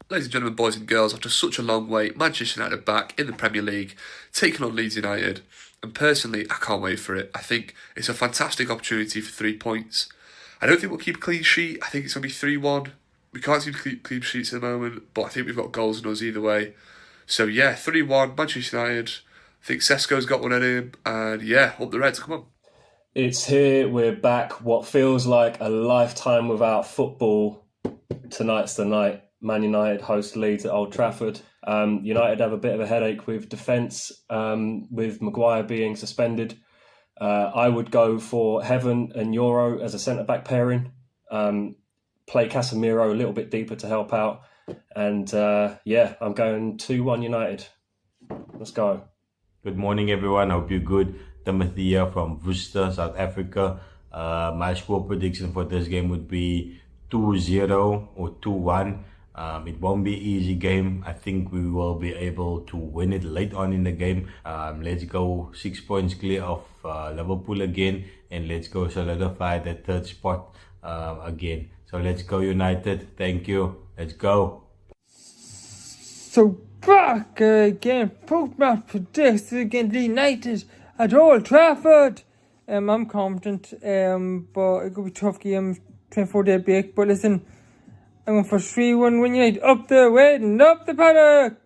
Ladies and gentlemen, boys and girls, after such a long wait, Manchester United are back in the Premier League, taking on Leeds United. And personally, I can't wait for it. I think it's a fantastic opportunity for 3 points. I don't think we'll keep a clean sheet. I think it's going to be 3-1. We can't seem to keep clean sheets at the moment, but I think we've got goals in us either way. So yeah, 3-1, Manchester United. I think Sesko's got one in him. And yeah, up the Reds, come on. It's here, we're back. What feels like a lifetime without football. Tonight's the night. Man United host Leeds at Old Trafford. United have a bit of a headache with defence, with Maguire being suspended. I would go for Heaven and Euro as a centre-back pairing. Play Casemiro a little bit deeper to help out. And I'm going 2-1 United. Let's go. Good morning, everyone. I hope you're good. Timothy here from Worcester, South Africa. My score prediction for this game would be 2-0 or 2-1. It won't be an easy game. I think we will be able to win it late on in the game. Let's go 6 points clear of Liverpool again, and let's go solidify the third spot again. So let's go United. Thank you. Let's go. So back again, post-match predicts against United at Old Trafford. I'm confident, but it could be a tough game, 24-day break. But listen, I'm going for 3-1 win United. Up the way and up the Paddock.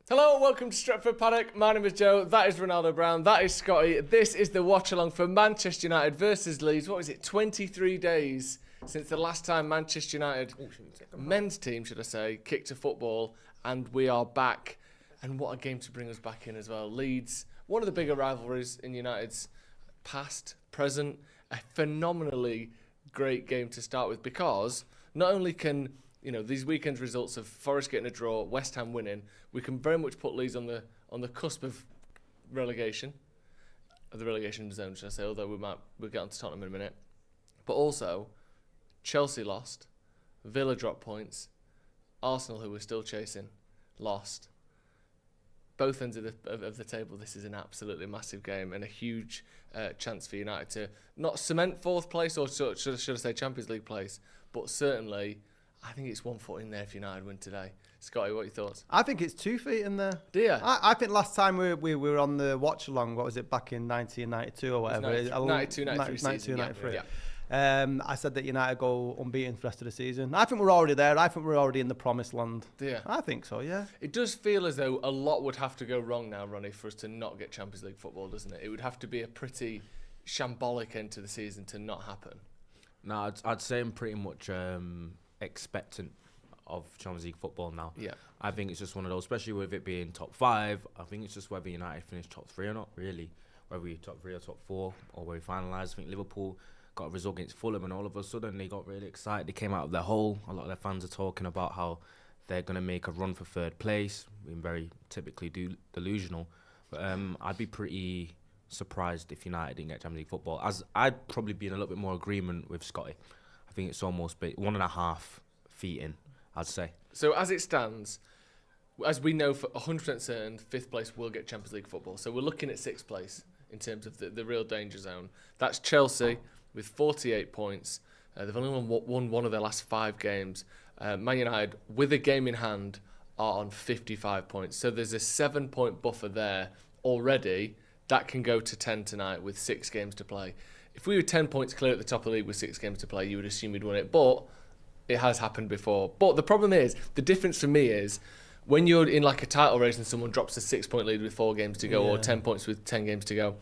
Hello, welcome to Stretford Paddock. My name is Joe. That is Ronaldo Brown. That is Scotty. This is the watch-along for Manchester United versus Leeds. What was it? 23 days since the last time Manchester United, men's team, should I say, kicked a football, and we are back. And what a game to bring us back in as well. Leeds, one of the bigger rivalries in United's past, present, a phenomenally great game to start with, because not only can these weekend's results of Forest getting a draw, West Ham winning, we can very much put Leeds on the cusp of the relegation zone, should I say? Although we'll get on to Tottenham in a minute. But also, Chelsea lost, Villa dropped points, Arsenal, who we're still chasing, lost. Both ends of the table, this is an absolutely massive game and a huge chance for United to not cement fourth place, or should I say Champions League place, but certainly I think it's 1 foot in there if United win today. Scotty, what are your thoughts? I think it's 2 feet in there. Do you? I think last time we were on the watch along, what was it, back in 1992 or whatever? 92, 93 93. Yeah. I said that United go unbeaten for the rest of the season. I think we're already there. I think we're already in the promised land. Yeah. I think so, yeah. It does feel as though a lot would have to go wrong now, Ronnie, for us to not get Champions League football, doesn't it? It would have to be a pretty shambolic end to the season to not happen. No, I'd say I'm pretty much expectant of Champions League football now. Yeah. I think it's just one of those, especially with it being top 5. I think it's just whether United finish top 3 or not, really. Whether we top 3 or top 4, or where we finalise. I think Liverpool got a result against Fulham, and all of a sudden they got really excited. They came out of their hole. A lot of their fans are talking about how they're going to make a run for third place. Being very typically delusional. But I'd be pretty surprised if United didn't get Champions League football, as I'd probably be in a little bit more agreement with Scotty. I think it's almost 1.5 feet in, I'd say. So as it stands, as we know for 100% certain, 5th place will get Champions League football. So we're looking at 6th place in terms of the real danger zone. That's Chelsea with 48 points. They've only won one of their last 5 games. Man United, with a game in hand, are on 55 points. So there's a 7-point buffer there already. That can go to 10 tonight with 6 games to play. If we were 10 points clear at the top of the league with 6 games to play, you would assume we'd won it. But it has happened before. But the problem is, the difference for me is, when you're in like a title race and someone drops a 6-point lead with 4 games to go, or 10 points with 10 games to go,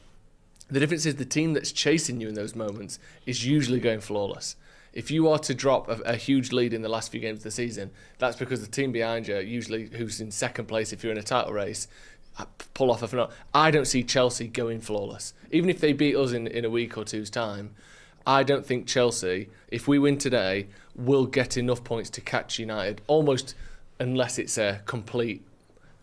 the difference is the team that's chasing you in those moments is usually going flawless. If you are to drop a huge lead in the last few games of the season, that's because the team behind you, usually who's in second place if you're in a title race, pull off a phenomenal. I don't see Chelsea going flawless. Even if they beat us in a week or two's time, I don't think Chelsea, if we win today, will get enough points to catch United, almost unless it's a complete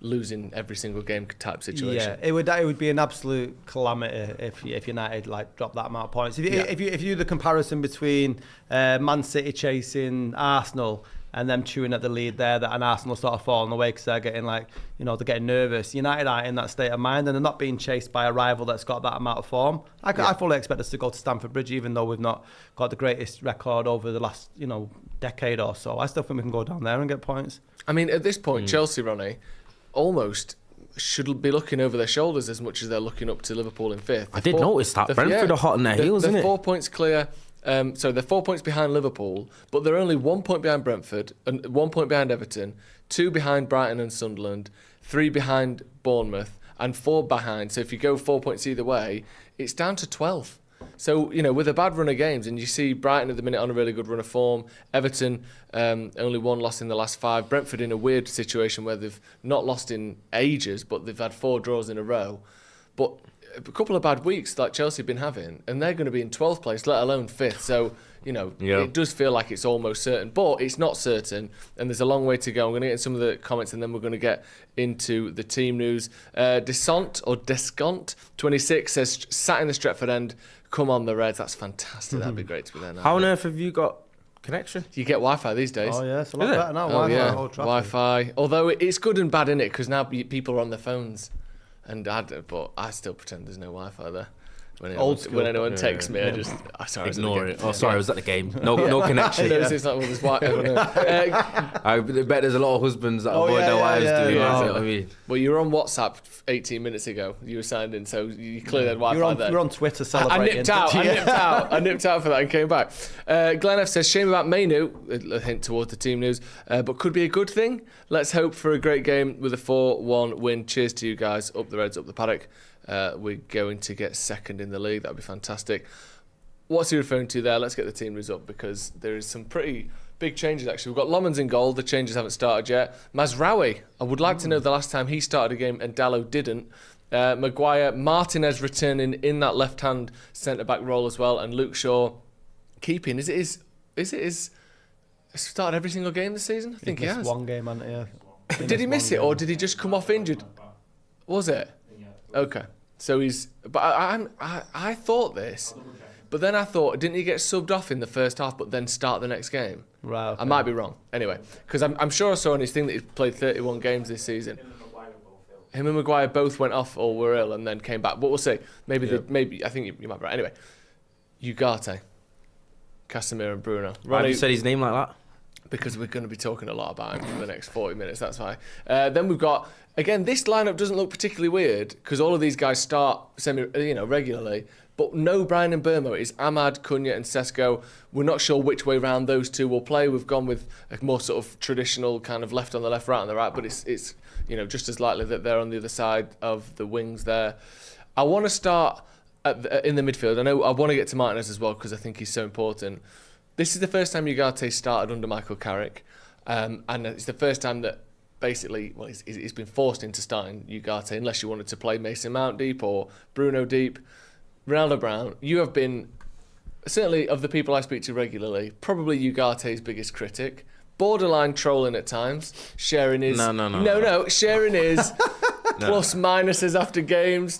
losing every single game type situation. Yeah, it would be an absolute calamity if United drop that amount of points. If you do the comparison between Man City chasing Arsenal, and them chewing at the lead there, that an Arsenal sort of falling away because they're getting they're getting nervous. United are in that state of mind, and they're not being chased by a rival that's got that amount of form. I fully expect us to go to Stamford Bridge, even though we've not got the greatest record over the last decade or so. I still think we can go down there and get points. I mean, at this point, Chelsea, Ronnie, almost should be looking over their shoulders as much as they're looking up to Liverpool in fifth. I did notice that. Brentford are hot on their heels, isn't it? They're 4 points clear. So they're 4 points behind Liverpool, but they're only 1 point behind Brentford, and 1 point behind Everton, 2 behind Brighton and Sunderland, 3 behind Bournemouth, and 4 behind. So if you go 4 points either way, it's down to 12th. So, with a bad run of games, and you see Brighton at the minute on a really good run of form, Everton only 1 loss in the last 5, Brentford in a weird situation where they've not lost in ages, but they've had 4 draws in a row. But a couple of bad weeks like Chelsea have been having, and they're going to be in 12th place, let alone 5th. So, it does feel like it's almost certain, but it's not certain, and there's a long way to go. I'm going to get in some of the comments, and then we're going to get into the team news. Descont 26 says, sat in the Stretford end, come on the Reds. That's fantastic. That'd be great to be there now. How on earth have you got connection? You get Wi-Fi these days. Oh, yeah, it's a lot better now. Wi-Fi. Although it's good and bad, innit? Because now people are on their phones. But I still pretend there's no Wi-Fi there. When anyone texts me, I just ignore it. Oh, sorry, I was at the game. No connection. It's like, well, there's Wi-Fi. I bet there's a lot of husbands that avoid their wives doing that. I mean, well, you were on WhatsApp 18 minutes ago. You were signed in, so you clearly had Wi-Fi there. You were on Twitter celebrating. I nipped out for that and came back. Glenn F says, shame about Mainu, a hint towards the team news, but could be a good thing. Let's hope for a great game with a 4-1 win. Cheers to you guys. Up the Reds, up the Paddock. We're going to get second in the league. That'd be fantastic. What's he referring to there? Let's get the team news up, because there is some pretty big changes actually. We've got Lomans in goal. The changes haven't started yet. Mazraoui, I would like to know the last time he started a game and Dalot didn't. Maguire, Martinez returning in that left-hand centre-back role as well, and Luke Shaw keeping. Is it his started every single game this season? I think he has. One game, hasn't he? Did he miss it, or did he just come off injured? Was it? Okay, so he's. But I thought this, but then I thought, didn't he get subbed off in the first half, but then start the next game? Right. Okay. I might be wrong. Anyway, because I'm sure I saw on his thing that he's played 31 games this season. Him and Maguire both went off or were ill and then came back. But we'll see. Maybe I think you might be right. Anyway, Ugarte, Casemiro, and Bruno. Why have you said his name like that? Because we're going to be talking a lot about him for the next 40 minutes, that's why. Then we've got, again, this lineup doesn't look particularly weird, because all of these guys start regularly, but no Brian and Burmo. It's Ahmad, Cunha and Sesko. We're not sure which way round those two will play. We've gone with a more sort of traditional kind of left on the left, right on the right, but it's just as likely that they're on the other side of the wings there. I want to start in the midfield. I know I want to get to Martinez as well, because I think he's so important. This is the first time Ugarte started under Michael Carrick, and it's the first time that basically, he's been forced into starting Ugarte, unless you wanted to play Mason Mount deep or Bruno deep. Ronaldo Brown, you have been, certainly of the people I speak to regularly, probably Ugarte's biggest critic. Borderline trolling at times, sharing his... sharing his... plus minuses after games,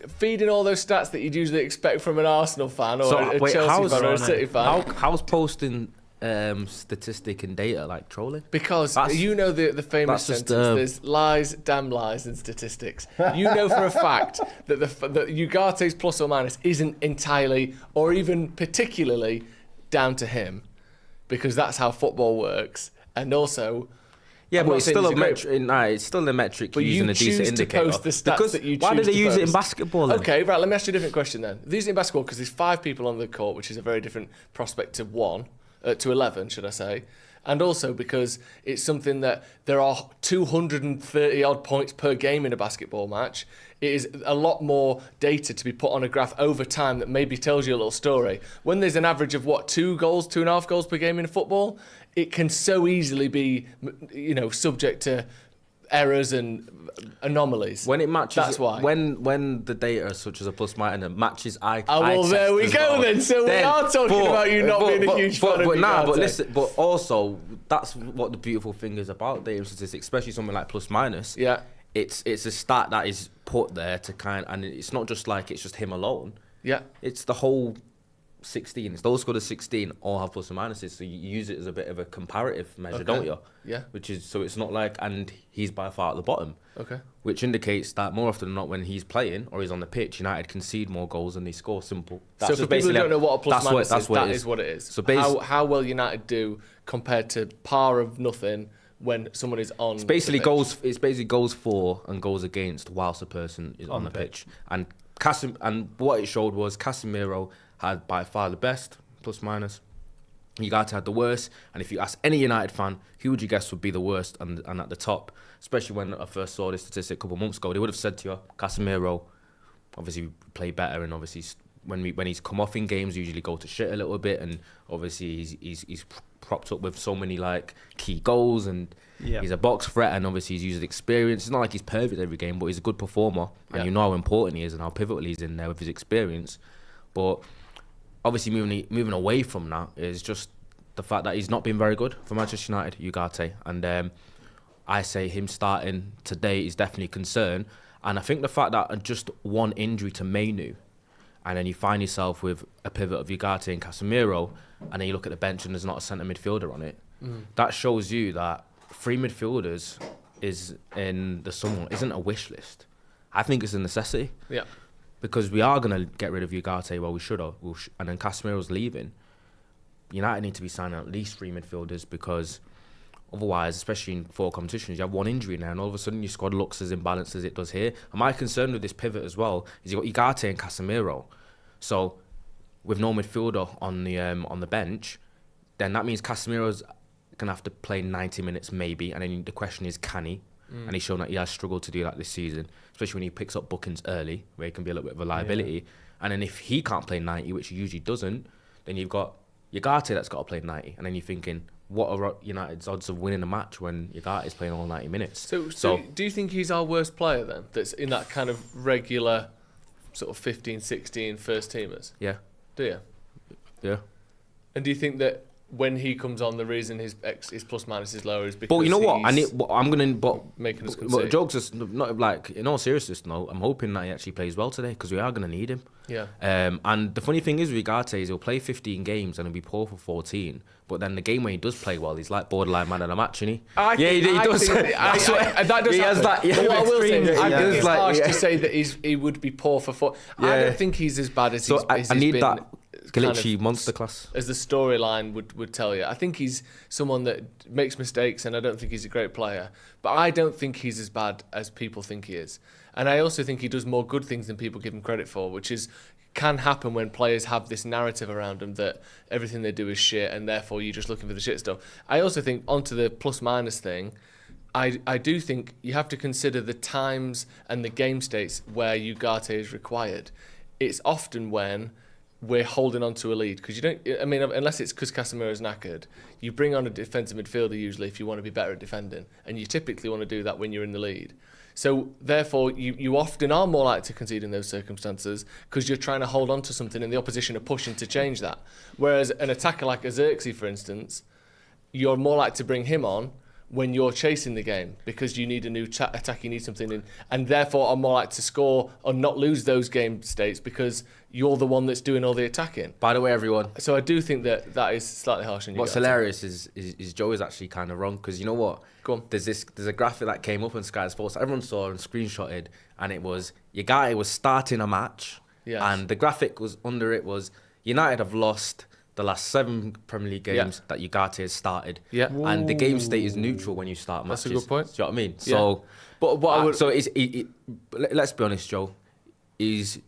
feeding all those stats that you'd usually expect from an Arsenal fan or a Chelsea fan or a City fan. How's posting statistic and data like trolling? Because the famous sentence, there's lies, damn lies, and statistics. You know for a fact that that Ugarte's plus or minus isn't entirely or even particularly down to him, because that's how football works, and also. Yeah, but it's still a metric. It's still a metric using a decent indicator. Post the stats that you choose why do they use it in post? Basketball then? Okay, right. Let me ask you a different question then. They use it in basketball because there's 5 people on the court, which is a very different prospect to 11, should I say? And also because it's something that there are 230 odd points per game in a basketball match. It is a lot more data to be put on a graph over time that maybe tells you a little story. When there's an average of 2.5 goals per game in football, it can so easily be, subject to errors and anomalies. When it matches, that's why. When the data, such as a plus minus, matches eye. There we go then. So we are talking about you not being a huge fan of Ugarte. But listen, but also that's what the beautiful thing is about data statistics, especially something like plus minus. Yeah. It's a stat that is put there to and it's not just like it's just him alone. Yeah. It's the whole 16, those scored of 16 all have plus and minuses, so you use it as a bit of a comparative measure, don't you? Yeah. Which is, so it's not like, and he's by far at the bottom. Okay. Which indicates that more often than not, when he's playing or he's on the pitch, United concede more goals than they score. Simple. So for people who don't know what a plus minus is, that is what it is. So how will United do compared to par of nothing when someone is on? It's basically the pitch? goals. It's basically goals for and goals against whilst a person is on the pitch. And what it showed was Casemiro had by far the best plus minus. Ugarte had the worst. And if you ask any United fan, who would you guess would be the worst and at the top? Especially when I first saw this statistic a couple of months ago, they would have said to you, Casemiro, obviously play better, and obviously when he's come off in games, usually go to shit a little bit, and obviously he's propped up with so many like key goals, and he's a box threat, and obviously he's used experience. It's not like he's perfect every game, but he's a good performer, and you know how important he is and how pivotal he's in there with his experience. But obviously moving away from that is just the fact that he's not been very good for Manchester United, Ugarte, and I say him starting today is definitely a concern. And I think the fact that just one injury to Mainu, and then you find yourself with a pivot of Ugarte and Casemiro, and then you look at the bench and there's not a centre midfielder on it, that shows you that 3 midfielders is in the summer isn't a wish list. I think it's a necessity. Yeah. Because we are going to get rid of Ugarte, well, we should have, and then Casemiro's leaving. United need to be signing at least 3 midfielders, because otherwise, especially in 4 competitions, you have one injury now, and all of a sudden your squad looks as imbalanced as it does here. And my concern with this pivot as well is you've got Ugarte and Casemiro. So with no midfielder on the bench, then that means Casemiro's gonna have to play 90 minutes maybe, and then the question is, can he? And he's shown that he has struggled to do that this season, especially when he picks up bookings early, where he can be a little bit of a liability. And then if he can't play 90, which he usually doesn't, then you've got Ugarte that's got to play 90, and then you're thinking, what are United's odds of winning a match when Ugarte is playing all 90 minutes? So do you think he's our worst player then, that's in that kind of regular sort of 15, 16 first teamers? Yeah. Do you? Yeah. And do you think that when he comes on, the reason his plus minus is lower is because But you know what? making us concede? But jokes is not like, in all seriousness, no, I'm hoping that he actually plays well today, because we are going to need him. Yeah. And the funny thing is with Ugarte is he'll play 15 games and he'll be poor for 14. But then the game when he does play well, he's like borderline man of the match, isn't he? He does. That does happen. But what I will say, I think it's harsh to say that he would be poor for 4. I don't think he's as bad as I need been that glitchy monster class, as the storyline would tell you. I think he's someone that makes mistakes, and I don't think he's a great player. But I don't think he's as bad as people think he is. And I also think he does more good things than people give him credit for, which can happen when players have this narrative around them that everything they do is shit, and therefore you're just looking for the shit stuff. I also think, onto the plus minus thing, I do think you have to consider the times and the game states where Ugarte is required. It's often when we're holding on to a lead, because you don't, I mean, unless it's because Casemiro's knackered, you bring on a defensive midfielder usually if you want to be better at defending, and you typically want to do that when you're in the lead. So therefore, you often are more likely to concede in those circumstances, because you're trying to hold on to something and the opposition are pushing to change that. Whereas an attacker like a Xerxes, for instance, you're more likely to bring him on when you're chasing the game, because you need a new attack, you need something in, and therefore are more likely to score or not lose those game states because you're the one that's doing all the attacking. By the way, everyone. So I do think that is slightly harsh on you. What's hilarious is Joe is actually kind of wrong, because you know what? Go on. There's a graphic that came up on Sky Sports that everyone saw and screenshotted, and it was Ugarte was starting a match, and the graphic was under it was United have lost the last 7 Premier League games that Ugarte has started. Yeah. And the game state is neutral when you start matches. That's a good point. Do you know what I mean? So, but what I would, so let's be honest, Joe. He's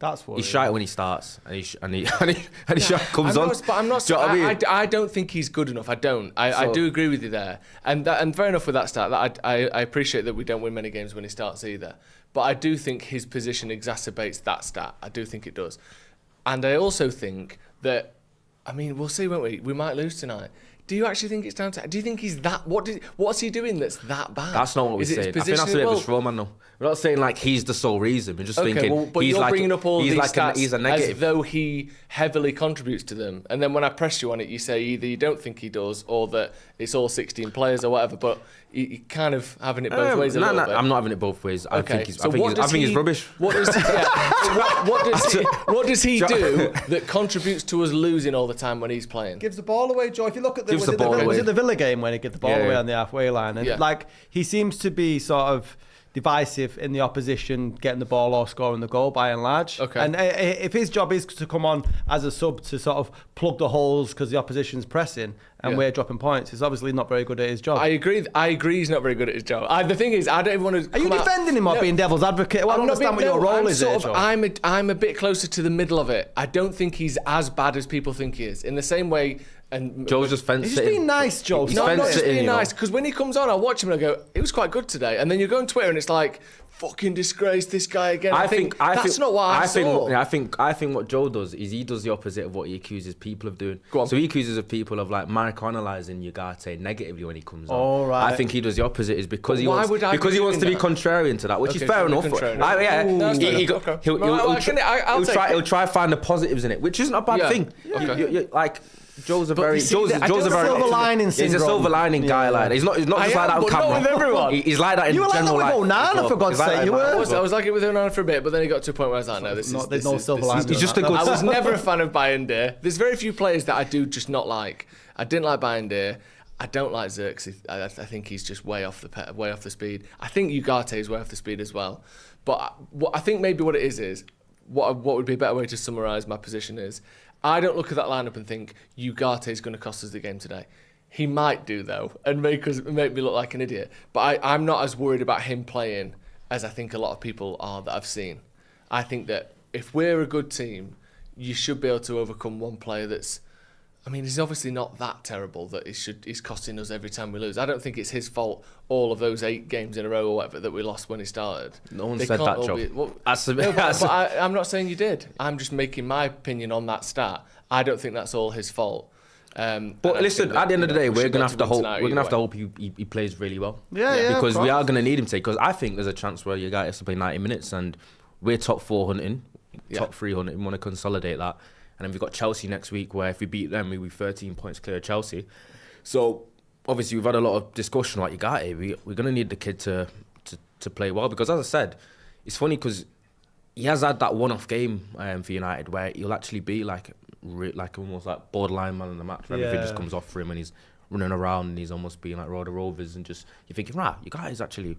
shy when he starts, and he shy comes on. But I'm not. Do you know what I mean? I don't think he's good enough. I don't. I do agree with you there, and fair enough with that start. That I appreciate that we don't win many games when he starts either. But I do think his position exacerbates that stat. I do think it does, and I also think that. I mean, we'll see, won't we? We might lose tonight. Do you actually think it's down to? Do you think he's that? What's he doing that's that bad? That's not what we're saying. I think that's a bit of a straw man, though. We're not saying like he's the sole reason. We're just thinking but he's you're like bringing up all he's these like stats he's a negative. as though he heavily contributes to them. And then when I press you on it, you say either you don't think he does or that it's all 16 players or whatever. But you're kind of having it both ways a little bit. I'm not having it both ways. I think he's rubbish. What does he do that contributes to us losing all the time when he's playing? Gives the ball away, Joe. If you look at was it the Villa game when he gave the ball away on the halfway line, and like he seems to be sort of divisive in the opposition getting the ball or scoring the goal by and large. Okay. And if his job is to come on as a sub to sort of plug the holes because the opposition's pressing and we're dropping points, he's obviously not very good at his job. I agree he's not very good at his job. The thing is, I don't even want to. Are you defending him or being devil's advocate? Well, I don't understand what your role is there, Joe. I'm a bit closer to the middle of it. I don't think he's as bad as people think he is. In the same way. And Joe's just fencing. He's just being nice, Joe. No, I'm not just being nice, because when he comes on, I'll watch him and I go, it was quite good today. And then you go on Twitter and it's like, fucking disgrace this guy again. I think that's not what I saw. I think what Joe does is he does the opposite of what he accuses people of doing. Go on. So he accuses of people of like analysing Ugarte negatively when he comes on. All right. I think he does the opposite is because he wants to be that? contrarian to that, which is fair enough. He'll try to find the positives in it, which isn't a bad thing. Like. Joe's a very silver lining syndrome. He's a silver lining guy like that. He's not just like that on camera. Not with everyone. He's like that in general life. You were like that with Onana, for God's sake. You were. I was like it with Onana for a bit, but then he got to a point where I was like, no, there's no silver lining. He's just a good. I was never a fan of Bayindir. There's very few players that I do just not like. I didn't like Bayindir. I don't like Xerxes. I think he's just way off the speed. I think Ugarte is way off the speed as well. But I think maybe what it is what would be a better way to summarise my position is, I don't look at that lineup and think Ugarte is going to cost us the game today. He might do though, and make me look like an idiot. But I'm not as worried about him playing as I think a lot of people are that I've seen. I think that if we're a good team, you should be able to overcome one player that's. I mean, he's obviously not that terrible that he's costing us every time we lose. I don't think it's his fault all of those 8 games in a row or whatever that we lost when he started. No one said that, Joe. I'm not saying you did. I'm just making my opinion on that stat. I don't think that's all his fault. But listen, at the end of the day, we're gonna have to hope he plays really well. Yeah, because we are gonna need him to. Because I think there's a chance where you guys have to play 90 minutes, and we're top 4 hunting, top 3 hunting. We want to consolidate that. And then we've got Chelsea next week, where if we beat them, we'll be 13 points clear of Chelsea. So, obviously, we've had a lot of discussion like Ugarte. We're going to need the kid to play well. Because, as I said, it's funny because he has had that one-off game for United where he'll actually be like almost like borderline man in the match. Where everything just comes off for him and he's running around and he's almost being like Roder Rovers and just... You're thinking, right, Ugate's actually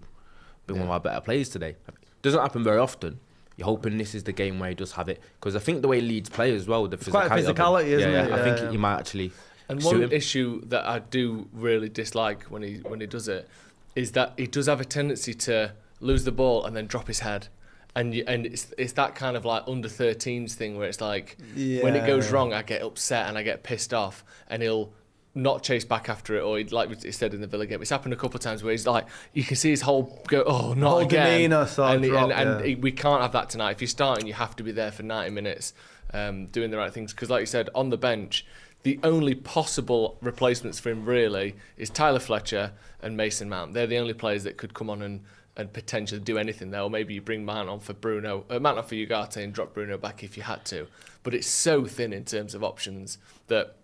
been one of our better players today. Doesn't happen very often. You're hoping this is the game where he does have it, because I think the way Leeds play as well, the physicality, isn't it? I think he might actually. And one issue that I do really dislike when he does it is that he does have a tendency to lose the ball and then drop his head, and it's that kind of like under 13s thing where it's like when it goes wrong, I get upset and I get pissed off, and he'll not chase back after it, or like he said in the Villa game, it's happened a couple of times where he's like, you can see his whole go, oh, not again. And we can't have that tonight. If you're starting, you have to be there for 90 minutes, doing the right things. Because like you said, on the bench, the only possible replacements for him really is Tyler Fletcher and Mason Mount. They're the only players that could come on and potentially do anything there. Or maybe you bring Mount on for Ugarte and drop Bruno back if you had to. But it's so thin in terms of options that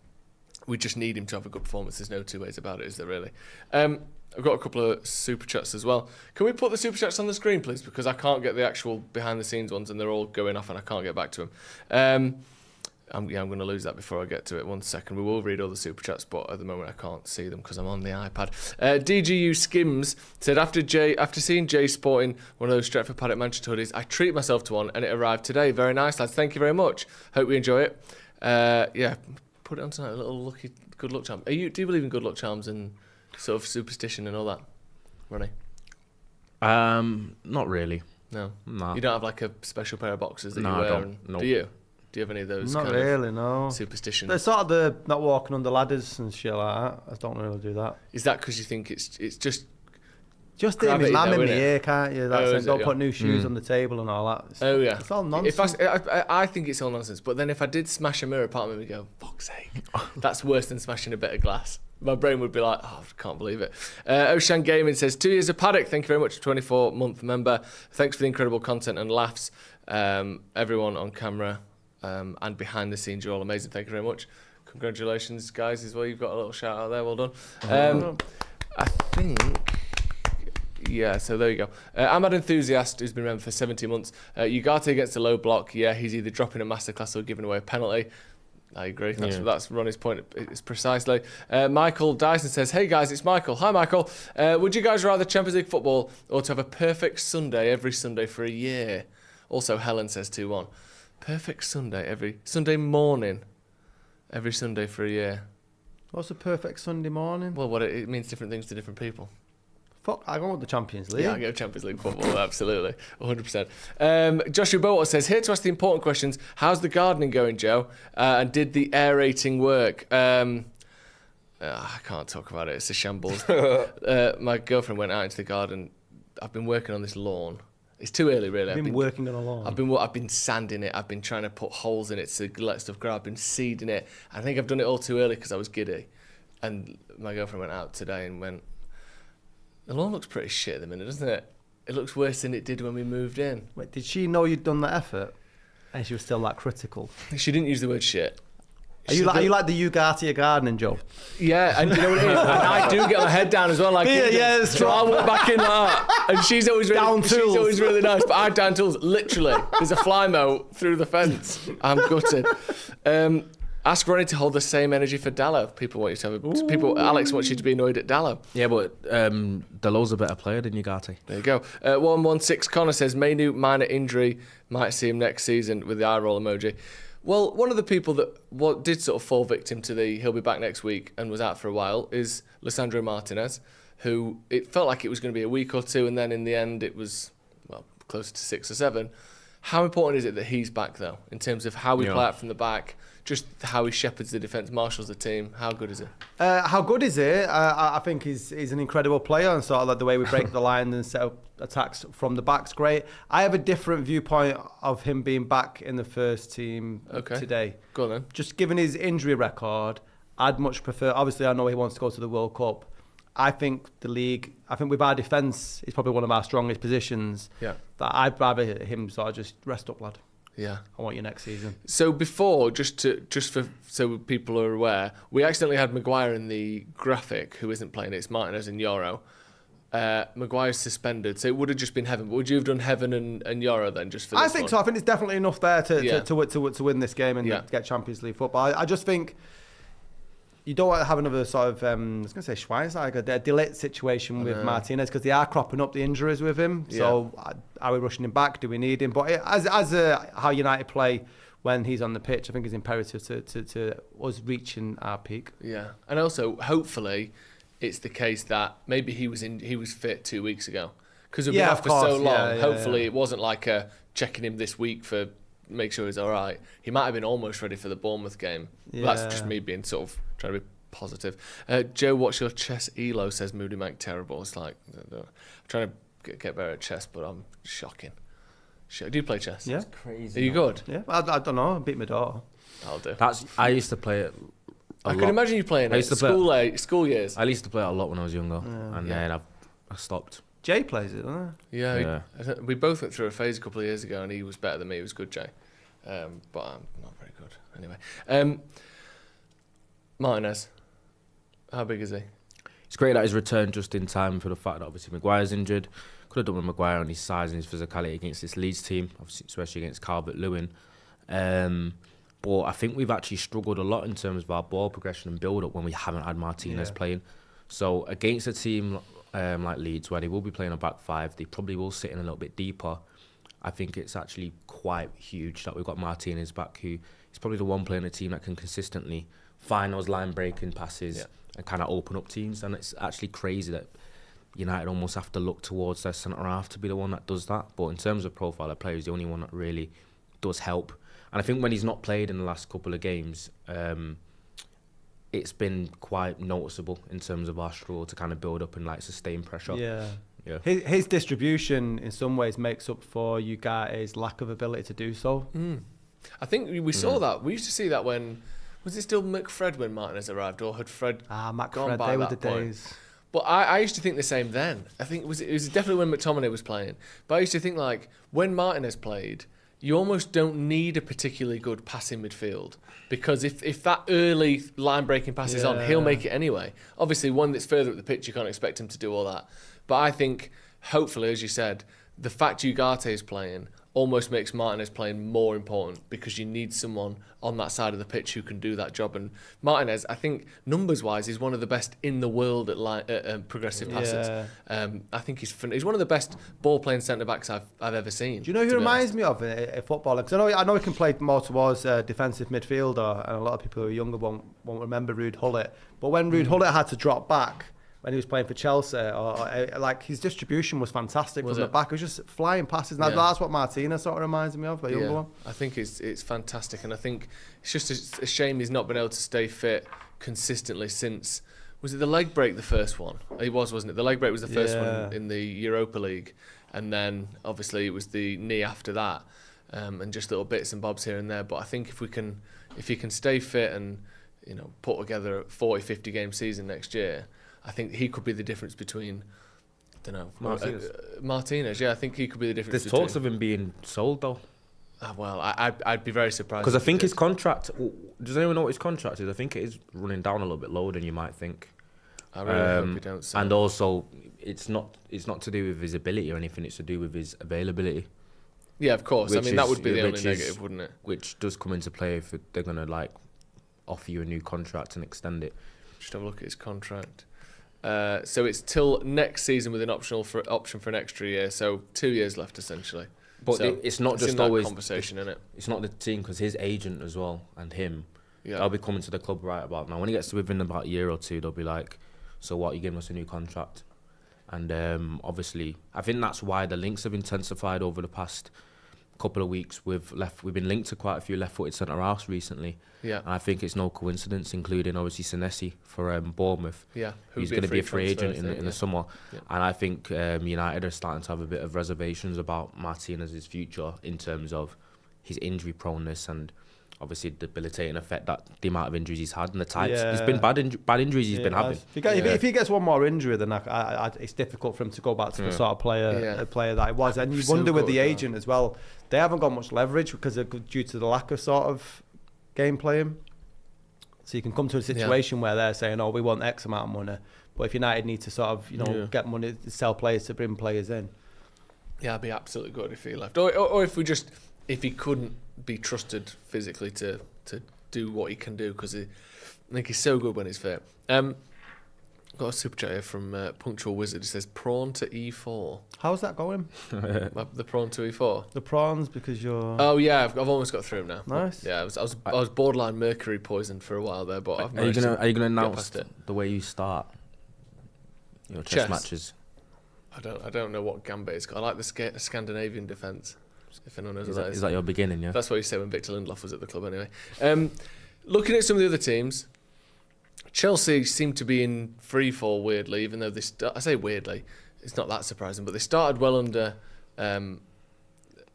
we just need him to have a good performance. There's no two ways about it, is there really? I've got a couple of super chats as well. Can we put the super chats on the screen, please? Because I can't get the actual behind the scenes ones, and they're all going off, and I can't get back to them. I'm going to lose that before I get to it. 1 second. We will read all the super chats, but at the moment I can't see them because I'm on the iPad. DGU Skims said, after seeing Jay sporting one of those Stretford Paddock Manchester hoodies, I treated myself to one, and it arrived today. Very nice, lads. Thank you very much. Hope we enjoy it. Put it on tonight, a little lucky good luck charm. Do you believe in good luck charms and sort of superstition and all that, Ronnie? Not really. No. No. You don't have like a special pair of boxers that you wear? I don't. No. Do you? Do you have any of those? Not kind really, of no. Superstitions. They're sort of the not walking under ladders and shit like that. I don't really do that. Is that because you think it's just Just hit gravity me, lamb though, in the innit? ear, can't you? That's is it, don't yeah. put new shoes on the table and all that. It's all nonsense. I think it's all nonsense. But then if I did smash a mirror, part of me would go, fuck's sake. That's worse than smashing a bit of glass. My brain would be like, oh, I can't believe it. Ocean Gaming says, 2 years of Paddock. Thank you very much, 24-month member. Thanks for the incredible content and laughs. Everyone on camera and behind the scenes, you're all amazing. Thank you very much. Congratulations, guys, as well. You've got a little shout out there. Well done. I think... Yeah, so there you go. Ahmad Enthusiast, who's been around for 70 months. Ugarte against a low block. Yeah, he's either dropping a masterclass or giving away a penalty. I agree. That's Ronnie's point. It's precisely. Michael Dyson says, hey guys, it's Michael. Hi, Michael. Would you guys rather Champions League football or to have a perfect Sunday every Sunday for a year? Also, Helen says 2-1. Perfect Sunday every Sunday morning. Every Sunday for a year. What's a perfect Sunday morning? Well, it means different things to different people. Fuck, I go with the Champions League. Yeah, I go Champions League football, absolutely, 100%. Joshua Boat says, here to ask the important questions. How's the gardening going, Joe? And did the aerating work? I can't talk about it. It's a shambles. My girlfriend went out into the garden. I've been working on this lawn. It's too early, really. I've been working on a lawn. I've been sanding it. I've been trying to put holes in it to let stuff grow. I've been seeding it. I think I've done it all too early because I was giddy. And my girlfriend went out today and went, the lawn looks pretty shit at the minute, doesn't it? It looks worse than it did when we moved in. Wait, did she know you'd done that effort? And she was still that critical? She didn't use the word shit. Are you like the Ugarte of gardening, Joe? Yeah, and you know what it is? And I do get my head down as well. Like, yeah, that's so I walk back in like that. And she's always really, Down she's tools. always really nice. But I have down tools. Literally, there's a fly mow through the fence. I'm gutted. Ask Ronnie to hold the same energy for Dallo. People want you to have Alex wants you to be annoyed at Dallo. Yeah, but Dalot's a better player than Ugarte. There you go. 116 Connor says Mainu minor injury, might see him next season with the eye roll emoji. Well, one of the people that did sort of fall victim to the he'll be back next week and was out for a while is Lisandro Martinez, who it felt like it was going to be a week or two, and then in the end it was closer to 6 or 7. How important is it that he's back though, in terms of how we play out from the back? Just how he shepherds the defence, marshals the team. How good is it? How good is it? I think he's an incredible player, and sort of like the way we break the line and set up attacks from the back's great. I have a different viewpoint of him being back in the first team today. Go on then. Just given his injury record, I'd much prefer. Obviously, I know he wants to go to the World Cup. I think with our defence, it's probably one of our strongest positions. Yeah. That I'd rather him sort of just rest up, lad. Yeah, I want you next season. So before, so people are aware, we accidentally had Maguire in the graphic, who isn't playing. It's Martinez and Yoro. Maguire's suspended, so it would have just been Heaven. But would you have done Heaven and Yoro then, just for this I think one? so. I think it's definitely enough there to win this game and get Champions League football. I just think you don't want to have another sort of, I was going to say Schweinsteiger, a delayed situation with Martinez, because they are cropping up the injuries with him. Yeah. So are we rushing him back? Do we need him? But as how United play when he's on the pitch, I think it's imperative to us reaching our peak. Yeah, and also hopefully it's the case that maybe he was fit 2 weeks ago, because we've been off for so long. Hopefully it wasn't like checking him this week for make sure he's all right. He might have been almost ready for the Bournemouth game. Yeah. That's just me being sort of trying to be positive. Joe, what's your chess elo? Says Moody Mike terrible. It's like I'm trying to get better at chess, but I'm shocking. Do you play chess? Yeah, it's crazy. Are you good? Yeah, I don't know. I beat my daughter. I'll do. I used to play it. I can imagine you playing it. School years. I used to play it a lot when I was younger, then I stopped. Jay plays it, doesn't he? Yeah. We both went through a phase a couple of years ago, and he was better than me. He was good, Jay, but I'm not very good. Anyway, Martinez, how big is he? It's great that he's returned just in time for the fact that obviously Maguire's injured. Could have done with Maguire on his size and his physicality against this Leeds team, obviously, especially against Calvert-Lewin. But I think we've actually struggled a lot in terms of our ball progression and build-up when we haven't had Martinez playing. So against a team like Leeds, where they will be playing a back five, they probably will sit in a little bit deeper. I think it's actually quite huge that we've got Martinez back, who is probably the one player in the team that can consistently find those line-breaking passes and kind of open up teams. And it's actually crazy that United almost have to look towards their centre-half to be the one that does that. But in terms of profile of players, the only one that really does help. And I think when he's not played in the last couple of games, it's been quite noticeable in terms of our struggle to kind of build up and like sustain pressure. Yeah. Yeah. His distribution in some ways makes up for Ugarte's lack of ability to do so. I think we saw that. We used to see that when was it still McFred when Martinez arrived, or had Fred Mac gone Fred, by they were that the point? days. But I used to think the same then. I think it was definitely when McTominay was playing. But I used to think like when Martinez played, you almost don't need a particularly good passing midfield, because if that early line breaking pass is on, he'll make it anyway. Obviously, one that's further up the pitch, you can't expect him to do all that. But I think hopefully, as you said, the fact Ugarte is playing almost makes Martinez playing more important, because you need someone on that side of the pitch who can do that job. And Martinez, I think numbers-wise, is one of the best in the world at progressive passes. I think he's one of the best ball-playing centre-backs I've ever seen. Do you know who reminds me of a footballer? Because I know he can play more towards defensive midfielder, and a lot of people who are younger won't remember Ruud Gullit. But when Ruud Gullit had to drop back when he was playing for Chelsea, like his distribution was fantastic from the back. It was just flying passes. And that's what Martinez sort of reminds me of, the younger one. I think it's fantastic, and I think it's just a shame he's not been able to stay fit consistently since. Was it the leg break, the first one? It was, wasn't it? The leg break was the first one in the Europa League, and then obviously it was the knee after that, and just little bits and bobs here and there. But I think if he can stay fit and put together a 40-50 game season next year, I think he could be the difference between, I don't know, Martinez. Yeah, I think he could be the difference. There's talks of him being sold though. Well, I'd be very surprised. Because I think his contract. Does anyone know what his contract is? I think it is running down a little bit lower than you might think. I really hope you don't. And also, it's not to do with his ability or anything. It's to do with his availability. Yeah, of course. I mean, that would be the only negative, wouldn't it? Which does come into play if they're gonna like offer you a new contract and extend it. Just have a look at his contract. So it's till next season with an option for an extra year. So 2 years left essentially. But so it's not just in always that conversation, isn't it? It's not the team, because his agent as well and him, they'll be coming to the club right about now. When he gets to within about a year or two, they'll be like, "So what? You giving us a new contract?" And obviously, I think that's why the links have intensified over the past couple of weeks. We've been linked to quite a few left-footed centre halves recently. Yeah, and I think it's no coincidence, including obviously Senesi for Bournemouth. Yeah, who's going to be a free agent in the summer. Yeah. And I think United are starting to have a bit of reservations about Martinez's future in terms of his injury proneness and obviously the debilitating effect that the amount of injuries he's had and the types. It's been bad injuries he's been having. If he gets one more injury, then it's difficult for him to go back to the sort of player that he was. And you wonder with the agent as well, they haven't got much leverage due to the lack of sort of game playing. So you can come to a situation where they're saying, "Oh, we want X amount of money," but if United need to sort of get money to sell players to bring players in, I'd be absolutely good if he left, or if he couldn't be trusted physically to do what he can do, because I think he's so good when he's fit. Got a super chat here from Punctual Wizard. It says prawn to E4. How's that going? The prawn to E4. The prawns, because you're. Oh yeah, I've almost got through now. Nice. Yeah, I was borderline mercury poisoned for a while there, but I've managed to. Are you gonna announce the way you start your chess matches? I don't know what gambit it's got. I like the Scandinavian defence. If anyone knows what that is. Is that your beginning? Yeah. That's what you say when Victor Lindelof was at the club, anyway. Looking at some of the other teams, Chelsea seem to be in free fall weirdly, even though I say weirdly, it's not that surprising, but they started well under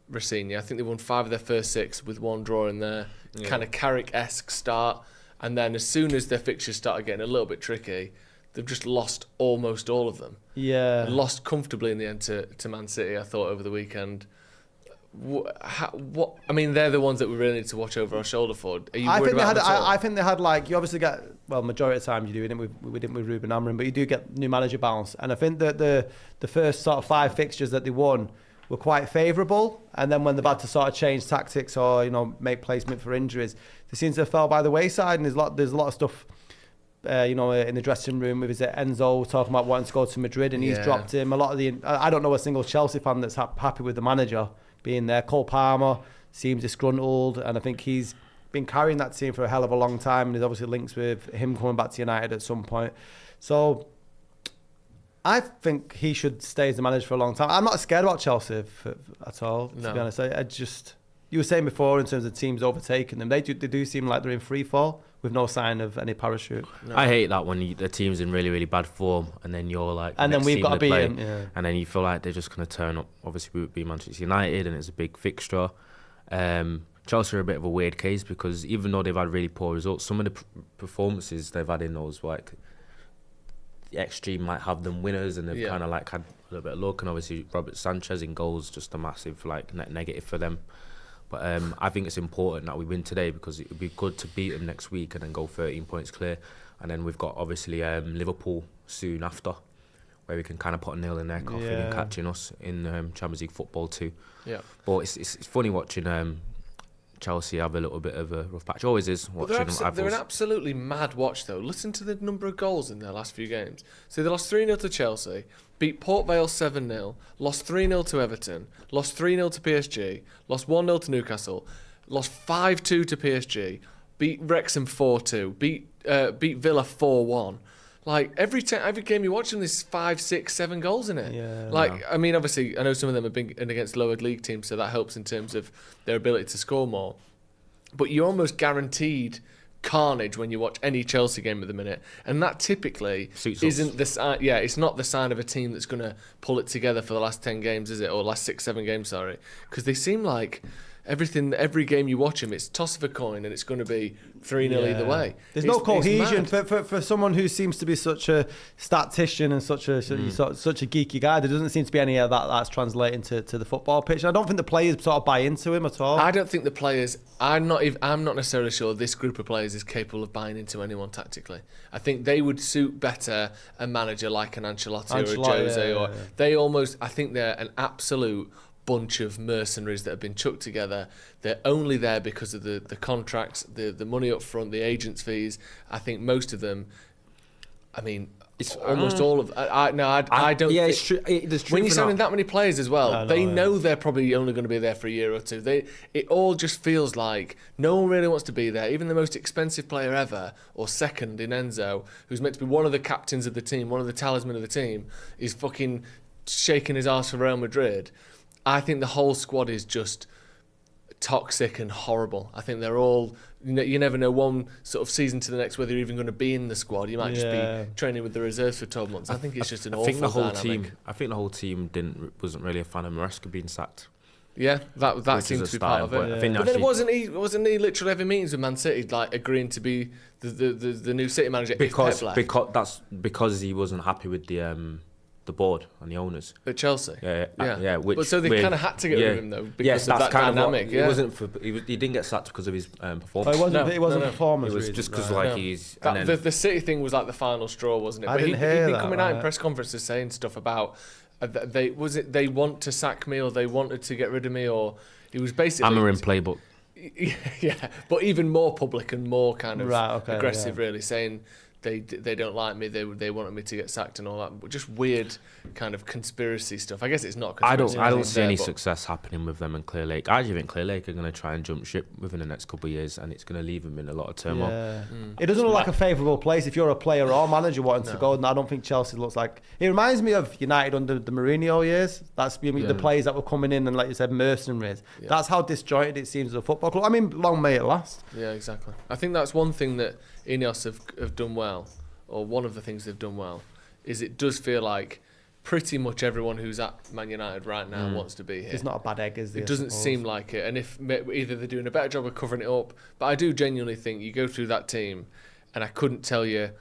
Rossini. I think they won 5 of their first 6 with 1 draw in there. Kind of Carrick-esque start, and then as soon as their fixtures started getting a little bit tricky, they've just lost almost all of them. Yeah. And lost comfortably in the end to Man City, I thought, over the weekend. What? I mean, they're the ones that we really need to watch over our shoulder for. Are you worried about them at all? I think they had, like, you obviously get, well, majority of the time you do, we didn't with Ruben Amorim, but you do get new manager bounce. And I think that the first sort of 5 fixtures that they won were quite favourable, and then when they've had to sort of change tactics or make placement for injuries, they seem to have fell by the wayside. And there's a lot of stuff. In the dressing room with Enzo talking about wanting to go to Madrid, and he's dropped him. I don't know a single Chelsea fan that's happy with the manager being there. Cole Palmer seems disgruntled, and I think he's been carrying that team for a hell of a long time, and there's obviously links with him coming back to United at some point. So I think he should stay as the manager for a long time. I'm not scared about Chelsea at all, to be honest. I just, you were saying before in terms of teams overtaking them, they do seem like they're in free fall. with no sign of any parachute. No. I hate that when the team's in really, really bad form and then you're like, and then we've got to beat them, yeah. And then you feel like they're just going to turn up. Obviously, we would be Manchester United, and it's a big fixture. Chelsea are a bit of a weird case because even though they've had really poor results, some of the performances they've had in those, like, the extreme might have them winners, and they've kind of like had a little bit of luck. And obviously, Robert Sanchez in goals, just a massive like net negative for them. But I think it's important that we win today because it would be good to beat them next week and then go 13 points clear. And then we've got obviously Liverpool soon after, where we can kind of put a nail in their coffin and catching us in Champions League football too. Yeah. But it's funny watching Chelsea have a little bit of a rough patch. Always is watching them. They're an absolutely mad watch though. Listen to the number of goals in their last few games. So they lost 3-0 to Chelsea, beat Port Vale 7-0, lost 3-0 to Everton, lost 3-0 to PSG, lost 1-0 to Newcastle, lost 5-2 to PSG, beat Wrexham 4-2, beat Villa 4-1. Like every game you watch them, there's 5, 6, 7 goals in it. Yeah, like I mean, obviously, I know some of them have been against lower league teams, so that helps in terms of their ability to score more. But you're almost guaranteed carnage when you watch any Chelsea game at the minute, and that typically isn't the it's not the sign of a team that's going to pull it together for the last 10 games, is it? Or last 6, 7 games, sorry, because they seem like. Every game you watch them, it's toss of a coin and it's going to be 3-0 either way. There's no cohesion for someone who seems to be such a statistician and such a geeky guy. There doesn't seem to be any of that's translating to the football pitch. And I don't think the players sort of buy into him at all. I don't think the players. I'm not necessarily sure this group of players is capable of buying into anyone tactically. I think they would suit better a manager like an Ancelotti or a Jose, they almost. I think they're an absolute bunch of mercenaries that have been chucked together. They're only there because of the contracts, the money up front, the agents' fees. I think most of them, I mean, it's almost all of. I don't. Yeah, it's true. There's when you're signing that many players as well, they know they're probably only going to be there for a year or two. It all just feels like no one really wants to be there. Even the most expensive player ever, or second in Enzo, who's meant to be one of the captains of the team, one of the talisman of the team, is fucking shaking his ass for Real Madrid. I think the whole squad is just toxic and horrible. I think they're all. You never know one sort of season to the next whether you're even going to be in the squad. You might just be training with the reserves for 12 months. I think it's just an awful dynamic. I think the whole team wasn't really a fan of Maresca being sacked. Yeah, that seems to be part of it. I think but then wasn't he literally having meetings with Man City, like agreeing to be the new City manager because he wasn't happy with the board and the owners at Chelsea. Yeah. But so they kind of had to get rid of him though because of that dynamic. It wasn't he didn't get sacked because of his performance. It wasn't performance. It was just because he's. The City thing was like the final straw, wasn't it? I didn't hear that. He'd been coming out in press conferences saying stuff about they want to sack me or they wanted to get rid of me or he was basically. Amarin playbook. Yeah, but even more public and more kind of aggressive, really saying. They don't like me. They wanted me to get sacked and all that. Just weird kind of conspiracy stuff. I guess it's not. I don't see any success happening with them in Clear Lake. I actually think Clear Lake are going to try and jump ship within the next couple of years, and it's going to leave them in a lot of turmoil. Yeah. It doesn't look like a favourable place if you're a player or manager wanting to go. And I don't think Chelsea looks like. It reminds me of United under the Mourinho years. That's the players that were coming in and, like you said, mercenaries. Yeah. That's how disjointed it seems as a football club. I mean, long may it last. Yeah, exactly. I think that's one thing that Ineos have done well, or one of the things they've done well, is it does feel like pretty much everyone who's at Man United right now wants to be here. It's not a bad egg, is there? It doesn't seem like it. And if either they're doing a better job of covering it up, but I do genuinely think you go through that team, and I couldn't tell you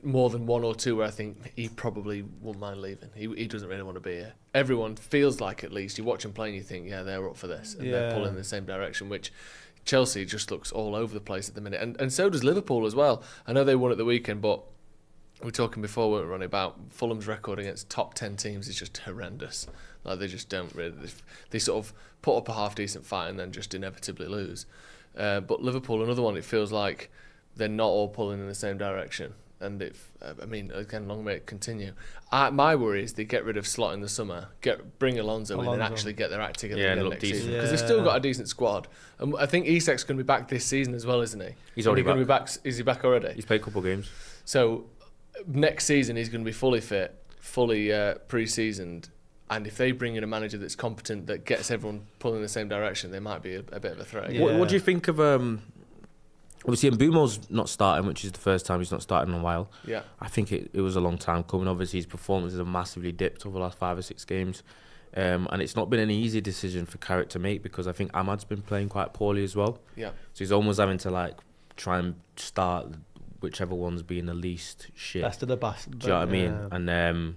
more than one or two where I think he probably wouldn't mind leaving. He doesn't really want to be here. Everyone feels like, at least, you watch them play and you think, yeah, they're up for this, and they're pulling in the same direction, which Chelsea just looks all over the place at the minute, and so does Liverpool as well. I know they won at the weekend, but we were talking before, weren't we, Ronnie, about Fulham's record against top 10 teams is just horrendous. Like they just don't really. They sort of put up a half decent fight and then just inevitably lose. But Liverpool, another one, it feels like they're not all pulling in the same direction. And again, long may it continue. My worry is they get rid of Slot in the summer, bring Alonso in and actually get their act together again next season. Because they've still got a decent squad. And I think Isak's going to be back this season as well, isn't he? He's already going to be back. Is he back already? He's played a couple of games. So next season he's going to be fully fit, fully pre-seasoned. And if they bring in a manager that's competent, that gets everyone pulling in the same direction, they might be a bit of a threat. Yeah. What do you think of Obviously, Mbumo's not starting, which is the first time he's not started in a while. Yeah. I think it was a long time coming. Obviously, his performances have massively dipped over the last 5 or 6 games. And it's not been an easy decision for Carrick to make because I think Ahmad's been playing quite poorly as well. Yeah. So he's almost having to like try and start whichever one's being the least shit. Best of the best. Do you know what I mean? And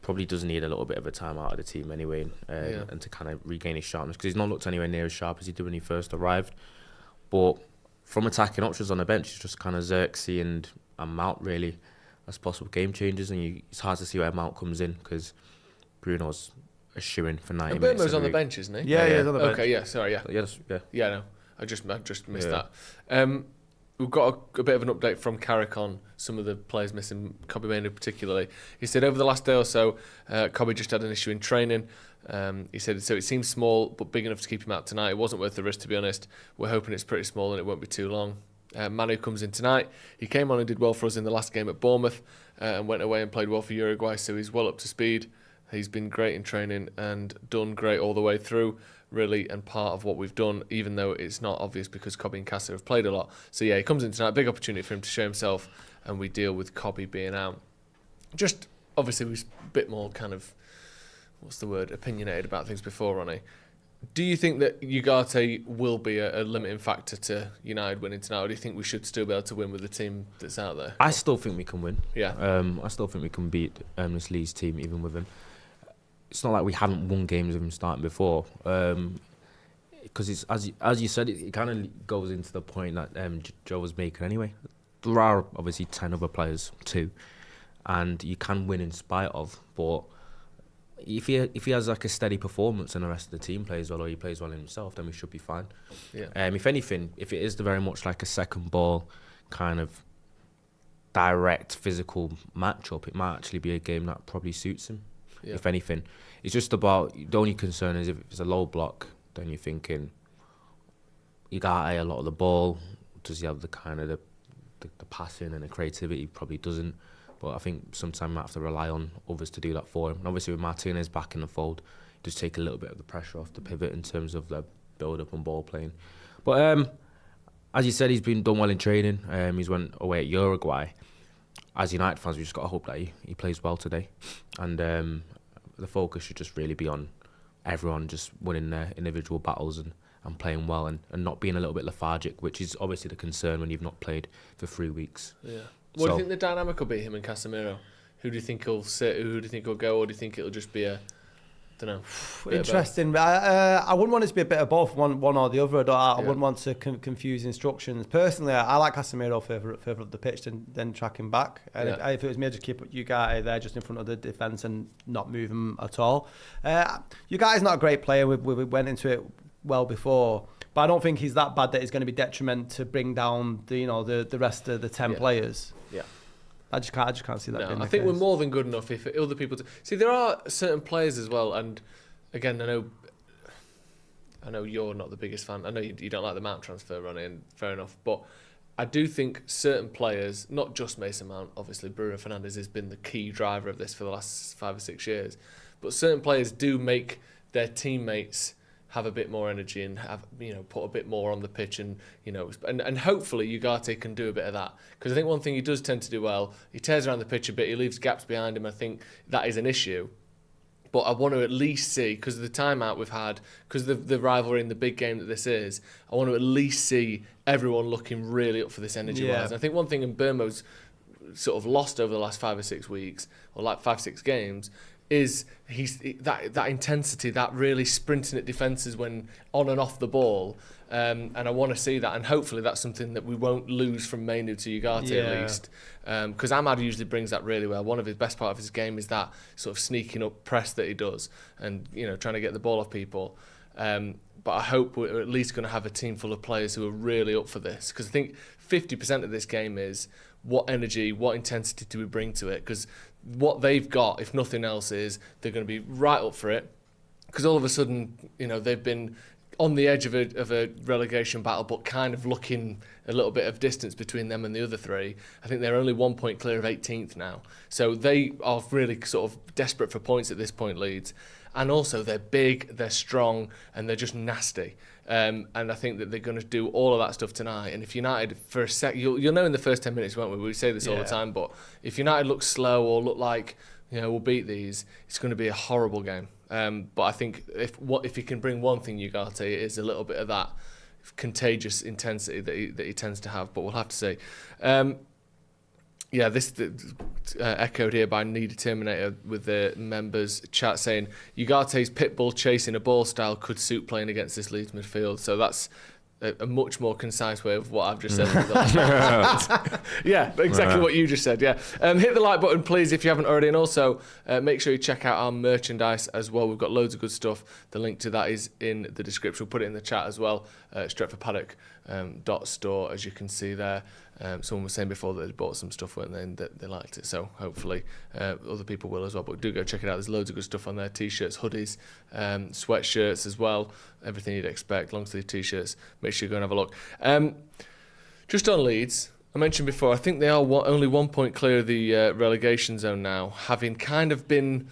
probably does need a little bit of a time out of the team anyway, and to kind of regain his sharpness because he's not looked anywhere near as sharp as he did when he first arrived. But from attacking options on the bench, it's just kind of Xerxes and Mount really as possible game changers, and it's hard to see where Mount comes in because Bruno's a shoo-in for 90 And minutes. Burmo's on the bench, isn't he? Yeah, he's on the bench. Okay, yeah, sorry, yeah. Yeah, No, I just missed that. We've got a bit of an update from Carrick on some of the players missing, Kobe Mainoo particularly. He said over the last day or so, Kobe just had an issue in training. He said, so it seems small but big enough to keep him out tonight. It wasn't worth the risk, to be honest. We're hoping it's pretty small and it won't be too long. Manu comes in tonight. He came on and did well for us in the last game at Bournemouth and went away and played well for Uruguay, so he's well up to speed. He's been great in training and done great all the way through, really, and part of what we've done, even though it's not obvious because Kobe and Casa have played a lot. So yeah, he comes in tonight, big opportunity for him to show himself, and we deal with Kobe being out. Just, obviously, we're a bit more kind of, opinionated about things before, Ronnie. Do you think that Ugarte will be a limiting factor to United winning tonight, or do you think we should still be able to win with the team that's out there? I still think we can win. Yeah. I still think we can beat this Leeds team even with him. It's not like we haven't won games with him starting before. Because it's as you said, it kind of goes into the point that Joe was making anyway. There are obviously 10 other players too, and you can win in spite of. But if he has like a steady performance and the rest of the team plays well, or he plays well himself, then we should be fine. Yeah. If anything, if it is very much like a second ball kind of direct physical matchup, it might actually be a game that probably suits him. Yeah. If anything, it's just about, the only concern is if it's a low block, then you're thinking you got a lot of the ball. Does he have the kind of the passing and the creativity? Probably doesn't. But I think sometimes we have to rely on others to do that for him. And obviously with Martinez back in the fold, just take a little bit of the pressure off the pivot in terms of the build up and ball playing. But as you said, he's been done well in training. He's went away at Uruguay. As United fans, we just got to hope that he plays well today. And the focus should just really be on everyone just winning their individual battles and playing well and not being a little bit lethargic, which is obviously the concern when you've not played for 3 weeks. Yeah. What do you think the dynamic will be, him and Casemiro? Who do you think will sit? Who do you think will go? Or do you think it'll just be a, don't know? Interesting. I wouldn't want it to be a bit of both, one or the other. I wouldn't want to confuse instructions. Personally, I like Casemiro further up the pitch than tracking back. And if it was me, I'd just keep Ugarte there just in front of the defence and not move him at all. Ugarte's not a great player. We went into it well before. But I don't think he's that bad that he's going to be detriment to bring down the rest of the 10 players. Yeah. I just can't see that. No, I think we're more than good enough if other people see. There are certain players as well, and again, I know you're not the biggest fan. I know you don't like the Mount transfer, Ronnie, and fair enough. But I do think certain players, not just Mason Mount, obviously Bruno Fernandes has been the key driver of this for the last 5 or 6 years, but certain players do make their teammates have a bit more energy and have put a bit more on the pitch and hopefully Ugarte can do a bit of that, because I think one thing he does tend to do well, he tears around the pitch a bit, he leaves gaps behind him. I think that is an issue, but I want to at least see, because of the timeout we've had, because of the rivalry and the big game that this is, I want to at least see everyone looking really up for this energy wise. And I think one thing Mbeumo's sort of lost over the last 5 or 6 weeks, or like 5-6 games, is that intensity, that really sprinting at defences when on and off the ball, and I want to see that, and hopefully that's something that we won't lose from Mainoo to Ugarte at least, because Ahmad usually brings that really well. One of his best part of his game is that sort of sneaking up press that he does, and trying to get the ball off people. But I hope we're at least going to have a team full of players who are really up for this, because I think 50% of this game is what energy, what intensity do we bring to it, because what they've got, if nothing else, is they're going to be right up for it, because all of a sudden, they've been on the edge of a relegation battle, but kind of looking a little bit of distance between them and the other three. I think they're only 1 point clear of 18th now. So they are really sort of desperate for points at this point, Leeds. And also they're big, they're strong, and they're just nasty. And I think that they're going to do all of that stuff tonight. And if United, for a sec, you'll know in the first 10 minutes, won't we? We say this all the time, but if United look slow or look like, we'll beat these, it's going to be a horrible game. But I think if he can bring one thing, Ugarte, it is a little bit of that contagious intensity that he tends to have. But we'll have to see. This echoed here by Need a Terminator with the members chat saying Ugarte's pitbull chasing a ball style could suit playing against this Leeds midfield. So that's a much more concise way of what I've just said. Yeah, exactly what you just said. Yeah, hit the like button, please, if you haven't already, and also make sure you check out our merchandise as well. We've got loads of good stuff. The link to that is in the description. We'll put it in the chat as well. Stretford Paddock .store, as you can see there. Someone was saying before that they bought some stuff, weren't they, and that they liked it, so hopefully other people will as well. But do go check it out. There's loads of good stuff on there: t-shirts, hoodies, sweatshirts as well, everything you'd expect, long sleeve t-shirts. Make sure you go and have a look. Just on Leeds, I mentioned before, I think they are only 1 point clear of the relegation zone now, having kind of been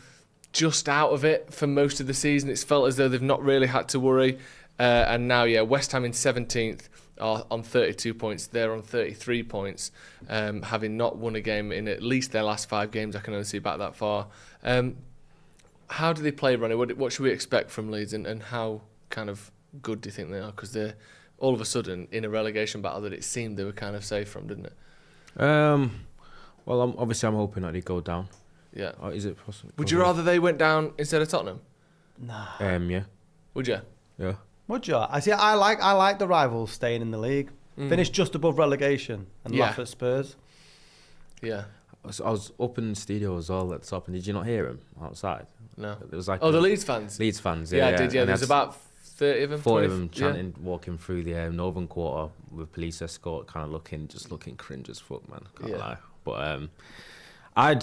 just out of it for most of the season. It's felt as though they've not really had to worry, and now West Ham in 17th are on 32 points. They're on 33 points, having not won a game in at least their last 5 games. I can only see back that far. How do they play, Ronnie? What should we expect from Leeds, and how kind of good do you think they are? Because they're all of a sudden in a relegation battle that it seemed they were kind of safe from, didn't it? Well, I'm hoping that they go down. Yeah. Or is it possible? Would you rather they went down instead of Tottenham? Nah. Yeah. Would you? Yeah. Would you? I like the rivals staying in the league. Finish just above relegation and laugh at Spurs. Yeah. I was up in the studio as well at the top, and did you not hear him outside? No. It was like the Leeds fans? Leeds fans, yeah. I did, yeah. There's about 30 of them. 40 of them chanting, walking through the northern quarter with police escort, kind of looking cringe as fuck, man. Can't lie. But I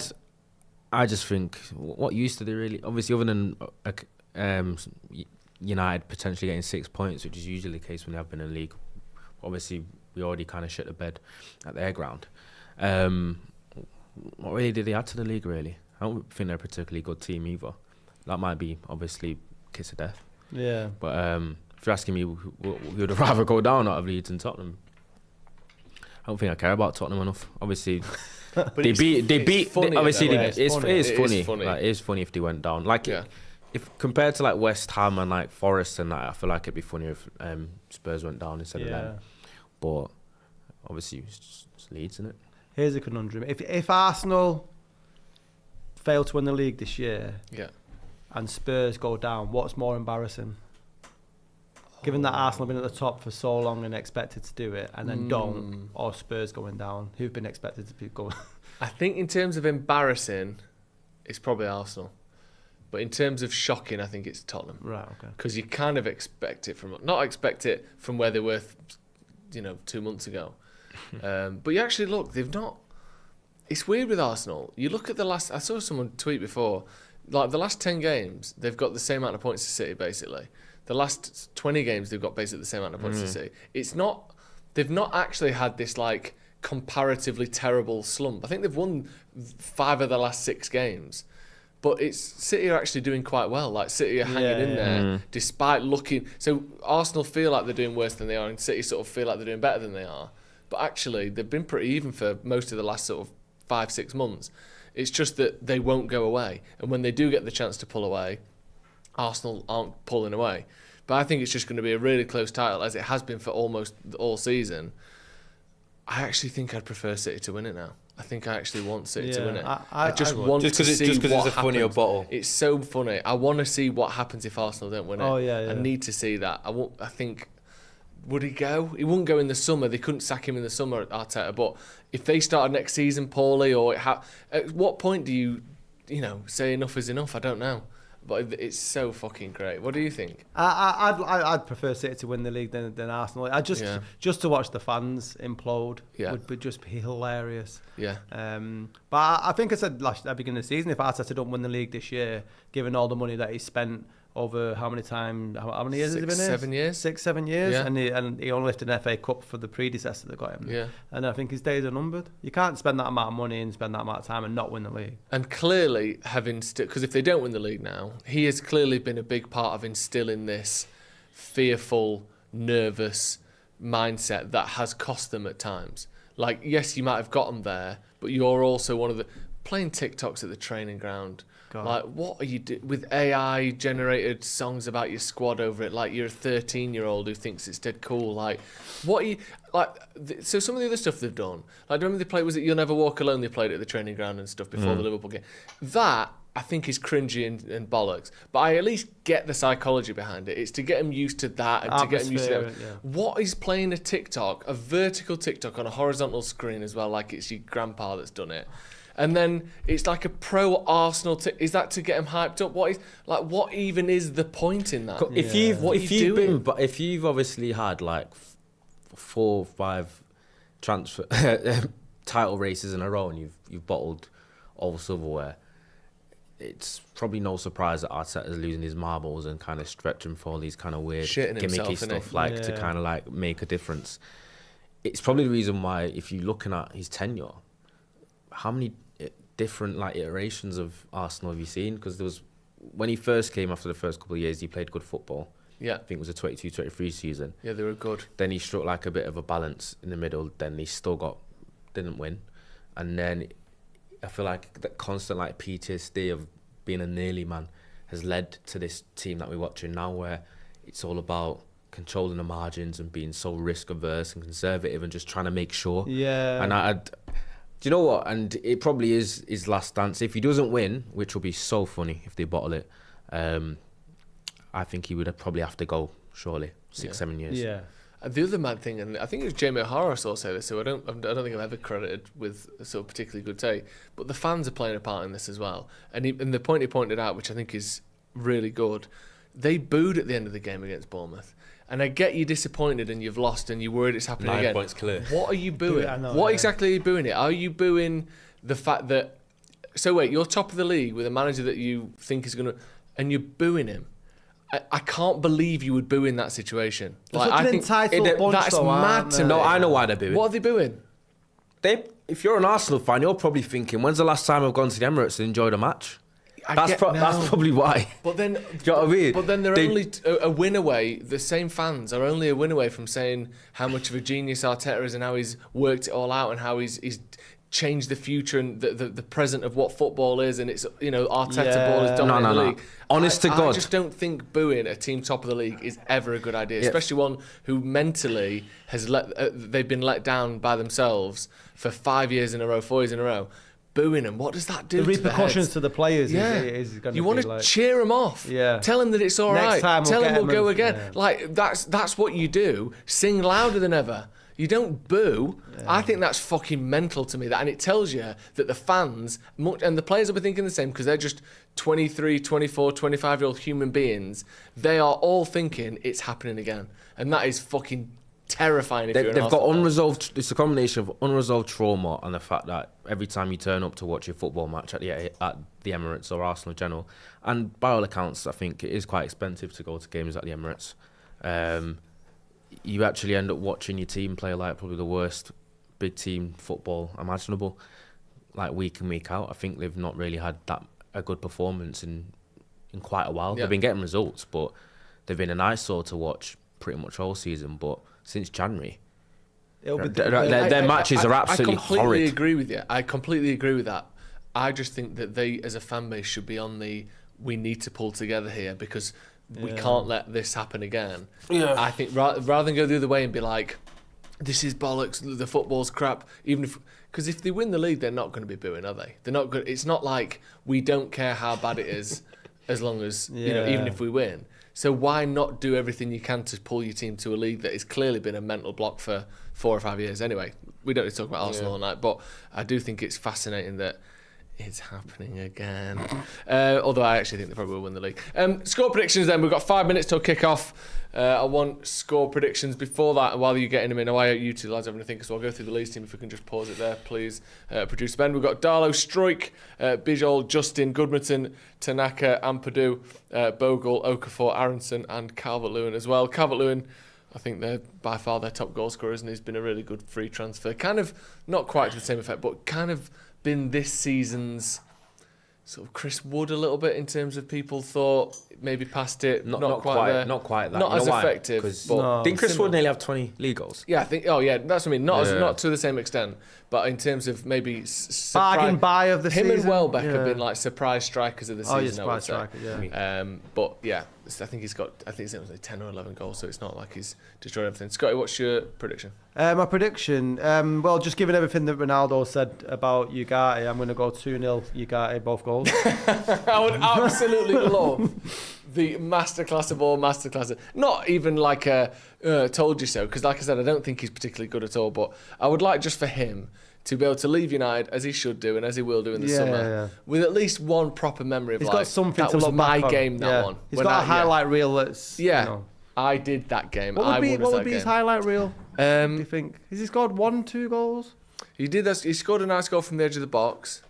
just think, what use do they really? Obviously, other than United potentially getting 6 points, which is usually the case when they have been in the league. Obviously, we already kind of shit the bed at their ground. What really did they add to the league, really? I don't think they're a particularly good team either. That might be, obviously, kiss of death. Yeah. But if you're asking me who would rather go down out of Leeds and Tottenham, I don't think I care about Tottenham enough. Obviously, they beat. Obviously, it is funny. Like, it is funny if they went down. Like, if compared to like West Ham and like Forest and that, I feel like it'd be funnier if Spurs went down instead of them. But obviously, it's Leeds, isn't it? Here's a conundrum: if Arsenal fail to win the league this year, and Spurs go down, what's more embarrassing? Given that Arsenal have been at the top for so long and expected to do it, and then don't, or Spurs going down, who've been expected to be going? I think in terms of embarrassing, it's probably Arsenal. But in terms of shocking, I think it's Tottenham. Right, okay. Because you kind of expect it from where they were, 2 months ago. But you actually look, they've not. It's weird with Arsenal. You look at the last. I saw someone tweet before, like the last 10 games, they've got the same amount of points as City, basically. The last 20 games, they've got basically the same amount of points as City. It's not. They've not actually had this like comparatively terrible slump. I think they've won 5 of the last 6 games. But City are actually doing quite well. Like City are hanging in there despite looking. So Arsenal feel like they're doing worse than they are, and City sort of feel like they're doing better than they are. But actually, they've been pretty even for most of the last sort of 5-6 months. It's just that they won't go away, and when they do get the chance to pull away, Arsenal aren't pulling away. But I think it's just going to be a really close title, as it has been for almost all season. I actually think I'd prefer City to win it now. I think I actually want City to win it. I just want to see what happens. Just because it's a funnier bottle. It's so funny. I want to see what happens if Arsenal don't win it. Oh, yeah. I need to see that. I think, would he go? He wouldn't go in the summer. They couldn't sack him in the summer at Arteta. But if they started next season poorly, at what point do you say enough is enough? I don't know. But it's so fucking great. What do you think? I'd prefer City to win the league than Arsenal. Just to watch the fans implode would just be hilarious. Yeah. But I think I said at the beginning of the season, if Arteta don't win the league this year, given all the money that he spent over how many years has he been here? 7 years. 6-7 years, Yeah. and he only lifted an FA Cup for the predecessor that got him. Yeah. And I think his days are numbered. You can't spend that amount of money and spend that amount of time and not win the league. And clearly, because if they don't win the league now, he has clearly been a big part of instilling this fearful, nervous mindset that has cost them at times. Like, yes, you might have got them there, but you're also one of the playing TikToks at the training ground. God. Like, what are you doing with AI generated songs about your squad over it? Like, you're a 13-year-old who thinks it's dead cool. Like, what are you like? So some of the other stuff they've done. Like, remember they played? Was it "You'll Never Walk Alone"? They played it at the training ground and stuff before the Liverpool game. That I think is cringy and bollocks. But I at least get the psychology behind it. It's to get him used to that and to get him used to that. Atmosphere, yeah. What is playing a TikTok, a vertical TikTok on a horizontal screen as well, like it's your grandpa that's done it? And then it's like a pro Arsenal. Is that to get him hyped up? What even is the point in that? If you've obviously had like 4 or 5 transfer title races in a row and you've bottled all silverware, it's probably no surprise that Arteta's losing his marbles and kind of stretching for all these kind of weird Shitting himself, gimmicky stuff, innit? like to kind of like make a difference. It's probably the reason why, if you're looking at his tenure, how many different like iterations of Arsenal have you seen? Because there was, when he first came after the first couple of years, he played good football. Yeah. I think it was a 22-23 season. Yeah, they were good. Then he struck like a bit of a balance in the middle. Then he still didn't win. And then I feel like that constant like PTSD of being a nearly man has led to this team that we're watching now, where it's all about controlling the margins and being so risk averse and conservative and just trying to make sure. Yeah. And do you know what? And it probably is his last dance. If he doesn't win, which will be so funny if they bottle it, I think he would probably have to go, surely, 6-7 years. Yeah. And the other mad thing, and I think it was Jamie O'Hara saw this, so I don't think I've ever credited with a sort of particularly good take, but the fans are playing a part in this as well. And the point he pointed out, which I think is really good, they booed at the end of the game against Bournemouth. And I get you disappointed and you've lost and you're worried it's happening 9 again. points clear. What are you booing? I know, What yeah. exactly are you booing it? Are you booing the fact that... So wait, you're top of the league with a manager that you think is going to... And you're booing him. I can't believe you would boo in that situation. They're such an entitled bunch, that's though, mad aren't to they? me. No, I know why they're booing. What are they booing? If you're an Arsenal fan, you're probably thinking, when's the last time I've gone to the Emirates and enjoyed a match? That's probably why. But then, Do you know what I mean? But then they're only a win away. The same fans are only a win away from saying how much of a genius Arteta is and how he's worked it all out and how he's changed the future and the present of what football is, and it's, you know, Arteta ball is dominating the league. Honest to I God, just don't think booing a team top of the league is ever a good idea, especially one who mentally has they've been let down by themselves for 5 years in a row, 4 years in a row. Booing them, what does that do? The repercussions to the players is going to be you want to like... cheer them off. Yeah. Tell them that it's all Next right. time we'll Tell get them we'll go again. yeah. Like, that's what you do. Sing louder than ever. You don't boo. Yeah. I think that's fucking mental to me. And it tells you that the fans, and the players will be thinking the same because they're just 23, 24, 25-year-old human beings. They are all thinking it's happening again. And that is fucking terrifying. They've got unresolved. It's a combination of unresolved trauma and the fact that every time you turn up to watch a football match at the Emirates or Arsenal in general, and by all accounts, I think it is quite expensive to go to games at the Emirates. You actually end up watching your team play like probably the worst big team football imaginable, like week in, week out. I think they've not really had a good performance in quite a while. Yeah. They've been getting results, but they've been an eyesore to watch pretty much all season. But since January, their matches are absolutely horrid. I completely agree with you. I completely agree with that. I just think that they, as a fan base, should be on we need to pull together here because we can't let this happen again. Yeah. I think rather than go the other way and be like, this is bollocks, the football's crap, because if they win the league, they're not going to be booing, are they? They're not good. It's not like we don't care how bad it is, as long as even if we win. So why not do everything you can to pull your team to a league that has clearly been a mental block for 4 or 5 years? Anyway, we don't need to talk about Arsenal all night, but I do think it's fascinating that It's happening again. Although I actually think they probably will win the league. Score predictions then. We've got 5 minutes till kick-off. I want score predictions before that. And while you're getting them in, why don't you two lads have anything? So I'll go through the Leeds team if we can just pause it there, please. Producer Ben. We've got Darlow, Struijk, Bijol, Justin, Goodmanton, Tanaka, Ampadu, Bogle, Okafor, Aronson and Calvert-Lewin as well. Calvert-Lewin, I think they're by far their top goal scorers, and he's been a really good free transfer. Kind of, not quite to the same effect, but kind of been this season's sort of Chris Wood a little bit in terms of people thought maybe past it, not quite there. Not quite that. Not as effective. But didn't Chris Wood nearly have 20 league goals? Yeah, I think. Oh yeah, that's what I mean. Not to the same extent, but in terms of maybe bargain buy of the him season. and Welbeck have been like surprise strikers of the season. Oh, yeah, surprise striker. Yeah. But yeah, I think he's like 10 or 11 goals, so it's not like he's destroyed everything. Scotty, what's your prediction? My prediction, well, just given everything that Ronaldo said about Ugarte, I'm going to go 2-0 Ugarte, both goals. I would absolutely love the masterclass of all masterclasses. Not even like a told you so, because like I said, I don't think he's particularly good at all, but I would like just for him to be able to leave United, as he should do and as he will do in the summer, with at least one proper memory of he's like, got something that to was look my back on. game, that one. He's got a highlight reel that's... Yeah, you know. I did that game. What would be his highlight reel, do you think? Has he scored 1-2 goals? He did this. He scored a nice goal from the edge of the box.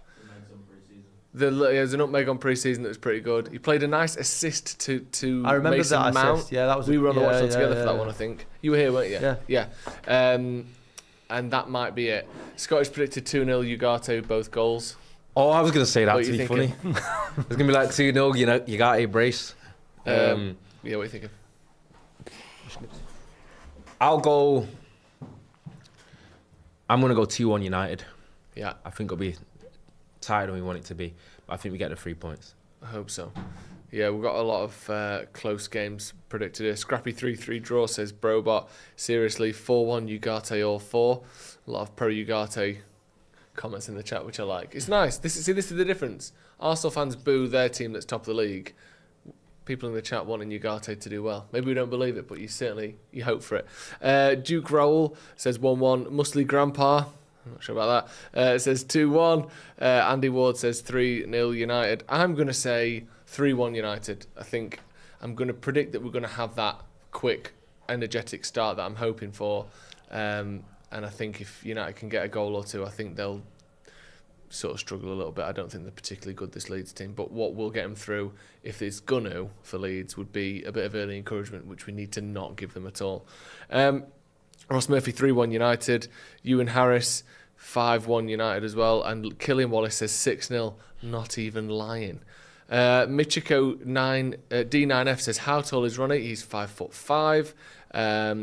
There's an nutmeg on pre-season that was pretty good. He played a nice assist to I remember Mason that Mount. assist. Yeah, that was. We were on the watch yeah, together for that yeah. one, I think. You were here, weren't you? Yeah. And that might be it. Scottish predicted 2-0 Ugarte, both goals. Oh, I was going to say that What to are be you funny. It's going to be like 2-0, you got a brace. Yeah, what are you thinking? I'm going to go 2-1 United. Yeah, I think it'll be tighter than we want it to be. But I think we get the 3 points. I hope so. Yeah, we've got a lot of close games predicted here. Scrappy 3-3 draw, says Brobot. Seriously, 4-1 Ugarte all 4. A lot of pro Ugarte comments in the chat, which I like. It's nice. This is the difference. Arsenal fans boo their team that's top of the league. People in the chat wanting Ugarte to do well. Maybe we don't believe it, but you hope for it. Duke Rowell says 1-1. Musly Grandpa, I'm not sure about that. It says 2-1. Andy Ward says 3-0 United. I'm going to say 3-1 United. I think I'm going to predict that we're going to have that quick, energetic start that I'm hoping for. And I think if United can get a goal or two, I think they'll sort of struggle a little bit. I don't think they're particularly good, this Leeds team, but what will get them through, if it's gonna for Leeds, would be a bit of early encouragement, which we need to not give them at all. Ross Murphy 3-1 United, Ewan Harris 5-1 United as well, and Killian Wallace says 6-0, not even lying. Michiko D9F says, how tall is Ronnie? He's 5'5".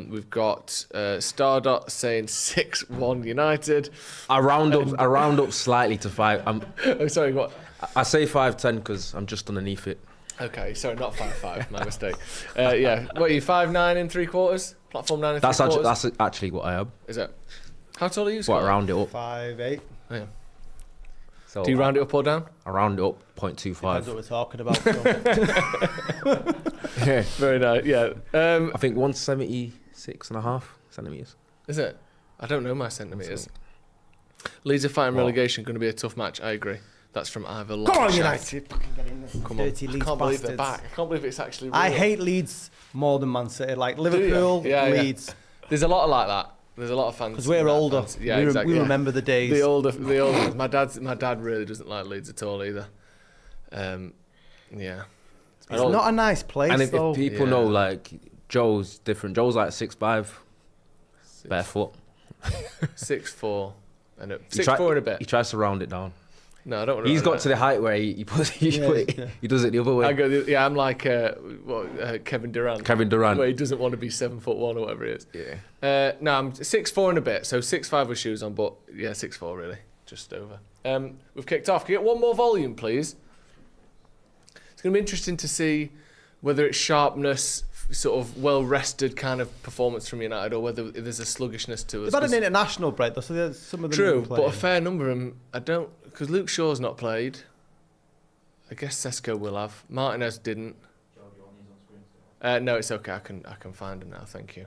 We've got Stardot saying 6-1 United. I round up slightly to 5. Oh, sorry, what? I say 5'10" because I'm just underneath it. Okay, sorry, not 5'5", my mistake. Yeah, what are you, 5'9" and 3/4? Platform 9 and 3/4? That's actually what I am. Is it? How tall are you, What, Scott? I round it up. 5'8". Oh, yeah. So Do you round it up or down? I round it up Depends 0.25. what we're talking about. Yeah. Very nice, yeah. I think 176.5 centimetres. Is it? I don't know my centimetres. Leeds are fighting relegation, going to be a tough match, I agree. That's from Ivor. Come on, United. Fucking get in there. Come on. Dirty I Leeds can't believe they're bastards. back. I can't believe it's actually real. I hate Leeds more than Man City. Like you? Liverpool, Yeah, yeah. Leeds. There's a lot of like that. There's a lot of fans. Because we're older. Fans. Yeah, we exactly. we yeah. remember the days. The older. My dad really doesn't like Leeds at all either. Yeah. It's not a nice place, And if though. people know, like, Joe's different. Joe's like 6'5", barefoot. 6'4", and 6'4" He and a bit. He tries to round it down. No, I don't want to. He's got to the height where he does it the other way. I'm like Kevin Durant. Kevin Durant. Where he doesn't want to be 7'1" or whatever it is. Yeah. No, I'm 6'4" and a bit, so 6'5" with shoes on, but yeah, 6'4" really, just over. We've kicked off. Can you get one more volume, please? It's going to be interesting to see whether it's sharpness, sort of well-rested kind of performance from United, or whether there's a sluggishness to us. They've had an international break, though, so there's some of them. True, but a fair number of them, I don't, because Luke Shaw's not played. I guess Sesko will have. Martinez didn't. No, it's okay. I can find him now. Thank you.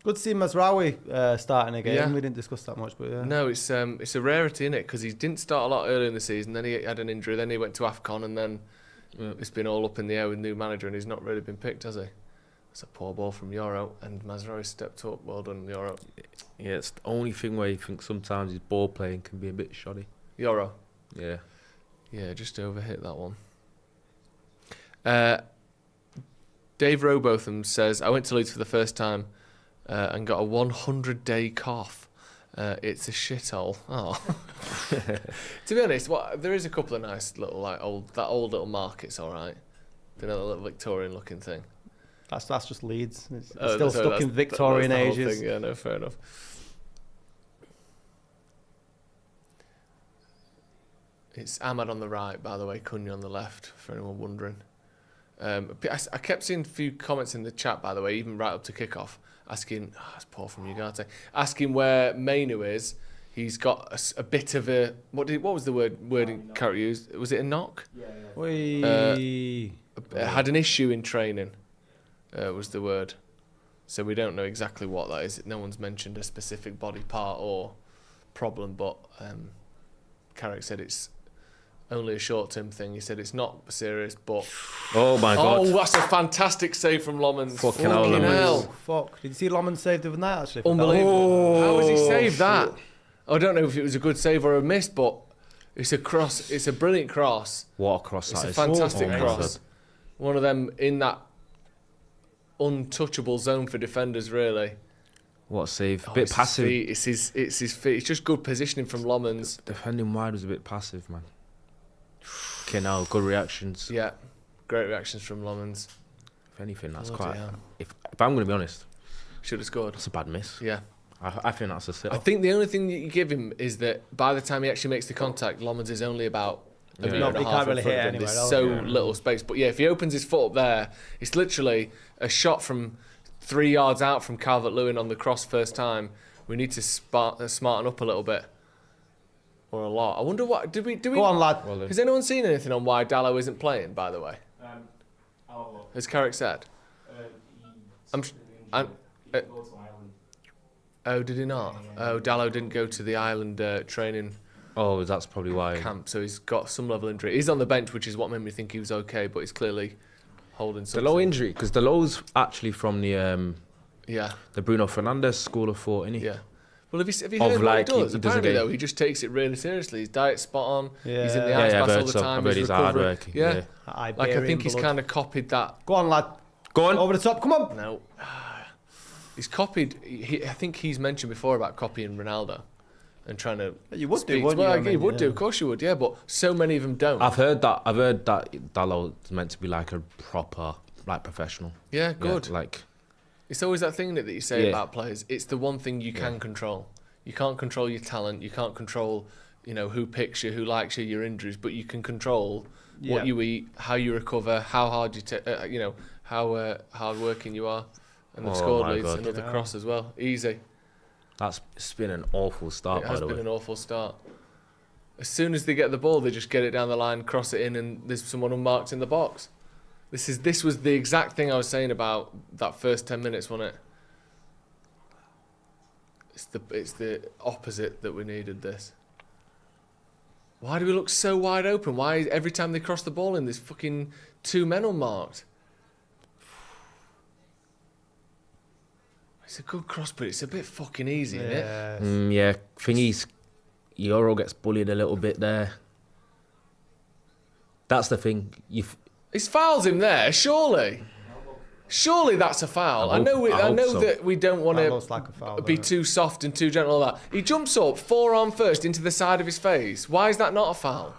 Good Good to see Mazraoui starting again. Yeah. We didn't discuss that much, but yeah. No, it's a rarity, isn't it? Because he didn't start a lot earlier in the season, then he had an injury, then he went to AFCON, and then it's been all up in the air with new manager, and he's not really been picked, has he? It's a poor ball from Yoro, and Mazraoui stepped up. Well done, Yoro. Yeah, it's the only thing where you think sometimes his ball playing can be a bit shoddy. Yoro. Yeah. Yeah, just overhit that one. Dave Robotham says, I went to Leeds for the first time and got a 100-day cough. It's a shithole. Oh. To be honest, there is a couple of nice little old little market's all right. You know, the little Victorian-looking thing. That's just Leeds. It's Oh, still sorry, stuck in Victorian that's the whole ages. thing. Yeah, no, fair enough. It's Ahmad on the right, by the way, Cunha on the left, for anyone wondering. I kept seeing a few comments in the chat, by the way, even right up to kickoff, asking, that's poor from Ugarte, asking where Mainu is. He's got a bit of a, what was the wording Carrot used? Was it a knock? Yeah. Had an issue in training, was the word. So we don't know exactly what that is. No one's mentioned a specific body part or problem, but Carrick said it's only a short-term thing. He said it's not serious, but... Oh, my God. Oh, that's a fantastic save from Lomans. Fucking hell. Fuck. Did you see Lomans saved the other night, actually? Unbelievable. How has he saved that? I don't know if it was a good save or a miss, but it's a cross. It's a brilliant cross. What a cross It's that a is. fantastic Oh, my cross. God. One of them in that untouchable zone for defenders, really. What a save. Oh, Bit it's passive. His feet. It's his feet. It's just good positioning from Lomans. Defending wide was a bit passive, man. Okay, now good reactions. Yeah, great reactions from Lomans. If anything, that's Bloody quite. hell. If I'm going to be honest, Should have scored. that's a bad miss. Yeah. I think that's a sit. I think the only thing that you give him is that by the time he actually makes the contact, Lomans is only about a metre and a He half can't in really front hit of him. anywhere There's else, so yeah. little space. But yeah, if he opens his foot up there, it's literally a shot from 3 yards out from Calvert-Lewin on the cross first time. We need to smarten up a little bit. Or a lot. I wonder what... Do we? Go on, lad. Has anyone seen anything on why Dallo isn't playing, by the way? Has Carrick said? Oh, did he not? Oh, Dallo didn't go to the Ireland training Oh, that's probably why. camp, so he's got some level of injury. He's on the bench, which is what made me think he was okay, but he's clearly holding The something. low injury, because the low's actually from Yeah, the Bruno Fernandes school of thought, innit? yeah. Well, have you Of, heard like, what he does? he doesn't Apparently, get- though, he just takes it really seriously. His diet's spot on. Yeah. He's in the Yeah, ice I've bath all heard the so. time. I've heard he's recovering. hardworking, Yeah. yeah. Like, I think he's kind of copied that. Go on, lad. Go on. Over the top. Come on. No. He's copied... I think he's mentioned before about copying Ronaldo and trying to... You would do, speak- wouldn't you? Well, I you mean, would do, yeah. of course you would, yeah, but so many of them don't. I've heard that Dallo's meant to be like a proper, like, professional. Yeah, good. Yeah, like, It's always that thing that you say Yeah. about players. It's the one thing you can control. You can't control your talent. You can't control, who picks you, who likes you, your injuries. But you can control what you eat, how you recover, how hard you, how hard working you are, and they've Oh scored my Leeds God. another cross as well. Easy. it's been an awful start, It by has the been way. an awful start. As soon as they get the ball, they just get it down the line, cross it in, and there's someone unmarked in the box. This was the exact thing I was saying about that first 10 minutes, wasn't it? It's the opposite that we needed. This. Why do we look so wide open? Why is every time they cross the ball in, there's fucking 2 men unmarked? It's a good cross, but it's a bit fucking easy, isn't it? Yeah, thingies. Euro gets bullied a little bit there. That's the thing. He's fouls him there, surely. Surely that's a foul. I hope so. that we don't want That to looks like a foul, be doesn't it? too soft and too gentle like that. He jumps up, forearm first, into the side of his face. Why is that not a foul?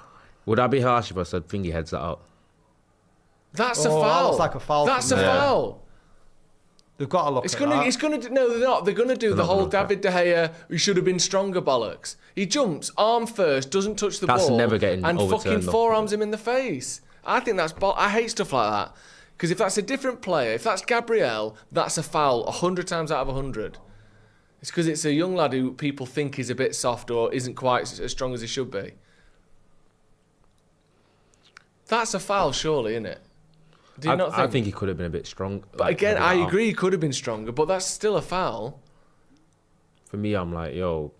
Would I be harsh if I said thingy heads that out? That's a Oh, that foul. looks like a foul That's a from there. foul. They've got to look It's at gonna. that. It's gonna. No, they're not. They're gonna do the not whole gonna look at David De Gea. We should have been stronger bollocks. He jumps arm first, doesn't touch the That's ball, never getting and overturned, fucking though. forearms him in the face. I think that's. I hate stuff like that. Because if that's a different player, if that's Gabriel, that's a foul 100 times out of 100. It's because it's a young lad who people think is a bit soft or isn't quite as strong as he should be. That's a foul, surely, isn't it? Do you not think? I think he could have been a bit strong. But again, I agree he could have been stronger, but that's still a foul. For me, I'm like, yo,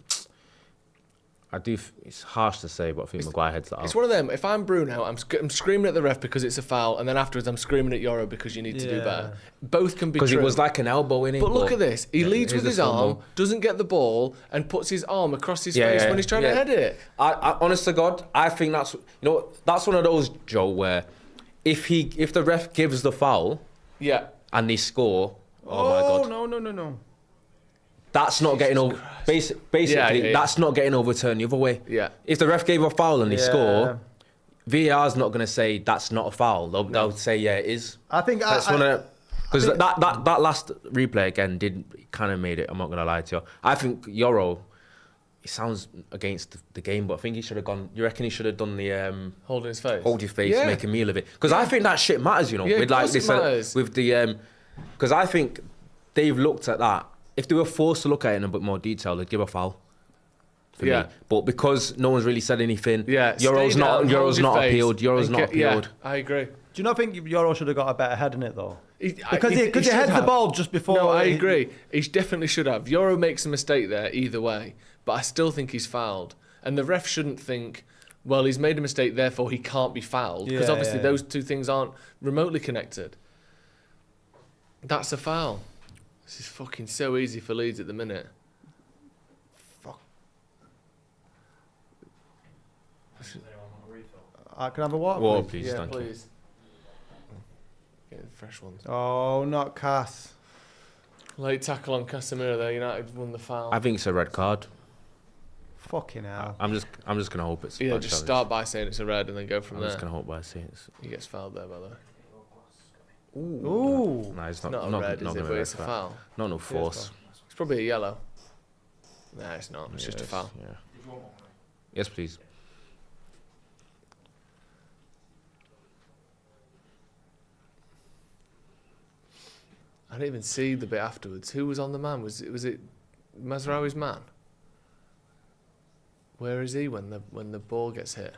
it's harsh to say, but I think Maguire heads that It's out. one of them. If I'm Bruno, I'm screaming at the ref because it's a foul, and then afterwards I'm screaming at Yoro because you need to do better. Both can be true. Because it was like an elbow in it. But look at this. He leads with his arm, doesn't get the ball, and puts his arm across his face when he's trying to head it. I honest to God, I think that's that's one of those, Joe, where if the ref gives the foul, and they score, oh my God, no. that's not getting over. Basically, that's not getting overturned the other way. Yeah. If the ref gave a foul and they score, VAR's not going to say that's not a foul. They'll say it is. I think that's one of because that last replay again kind of made it. I'm not going to lie to you. I think Yoro, it sounds against the game, but I think he should have gone. You reckon he should have done the holding his face, hold your face, make a meal of it? Because I think that shit matters. With like this with the because I think they've looked at that. If they were forced to look at it in a bit more detail, they'd give a foul. For me. But because no one's really said anything, Yoro's not appealed. Yoro's not appealed. I agree. Do you not think Yoro should have got a better head in it though? Because he heads the ball just before. No, I agree. He definitely should have. Yoro makes a mistake there either way, but I still think he's fouled. And the ref shouldn't think, well, he's made a mistake, therefore he can't be fouled. Because obviously those two things aren't remotely connected. That's a foul. This is fucking so easy for Leeds at the minute. Fuck. Can I have a water, please? Yeah, thank please. Get the fresh ones. Oh, not Cass. Late tackle on Casemiro there. United won the foul. I think it's a red card. Fucking hell. I'm just gonna hope it's. Yeah, just start by saying it's a red and then go from there. I'm just gonna hope by saying it's. He gets fouled there, by the way. Ooh. No, it's Not not. a red, is it? But it's a foul. No force. It's probably a yellow. No, it's not. It's just a foul. Yeah. Yes, please. I didn't even see the bit afterwards. Who was on the man? Was it Mazraoui's man? Where is he when the ball gets hit?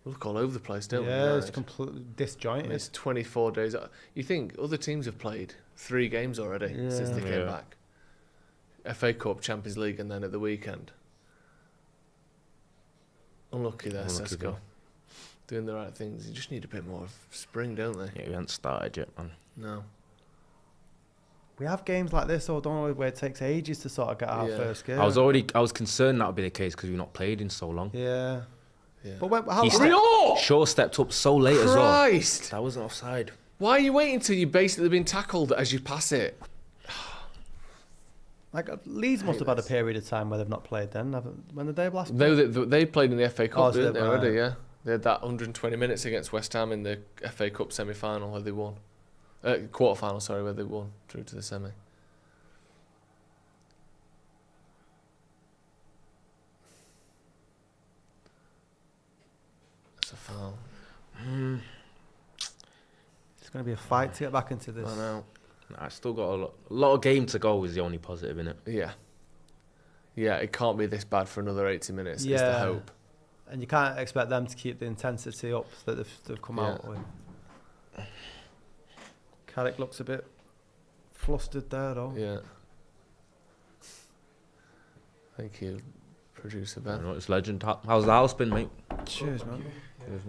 We look all over the place, don't we? Yeah, it's completely disjointed. It's 24 days. You think other teams have played 3 games already since they came back? FA Cup, Champions League, and then at the weekend. Unlucky there, Sesko. Doing the right things. You just need a bit more of spring, don't they? Yeah, we haven't started yet, man. No. We have games like this, though, don't we, where it takes ages to sort of get our first game. I was concerned that would be the case because we've not played in so long. Yeah. Yeah. But how Shaw stepped up so late as well. Christ! That wasn't offside. Why are you waiting until you've basically been tackled as you pass it? Like Leeds must have had a period of time where they've not played then. When did they last play? They played in the FA Cup, didn't they, already? Right. Yeah. They had that 120 minutes against West Ham in the FA Cup semi-final where they won. Quarter-final, sorry, where they won through to the semi. That's a foul. It's going to be a fight to get back into this. I know. I still got a lot of game to go is the only positive in it. Yeah. Yeah, it can't be this bad for another 80 minutes, is the hope. And you can't expect them to keep the intensity up that they've come out with. Paddock looks a bit flustered there, though. Yeah. Thank you, producer Ben. It's legend. How's the house been, mate? Cheers, man. Cheers,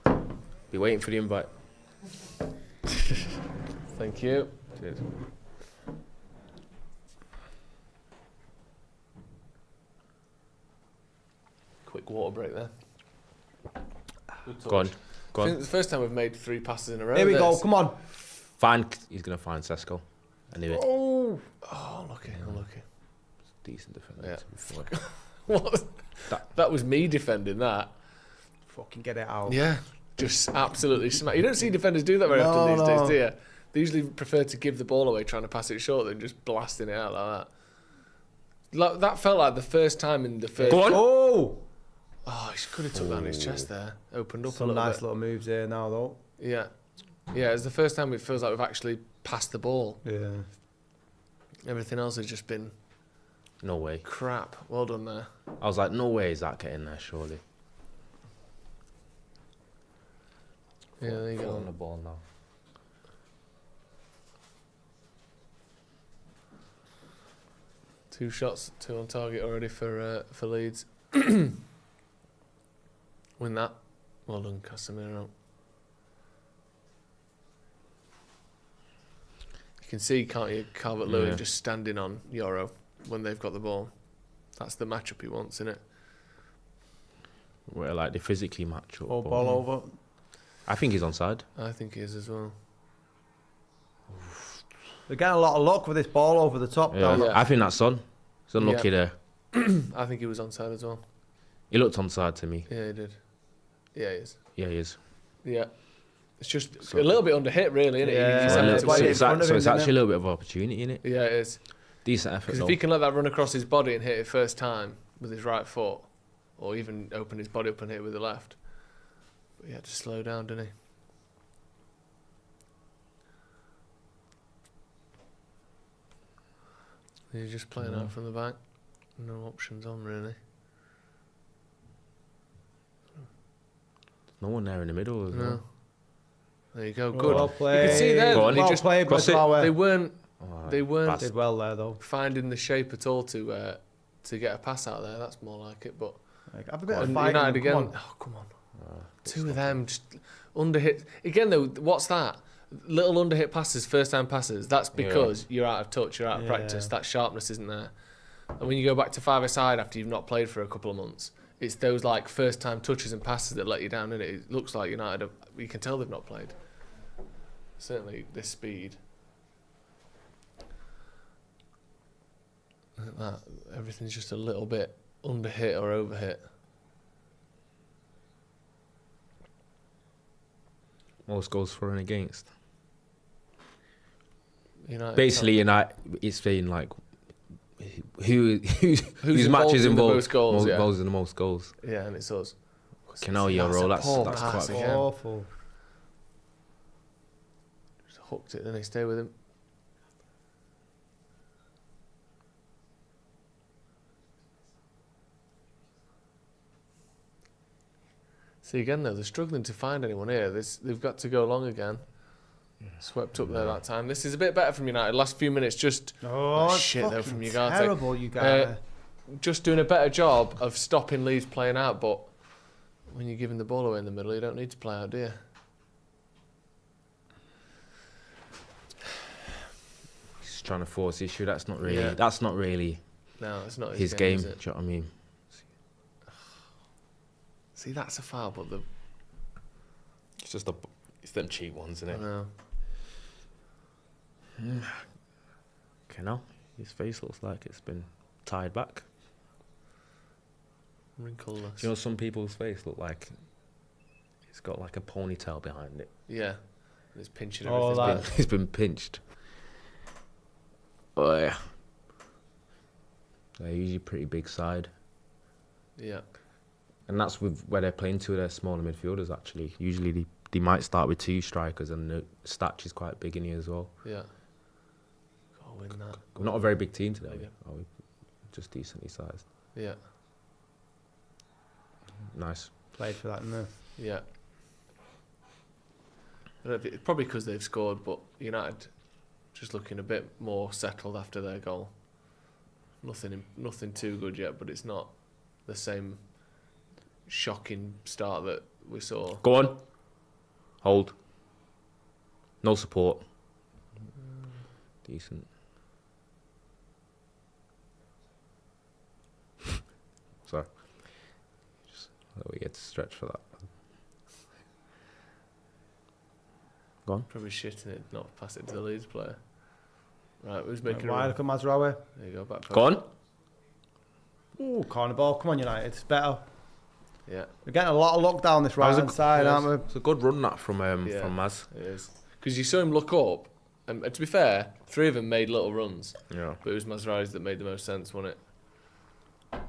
man. Be waiting for the invite. Thank you. Cheers. Quick water break there. Go on. I think it's the first time we've made 3 passes in a row. Here we go, come on. He's going to find Sesko. I knew it. Oh, unlucky. Decent defender. Yeah. What? That was me defending that. Fucking get it out. Yeah. Just absolutely smack. You don't see defenders do that very often these days, do you? They usually prefer to give the ball away trying to pass it short than just blasting it out like that. That felt like the first time in the first... Go on. Oh, he could have took that on his chest there. Opened up Some a little nice bit. little moves here now, though. Yeah. Yeah, it's the first time it feels like we've actually passed the ball. Yeah. Everything else has just been No way. crap. Well done there. I was like, no way is that getting there, surely. Yeah, there you Foot go. on the ball now. Two shots, 2 on target already for Leeds. Win that. Well done, Casemiro. You can see, can't you, Calvert-Lewin Yeah. just standing on Euro when they've got the ball. That's the matchup he wants, isn't it? Where like they physically match up. Or but ball over. I think he's onside. I think he is as well. They're getting a lot of luck with this ball over the top. Yeah. Down Yeah. I think that's on. It's unlucky Yeah. there. I think he was onside as well. He looked onside to me. Yeah, he did. Yeah, he is. Yeah, he is. Yeah. It's just So- a little bit under hit, really, isn't it? Yeah. He's So, had Yeah, to so why win. in it's, front of so him, it's isn't actually it? a little bit of opportunity in it. Yeah, it is. Decent effort. Because if though. he can let that run across his body and hit it first time with his right foot, or even open his body up and hit it with the left, but he had to slow down, didn't he? He's just playing out from the back. No options on, really. No one there in the middle as No. well. There you go. Good. Well played. You can see there. Go on. They Well just played, cross it. Maslawa. they weren't Oh, They weren't- bastard. Did well there though. finding the shape at all to get a pass out there. That's more like it. But Like, have a bit of and fight. United in them, again. come on. Oh, come on. Two of them just under hit again. Though, what's that? Little under hit passes, first time passes. That's because you're out of touch, you're out of practice. Yeah. That sharpness isn't there. And when you go back to five-a-side after you've not played for a couple of months, it's those like first time touches and passes that let you down. And it looks like United. You can tell they've not played. Certainly this speed. Look at that. Everything's just a little bit under hit or over hit. Most goals for and against. United Basically, United. It's been like whose involved matches in the involve most goals, yeah. goals and the most goals. Yeah, and it's us. Canal Euro. That's poor quite. pass again. Awful. Just hooked it, then he stay with him. See again though, they're struggling to find anyone here. They've got to go long again. Swept up there that time. This is a bit better from United. Last few minutes, just Oh, it's shit though fucking from Ugarte. terrible, you guys. Just doing a better job of stopping Leeds playing out. But when you're giving the ball away in the middle, you don't need to play out, do you? He's trying to force the issue. That's not really. Yeah. That's not really No, it's not his game. is Do it? you know what I mean? See, that's a foul, but It's just it's them cheap ones, isn't I it? know. Canal. His face looks like it's been tied back. Wrinkleless. Do you know some people's face look like it's got like a ponytail behind it? Yeah. It's pinching Oh, everything. that- It's been pinched. Oh yeah. They're usually pretty big side. Yeah. And that's with where they're playing two of their smaller midfielders actually. Usually they might start with two strikers and the statue is quite big in here as well. Yeah. Gotta win that. We're not a very big team today, Yeah. are we? Just decently sized. Yeah. Nice. Played for that, didn't they? Yeah. I don't know if it's probably because they've scored, but United just looking a bit more settled after their goal. Nothing too good yet, but it's not the same shocking start that we saw. Go on. Hold. No support. Decent. Sorry. Just let we get to stretch for that. Go on. Probably shitting it, not pass it to the Leeds player. Right, who's making a Wide, run? look at Mazraoui. There you go, back post. Go on. Ooh, corner ball. Come on, United. It's better. Yeah, We're getting a lot of luck down this right hand side, aren't we? It's a good run that from Yeah. from Maz. it is. Because you saw him look up, and to be fair, three of them made little runs, Yeah. but it was Mazraoui's that made the most sense, wasn't it?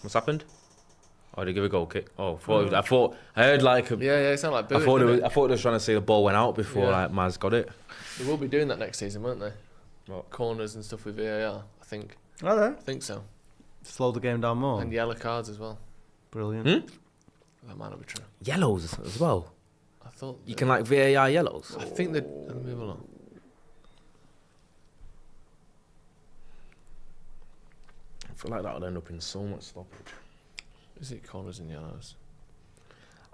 What's happened? Oh, they give a goal kick. Oh, I heard like a, Yeah, it sounded like I booing, thought didn't I thought they was trying to say the ball went out before Yeah. like Maz got it. They will be doing that next season, won't they? What? Corners and stuff with VAR, I think. Are they? I think so. Slow the game down more. And yellow cards as well. Brilliant. Hmm? That might not be true. Yellows as well. thought You can like VAR yellows. I think that. Let me have a look. I feel like that would end up in so much stoppage. Is it corners and yellows?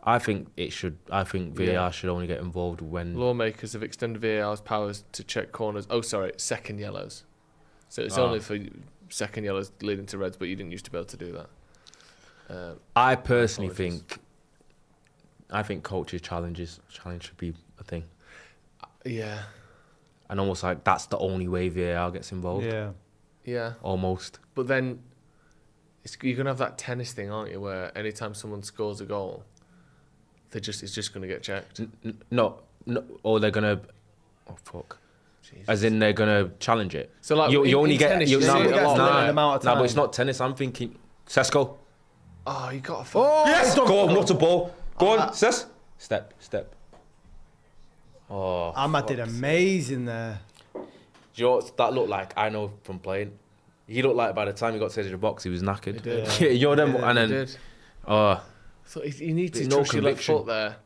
I think it should. I think VAR should only get involved when. Lawmakers have extended VAR's powers to check corners. Oh, sorry, second yellows. So it's only for second yellows leading to reds, but you didn't used to be able to do that. I personally apologies. think. I think coaches' challenge should be a thing, Yeah, and almost like that's the only way VAR gets involved. yeah. Almost. But then you're gonna have that tennis thing, aren't you? Where anytime someone scores a goal, it's just gonna get checked. No, or they're gonna. Oh fuck. Jesus. As in they're gonna challenge it. So like you in only get tennis, you see it a lot. limited amount of Nah, time. but it's not tennis. I'm thinking Sesko. Oh, you got to. Yes, go on, what a ball. Go on, Ses. Step. Oh, Ahmad did amazing there. do you know what that looked like? I know from playing. He looked like by the time he got to the edge of the box, he was knackered. He did. Yeah, you know them, Yeah, and he then did. oh, So you need to There's no trust your left conviction. foot there.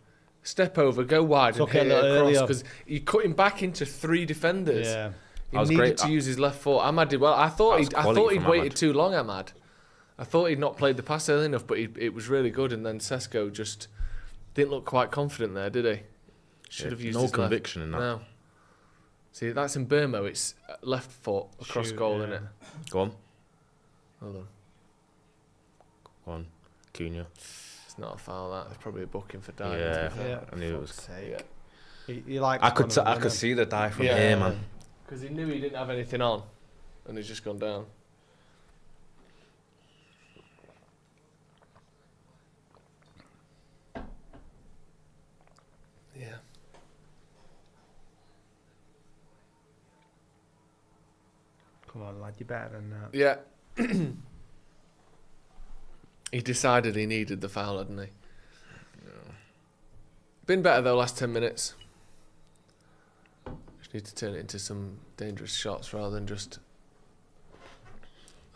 Step over, go wide, Took and it hit a it little across earlier. because you're cutting back into 3 defenders. Yeah. He That was needed great. to use his left foot. Ahmad did well. I thought was he'd quality from waited Ahmad. too long. Ahmad, I thought he'd not played the pass early enough, but it was really good. And then Sesko just didn't look quite confident there, did he? Should have used no his left. conviction in that. No. See, that's in Burmo. It's left foot across Shoot, goal, yeah. isn't it? Go on, Hold on. Cunha. It's not a foul. That it's probably a booking for diving. Yeah, to be fair. I knew it was. Fuck's sake. He likes I could one of them, see the dive from Yeah. here, man. Because he knew he didn't have anything on, and he's just gone down. Yeah. Come on, lad, you're better than that. Yeah. He decided he needed the foul, hadn't he? Been better though last 10 minutes. Just need to turn it into some dangerous shots rather than just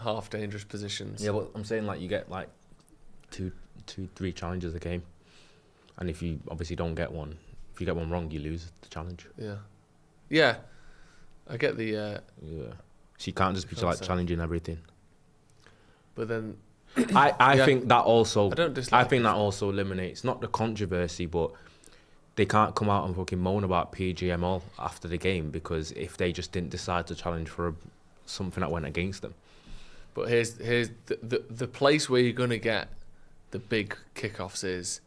half dangerous positions. Yeah, but I'm saying like you get like two, 3 challenges a game, and if you obviously don't get one, if you get one wrong, you lose the challenge. Yeah. Yeah. I get the Yeah, so you can't just be like Concept. challenging everything. but then I Yeah. think that also. I don't dislike I think that also eliminates not the controversy, but they can't come out and fucking moan about PGMO after the game because if they just didn't decide to challenge for something that went against them. But here's the place where you're gonna get the big kickoffs is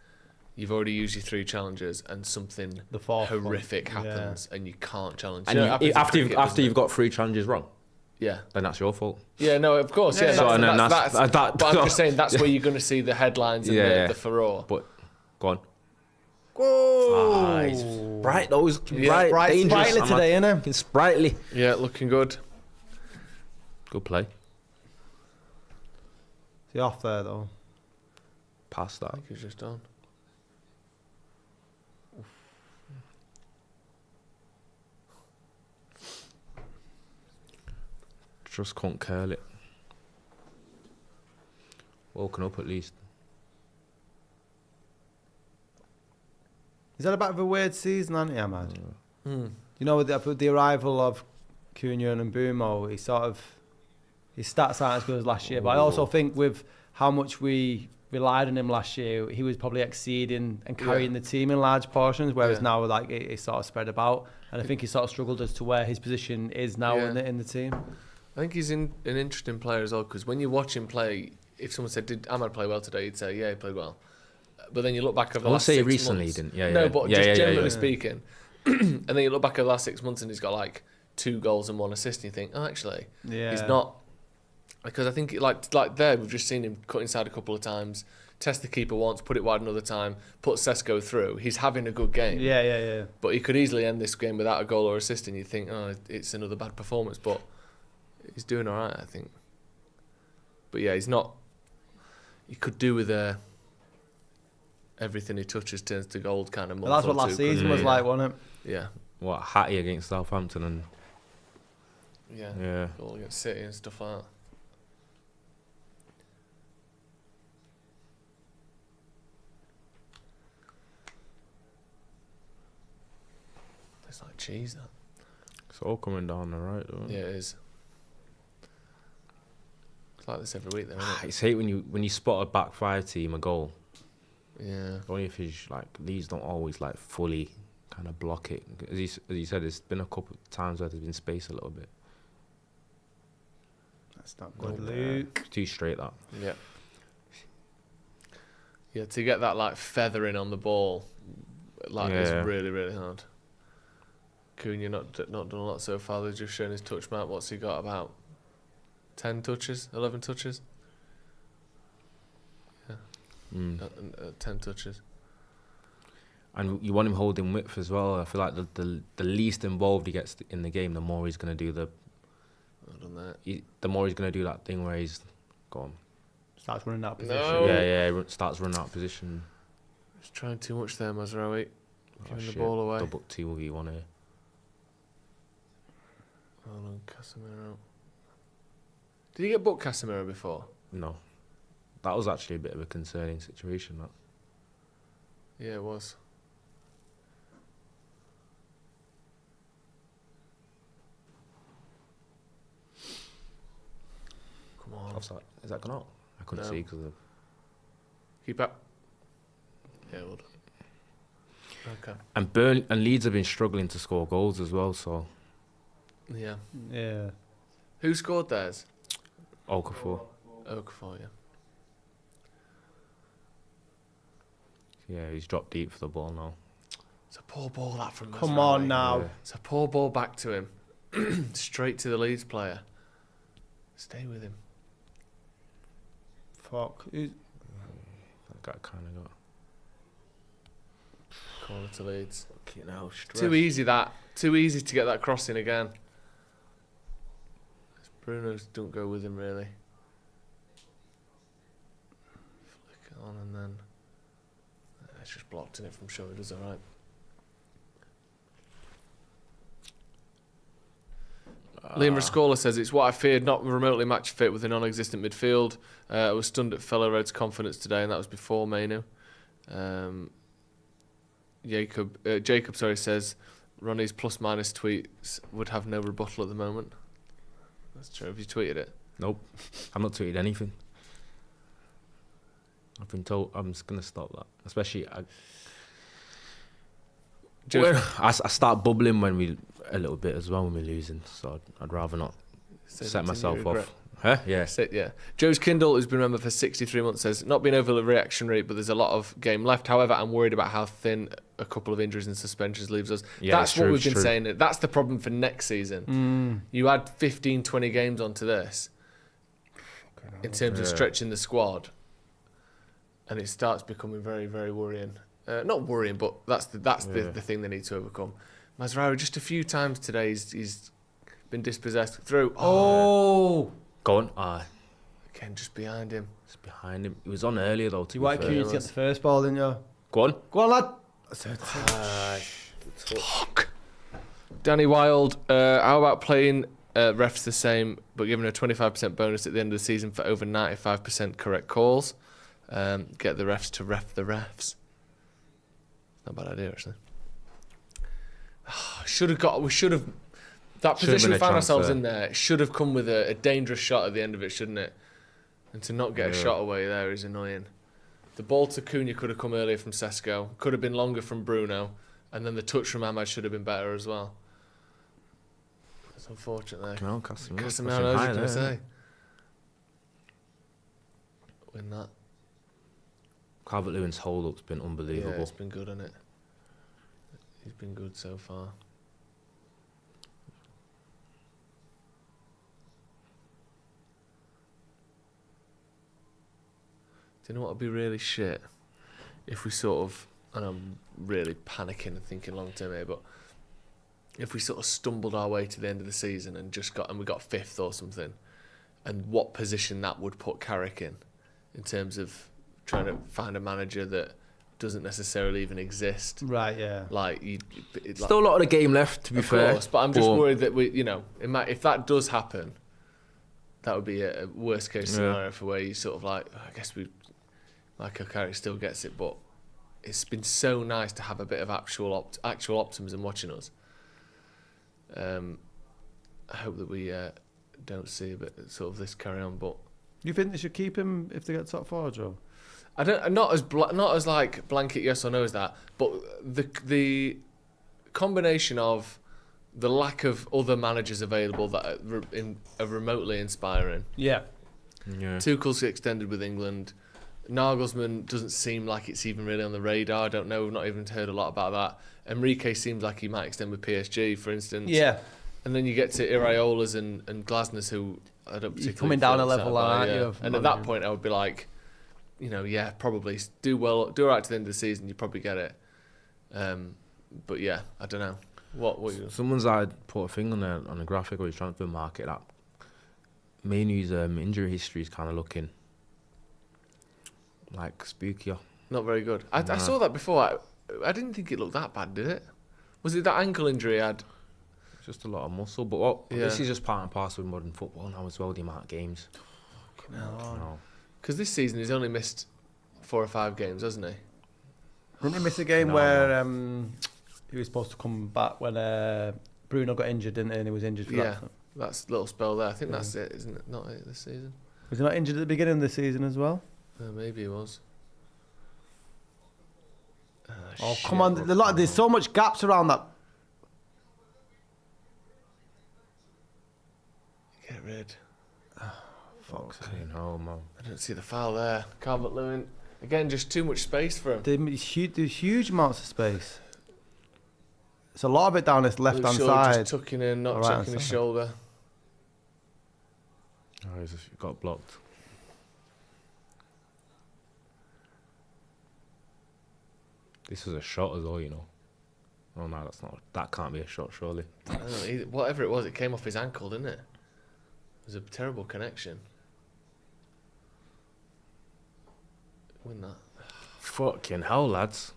you've already used your 3 challenges and something The fourth one. horrific Yeah. happens and you can't challenge. And You know, it happens in after cricket, you've doesn't got 3 challenges wrong, it? Yeah. then that's your fault. Yeah, no, of course, yeah. So, and then that's that- but I'm just saying that's where you're going to see the headlines and Yeah. the furore. But go on. Whoa! Ah, he's bright though. He's Yeah, Bright, dangerous. sprightly today, innit? Fucking sprightly. Yeah, looking good. Good play. Is he off there, though? Past I that. think he's just on. Just can't curl it. Woken up at least. He's had a bit of a weird season, hasn't he, Ahmad? Hmm. You know, with the arrival of Cunha and Mbumo, his stats aren't as good as last year. But I also think with how much we relied on him last year, he was probably exceeding and carrying the team in large portions, whereas Yeah. now like it's sort of spread about. And I think he sort of struggled as to where his position is now Yeah. in the team. I think he's an interesting player as well because when you watch him play, if someone said, "Did Ahmad play well today?" You'd say, "Yeah, he played well." But then you look back over the I won't last say 6 recently months. he didn't. Yeah, no, yeah. but Yeah, just yeah, yeah, generally yeah. speaking, and then you look back over the last 6 months and he's got like 2 goals and 1 assist, and you think, "Oh, actually, Yeah, he's not." Because I think like there, we've just seen him cut inside a couple of times, test the keeper once, put it wide another time, put Sesko through. He's having a good game. Yeah. But he could easily end this game without a goal or assist, and you think, "Oh, it's another bad performance." But he's doing all right, I think. But yeah, he's not. He could do with everything he touches turns to gold kind of month. Well, that's what or last two, season couldn't was he? like, wasn't it? Yeah, What, Hattie against Southampton and yeah, yeah. goal against City and stuff like that. It's like cheese, that. It's all coming down the right, though. Yeah, it is. It's like this every week, though, isn't it? It's hate when you spot a back five team a goal. Yeah. Only if it's like Leeds don't always like fully kind of block it. As you said, there's been a couple of times where there's been space a little bit. That's not good, Luke. Too straight that. Yeah. Yeah, to get that like feathering on the ball, like is really, really hard. Cunha not done a lot so far. They've just shown his touch map. What's he got? About 10 touches, 11 touches. Yeah, 10 touches. And you want him holding width as well. I feel like the least involved he gets in the game, the more he's going to do the more he's going to do that thing where he's gone. Starts running out of position. No. Yeah, starts running out of position. He's trying too much there, Mazraoui. Giving the Shit. ball away. Double 2v1 here. Hold on, Casemiro. Did you get booked Casemiro before? No. That was actually a bit of a concerning situation, that. Yeah, it was. Come on. Offside. Is that gone out? I couldn't No. see because of... Keep up. Yeah, well done. Okay. And Leeds have been struggling to score goals as well, so... Yeah. Yeah. Who scored theirs? Okafor. Okafor, yeah. Yeah, he's dropped deep for the ball now. It's a poor ball that from Come Mazraoui. on now. Yeah. It's a poor ball back to him. Straight to the Leeds player. Stay with him. Fuck. That guy kind of got... Corner to Leeds. Okay, now Too easy that. Too easy to get that crossing again. Bruno's don't go with him really. Flick it on and then it's just blocked in it from shoulder. Does alright. Liam Rascola says it's what I feared, not remotely match fit with a non-existent midfield. I was stunned at fellow Reds' confidence today, and that was before Mainu. Jacob says Ronnie's plus-minus tweets would have no rebuttal at the moment. That's true. Have you tweeted it? Nope. I've not tweeted anything. I've been told I'm just going to stop that. Especially... I start bubbling a little bit as well when we're losing, so I'd rather not set myself off. Huh? Yeah. Yeah. Joe's Kindle, who's been a member for 63 months, says, not being overly reactionary, but there's a lot of game left. However, I'm worried about how thin a couple of injuries and suspensions leaves us. Yeah, That's what we've been saying. That's the problem for next season. You add 15, 20 games onto this in terms of stretching the squad, and it starts becoming very, very worrying. Not worrying, but that's the thing they need to overcome. Mazraoui, just a few times today, he's been dispossessed through. Oh! Go on. Again, just behind him. It's behind him. He was on earlier, though, to You be wanted fair. Cunha to get the first ball, didn't you? Go on. Go on, lad. Fuck. Danny Wild, how about playing refs the same, but giving a 25% bonus at the end of the season for over 95% correct calls? Get the refs to ref the refs. Not a bad idea, actually. We should have. That position we found ourselves in there should have come with a dangerous shot at the end of it, shouldn't it? And to not get a shot away there is annoying. The ball to Cunha could have come earlier from Sesko, could have been longer from Bruno, and then the touch from Ahmad should have been better as well. It's unfortunate there. No, Casemiro. Casemiro knows what you're going to say. Win that. Calvert-Lewin's hold-up's been unbelievable. Yeah, it's been good, hasn't it? He's been good so far. Do you know what would be really shit? If we sort of, and I'm really panicking and thinking long term here, but if we sort of stumbled our way to the end of the season and we got fifth or something, and what position that would put Carrick in terms of trying to find a manager that doesn't necessarily even exist. Right, yeah. Still a lot of the game left, to be fair. Of course, but I'm just worried that if that does happen, that would be a worst case scenario for where you sort of I guess Michael Carrick still gets it, but it's been so nice to have a bit of actual optimism watching us. I hope that we don't see a bit sort of this carry on. But You think they should keep him if they get top 4, Joe? I don't. Not as like blanket yes or no as that. But the combination of the lack of other managers available that are remotely inspiring. Yeah. Yeah. Tuchel's extended with England. Nagelsmann doesn't seem like it's even really on the radar. I don't know. We've not even heard a lot about that. Enrique seems like he might extend with PSG, for instance. Yeah. And then you get to Iriolas and Glasner's, who I don't particularly. You're coming down a feel level, upset about, aren't yeah. you? And at that point, I would be like, yeah, probably do well, do all right to the end of the season. You probably get it. But yeah, I don't know. What you? Someone's put a thing on a graphic or his transfer market that Mainu's injury history is kind of looking like spookier. Not very good. I saw that before. I didn't think it looked that bad, did it? Was it that ankle injury he had? Just a lot of muscle, but this Yeah. is just part and parcel with modern football now as well. The amount of games. No. Because this season he's only missed 4 or 5 games, hasn't he? Didn't he miss a game No, where he was supposed to come back when Bruno got injured, didn't he? And he was injured for Yeah, that. that's a little spell there. I think that's it, isn't it? Not it this season. Was he not injured at the beginning of the season as well? Maybe he was. Oh, come on. There's so much gaps around that. Get rid. Fuck's sake. hell, man. I don't see the foul there. Calvert-Lewin. Again, just too much space for him. There's huge amounts of space. It's a lot of it down this left-hand Luke Shaw side. just tucking in, not Right-hand checking his side. shoulder. Oh, he's just got blocked. This was a shot as well, you know. Oh no, that can't be a shot, surely. I don't know, whatever it was, it came off his ankle, didn't it? It was a terrible connection. Win that. Fucking hell, lads.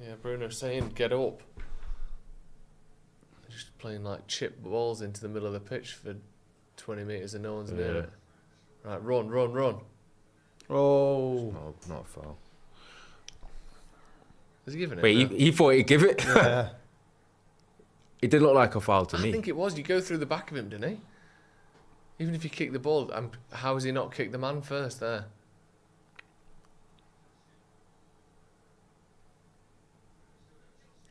Yeah, Bruno saying, get up. Just playing like chip balls into the middle of the pitch for 20 metres and no one's near it. Right, run. Oh. No, not a foul. Has he given it? Wait, No. he thought he'd give it? Yeah. It did look like a foul to me. I think it was. You go through the back of him, didn't he? Even if you kick the ball, how has he not kicked the man first there?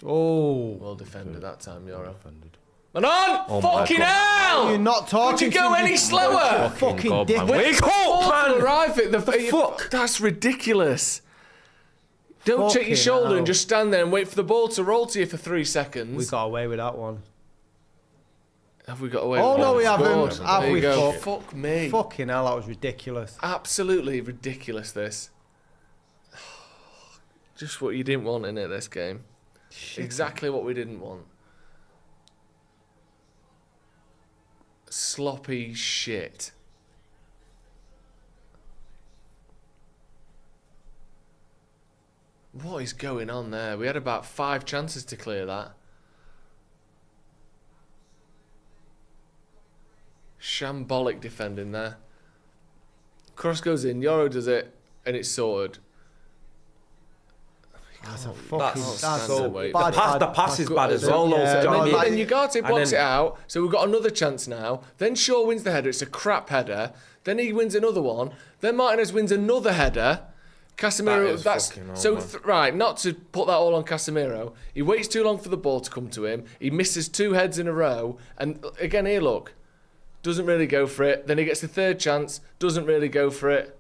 Oh. Well defended that time, Yoro. Offended. Manon! Oh my Fucking God. hell! You're not talking. Could you go any slower? Fucking God, dick. man. Wait, Wake up, man! Arrive at the fuck? That's ridiculous. Don't check your Fucking shoulder hell. and just stand there and wait for the ball to roll to you for 3 seconds. We got away with that one. Have we got away Oh, with no, one? we haven't. Scored. Have There you we, go. fuck? Fuck me. Fucking hell, that was ridiculous. Absolutely ridiculous, this. Just what you didn't want in it, this game. Exactly what we didn't want. Sloppy shit. What is going on there? We had about 5 chances to clear that. Shambolic defending there. Cross goes in, Yoro does it, and it's sorted. That's a Can't- fucking. that's That's so so bad. bad. The pass is bad as well, though. Yeah, Do you know what I no, mean? like- And Ugarte blocks then- it out, so we've got another chance now. Then Shaw wins the header, it's a crap header. Then he wins another one. Then Martinez wins another header. Casemiro, That is that's fucking so awful. right. Not to put that all on Casemiro. He waits too long for the ball to come to him. He misses 2 heads in a row, and again here, look, doesn't really go for it. Then he gets the 3rd chance, doesn't really go for it,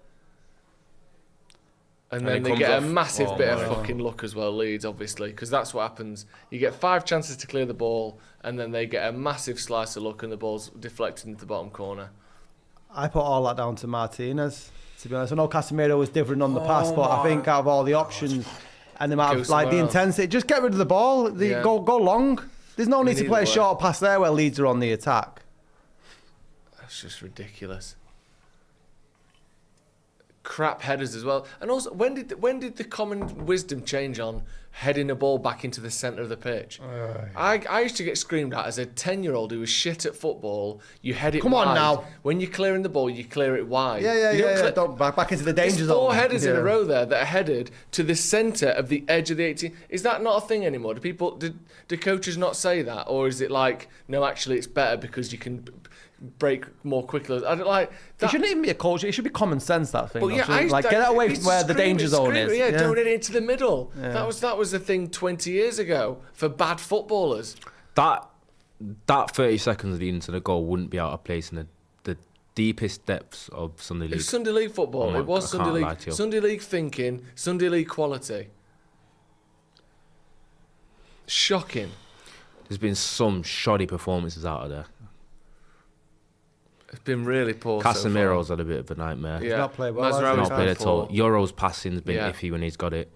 and then it they comes get a off. massive Oh bit of my fucking luck as well, Leeds, obviously, because that's what happens. You get 5 chances to clear the ball, and then they get a massive slice of luck, and the ball's deflected into the bottom corner. I put all that down to Martinez, to be honest. I know Casemiro was different on the pass, but I think out of all the options and the amount Go of like the somewhere else. intensity, just get rid of the ball. Yeah. Go long. There's no need to either play a way. short pass there where Leeds are on the attack. That's just ridiculous. crap headers as well. And also, when did the common wisdom change on heading a ball back into the centre of the pitch? I used to get screamed at as a 10-year-old who was shit at football. You head it Come wide. on now. When you're clearing the ball, you clear it wide. Yeah. Don't back into the danger There's zone. 4 headers in a row there that are headed to the centre of the edge of the 18. Is that not a thing anymore? Do coaches not say that, or is it like, no, actually it's better because you can break more quickly? I don't like that. It shouldn't even be a culture. It should be common sense, that thing. But yeah, get away from where the danger zone is. Yeah, don't hit it into the middle. Yeah. That was a thing 20 years ago for bad footballers. That 30 seconds leading to the goal wouldn't be out of place in the deepest depths of Sunday League. It's Sunday League football. It was I can't Sunday lie League. to you. Sunday League thinking. Sunday League quality. Shocking. There's been some shoddy performances out of there. It's been really poor. Casemiro's so had a bit of a nightmare. Yeah. not played well, Mazraoui's Not been played at all. poor. Euro's passing's been Yeah. iffy when he's got it.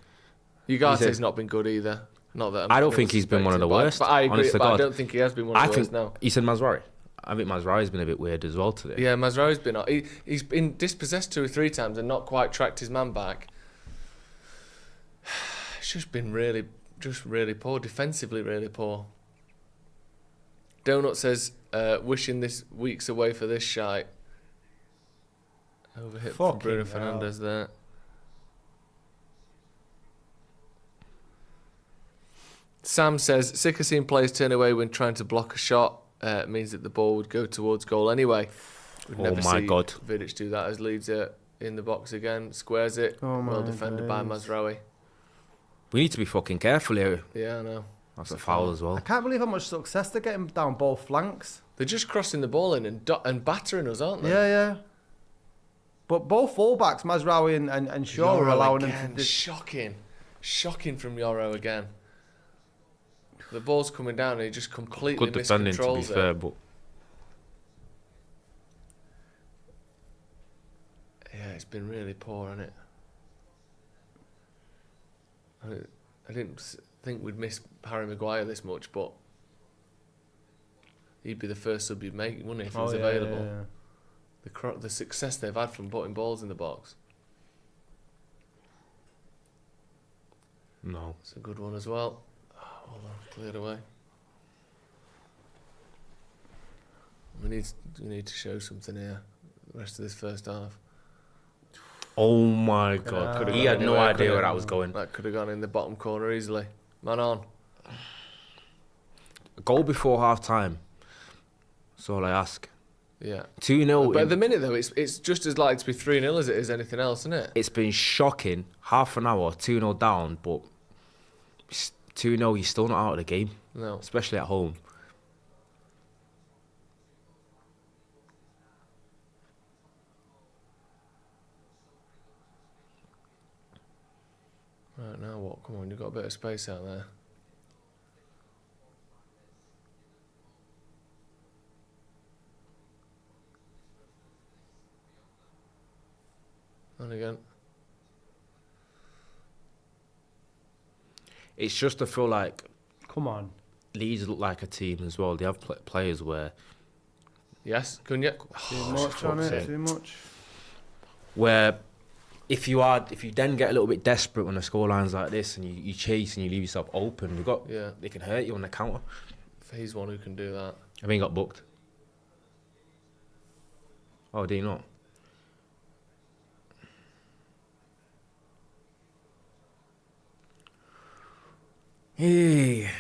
Ugarte's not been good either. Not that I don't think he's been one of the worst. But I agree. honest to But I God. don't think he has been one of the worst now. You said Mazraoui. I think Mazraoui's been a bit weird as well today. Yeah, Mazraoui's been. He's been dispossessed 2 or 3 times and not quite tracked his man back. It's just been really poor. Defensively, really poor. Donut says, wishing this week's away for this shite. Overhit from Bruno Fernandes there. Sam says, sick of seeing players turn away when trying to block a shot. Means that the ball would go towards goal anyway. We'd never my see God. Vidic do that as Leeds are in the box again. Squares it. Well defended by Mazraoui. We need to be fucking careful here. Yeah, I know. That's a foul as I well. can't believe how much success they're getting down both flanks. They're just crossing the ball in and battering us, aren't they? Yeah. But both fullbacks, Mazraoui and Shaw, are allowing them to... Shocking from Yoro again. The ball's coming down and he just completely Good defending, to be miscontrols fair, it. but Yeah, it's been really poor, hasn't it? I didn't think we'd miss Harry Maguire this much, but he'd be the first sub you'd make, wouldn't he, if he was available? Yeah. The success they've had from putting balls in the box. no. It's a good one as well. Hold on, cleared away. We need to show something here. The rest of this first half. Oh my God. Could've He gone had no anywhere, idea could've- where that was going. That could have gone in the bottom corner easily. Man on. A goal before half time. That's all I ask. Yeah. 2-0. But at the minute though, it's just as likely to be 3-0 as it is anything else, isn't it? It's been shocking. Half an hour, 2-0 down, but 2-0, you're still not out of the game, No. especially at home. Right, now what? Come on, you've got a bit of space out there. And again. It's just I feel like Come on. Leeds look like a team as well. They have players where Yes, Cunha. Too much on it, too much. if you then get a little bit desperate when the scoreline's like this and you chase and you leave yourself open, they can hurt you on the counter. He's one who can do that. I mean, he got booked. Oh, did he not? Hey.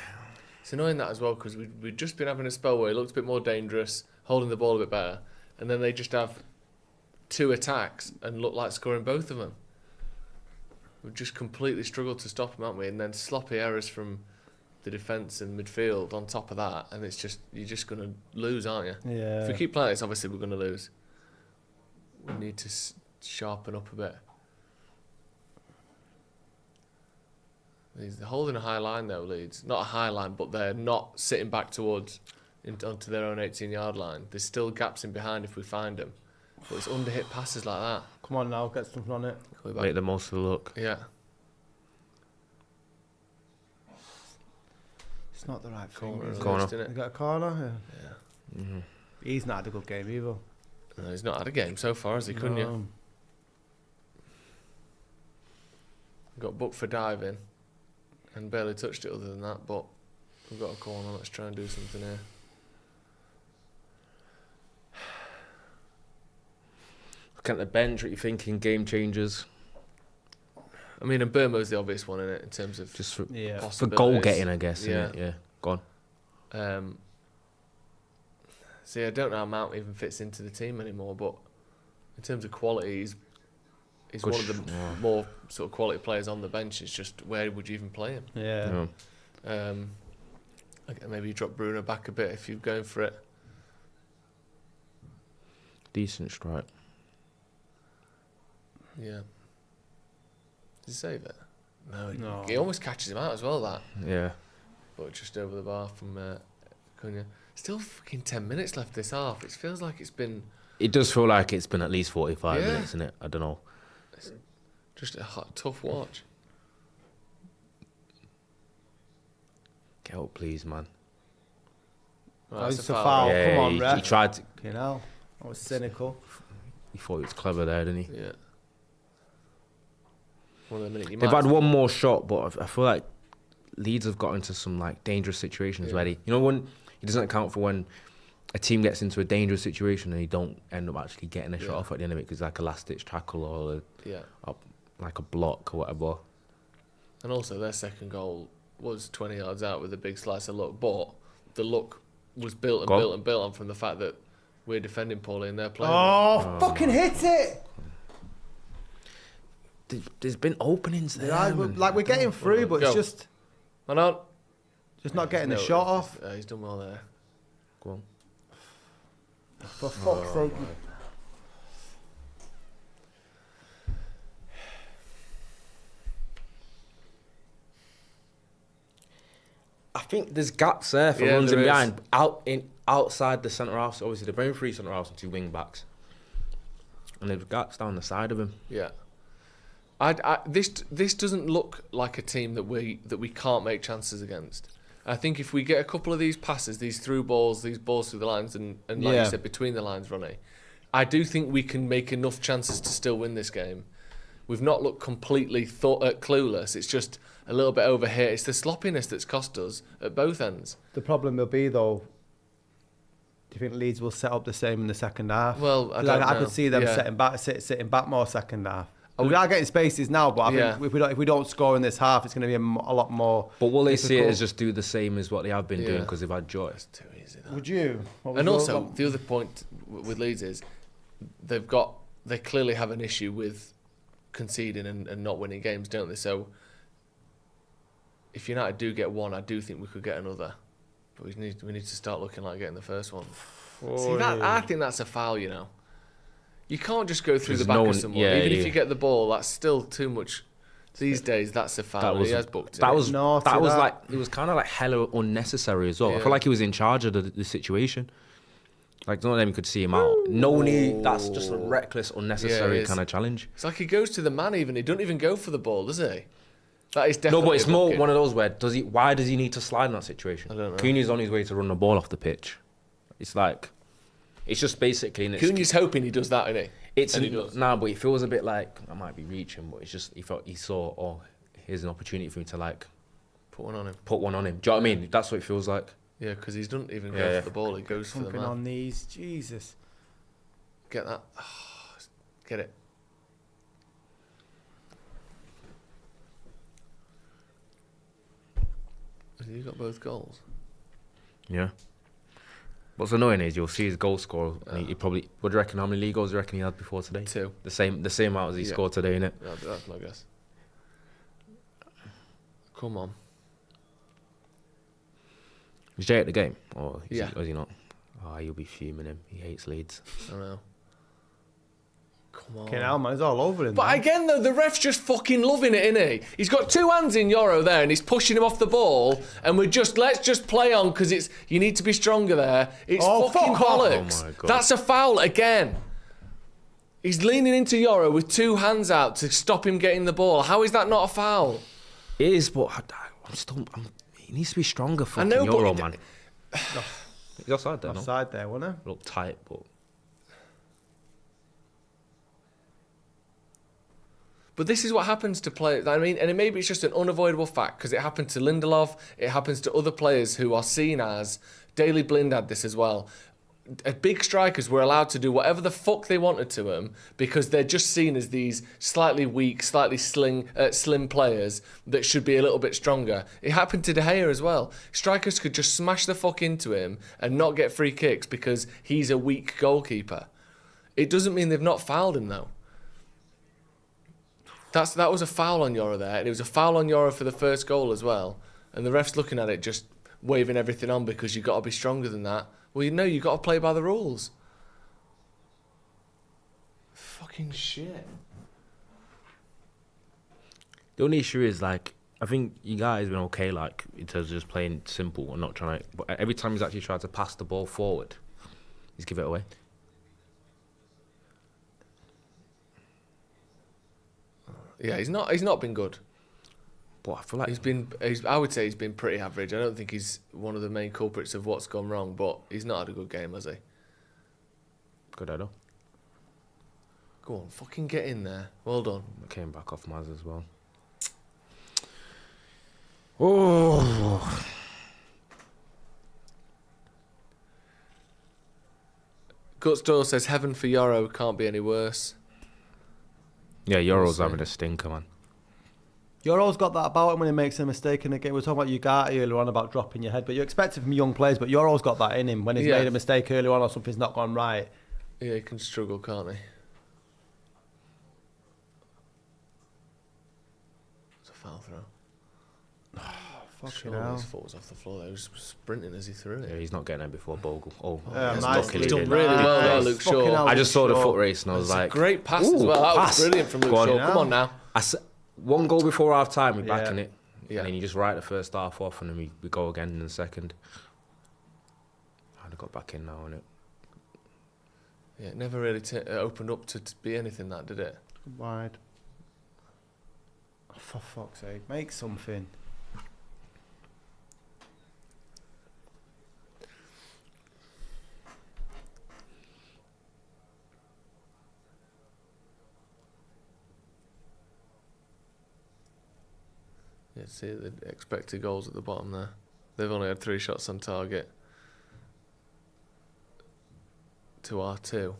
It's annoying that as well because we've just been having a spell where he looked a bit more dangerous, holding the ball a bit better, and then they just have 2 attacks and look like scoring both of them. We've just completely struggled to stop them, haven't we? And then sloppy errors from the defence and midfield on top of that, and it's just you're just going to lose, aren't you? Yeah. If we keep playing this, obviously we're going to lose. We need to sharpen up a bit. They're holding a high line though, Leeds. Not a high line, but they're not sitting back onto their own 18-yard line. There's still gaps in behind if we find them. But it's under-hit passes like that. Come on now, get something on it. Make the most of the look. Yeah. It's not the right Corner. thing. Corner. Isn't You it? got a corner? Yeah. Mm-hmm. He's not had a good game either. No, he's not had a game so far, has he? Couldn't you? Got booked for diving and barely touched it other than that, but we've got a corner. Let's try and do something here. Look at the bench, what you thinking, game changers? I mean, and Burmo's the obvious one in it in terms of Just for possibilities. goal getting, I guess, Yeah. innit? Yeah, go on. See, I don't know how Mount even fits into the team anymore, but in terms of quality, he's Good one of the more sort of quality players on the bench. It's just, where would you even play him? Yeah. Maybe you drop Bruno back a bit if you're going for it. Decent strike. Yeah. Did he save it? No. He almost catches him out as well, that. Yeah. But just over the bar from Cunha. Still fucking 10 minutes left this half. It feels like it's been It does feel like it's been at least 45 Yeah. minutes, isn't it? I don't know. just a tough watch. Get out, please, man. Right, It's a foul. Yeah, Come on, he ref. tried to... You know, I was cynical. He thought he was clever there, didn't he? Yeah. One of the minute you They've might had one more shot, but I feel like Leeds have got into some like dangerous situations Yeah. where they, when it doesn't account for when a team gets into a dangerous situation and they don't end up actually getting a shot Yeah. off at the end of it because like a last ditch tackle or Yeah. like a block or whatever. And also their second goal was 20 yards out with a big slice of luck, but the luck was built and Go on. built and built on from the fact that we're defending poorly and they're playing. Oh, fucking hit it! There's been openings there. Yeah, we're getting through, but Go. it's just Man on. not getting the shot off. He's done well there. Go on. For fuck's sake. I think there's gaps there for Yeah, runs in there is. behind, outside the centre half. So obviously they're bringing 3 centre halves and 2 wing backs, and there's gaps down the side of him. Yeah. This doesn't look like a team that we can't make chances against. I think if we get a couple of these passes, these through balls, these balls through the lines, and like Yeah. you said, between the lines, Ronnie, I do think we can make enough chances to still win this game. We've not looked completely clueless. It's just a little bit over here. It's the sloppiness that's cost us at both ends. The problem will be though. Do you think Leeds will set up the same in the second half? Well, I 'Cause don't I know. could see them Yeah. sitting back more second half. Are We are getting spaces now, but I Yeah. think if we don't score in this half, it's going to be a lot more. But will they see it difficult. as just do the same as what they have been doing Yeah. because they've had joy? It's too easy. That. Would you? What was And your- also, the other point with Leeds is they clearly have an issue with conceding and not winning games, don't they? So if United do get one, I do think we could get another. But we need to start looking like getting the first one. See, I think that's a foul, you know. You can't just go through There's the back no of one- someone. yeah, Even if yeah. you get the ball, that's still too much. These days, that's a foul. He has booked it. that was No, that to was that. like it was kind of like hella unnecessary as well. I Yeah. feel like he was in charge of the situation. Like none of them could see him out. No need. That's just a reckless, unnecessary is. kind of challenge. It's like he goes to the man even. He doesn't even go for the ball, does he? That is No, definitely but it's a more booking. one of those where why does he need to slide in that situation? I don't know. Cunha's on his way to run the ball off the pitch. It's like it's just basically an Cunha's hoping he does that, isn't he? It's And he does. nah, but it feels a bit like I might be reaching, but it's just he saw, oh, here's an opportunity for me to like Put one on him. put one on him. Do you know what I mean? That's what it feels like. Yeah, because he doesn't even go Yeah. for the ball. He goes for the Something man. on these, Jesus. Get that. Get it. Have you got both goals? Yeah. What's annoying is you'll see his goal score, and he probably. What do you reckon? How many league goals do you reckon he had before today? 2. The same amount as he Yeah. scored today, innit? That's my guess. Come on. Is Jay at the game, or Yeah. or is he not? Oh, you'll be fuming him. He hates Leeds. I know. Come on. Fucking hell, man, he's all over him. But man. again, though, the ref's just fucking loving it, isn't he? He's got 2 hands in Euro there, and he's pushing him off the ball. And let's just play on because you need to be stronger there. It's Oh, fucking fuck off. bollocks. Oh my God. That's a foul again. He's leaning into Euro with 2 hands out to stop him getting the ball. How is that not a foul? It is, but he needs to be stronger. Fucking know, but Euro, it- man. He's offside there, no? Offside there, wasn't he? Look tight, but But this is what happens to players. I mean, and maybe it's just an unavoidable fact because it happened to Lindelof. It happens to other players who are seen as. Daley Blind had this as well. Big strikers were allowed to do whatever the fuck they wanted to them because they're just seen as these slightly weak, slightly slim players that should be a little bit stronger. It happened to De Gea as well. Strikers could just smash the fuck into him and not get free kicks because he's a weak goalkeeper. It doesn't mean they've not fouled him though. That was a foul on Yoro there, and it was a foul on Yoro for the first goal as well. And the ref's looking at it, just waving everything on because you've got to be stronger than that. Well, you've got to play by the rules. Fucking shit. The only issue is, like, I think you guys been okay, like, in terms of just playing simple and not trying to... But every time he's actually tried to pass the ball forward, he's give it away. Yeah, he's not been good. But I feel like... I would say he's been pretty average. I don't think he's one of the main culprits of what's gone wrong, but he's not had a good game, has he? Good, I know. Go on, fucking get in there. Well done. I came back off Maz as well. Oh... Guts Doyle says, heaven for Yoro, can't be any worse. Yeah, Yoro's having a stinker, man. Yoro's got that about him when he makes a mistake in the game. We were talking about Ugarte earlier on about dropping your head, but you expect it from young players, but Yoro's got that in him. When he's made a mistake earlier on or something's not gone right. Yeah, he can struggle, can't he? It's a foul throw. Fucking Surely hell. his foot was off the floor there. He was sprinting as he threw it. Yeah, he's not getting it before Bogle. Oh, Yeah, he's nice. not He's done killing really it. well there, Nice. Luke Fucking Shaw. hell. I just saw the Shaw. foot race and I was It's a like... great pass as ooh, well. That pass. was brilliant from Luke Go on. Shaw. Come on now. One goal before half time, we're Yeah. backing it. Yeah. And then you just write the first half off and then we go again in the second. I'd have got back in now, innit? Yeah, it never really opened up to be anything, that, did it? Wide. Oh, for fuck's sake, make something. Yeah, see the expected goals at the bottom there. They've only had 3 shots on target to our 2,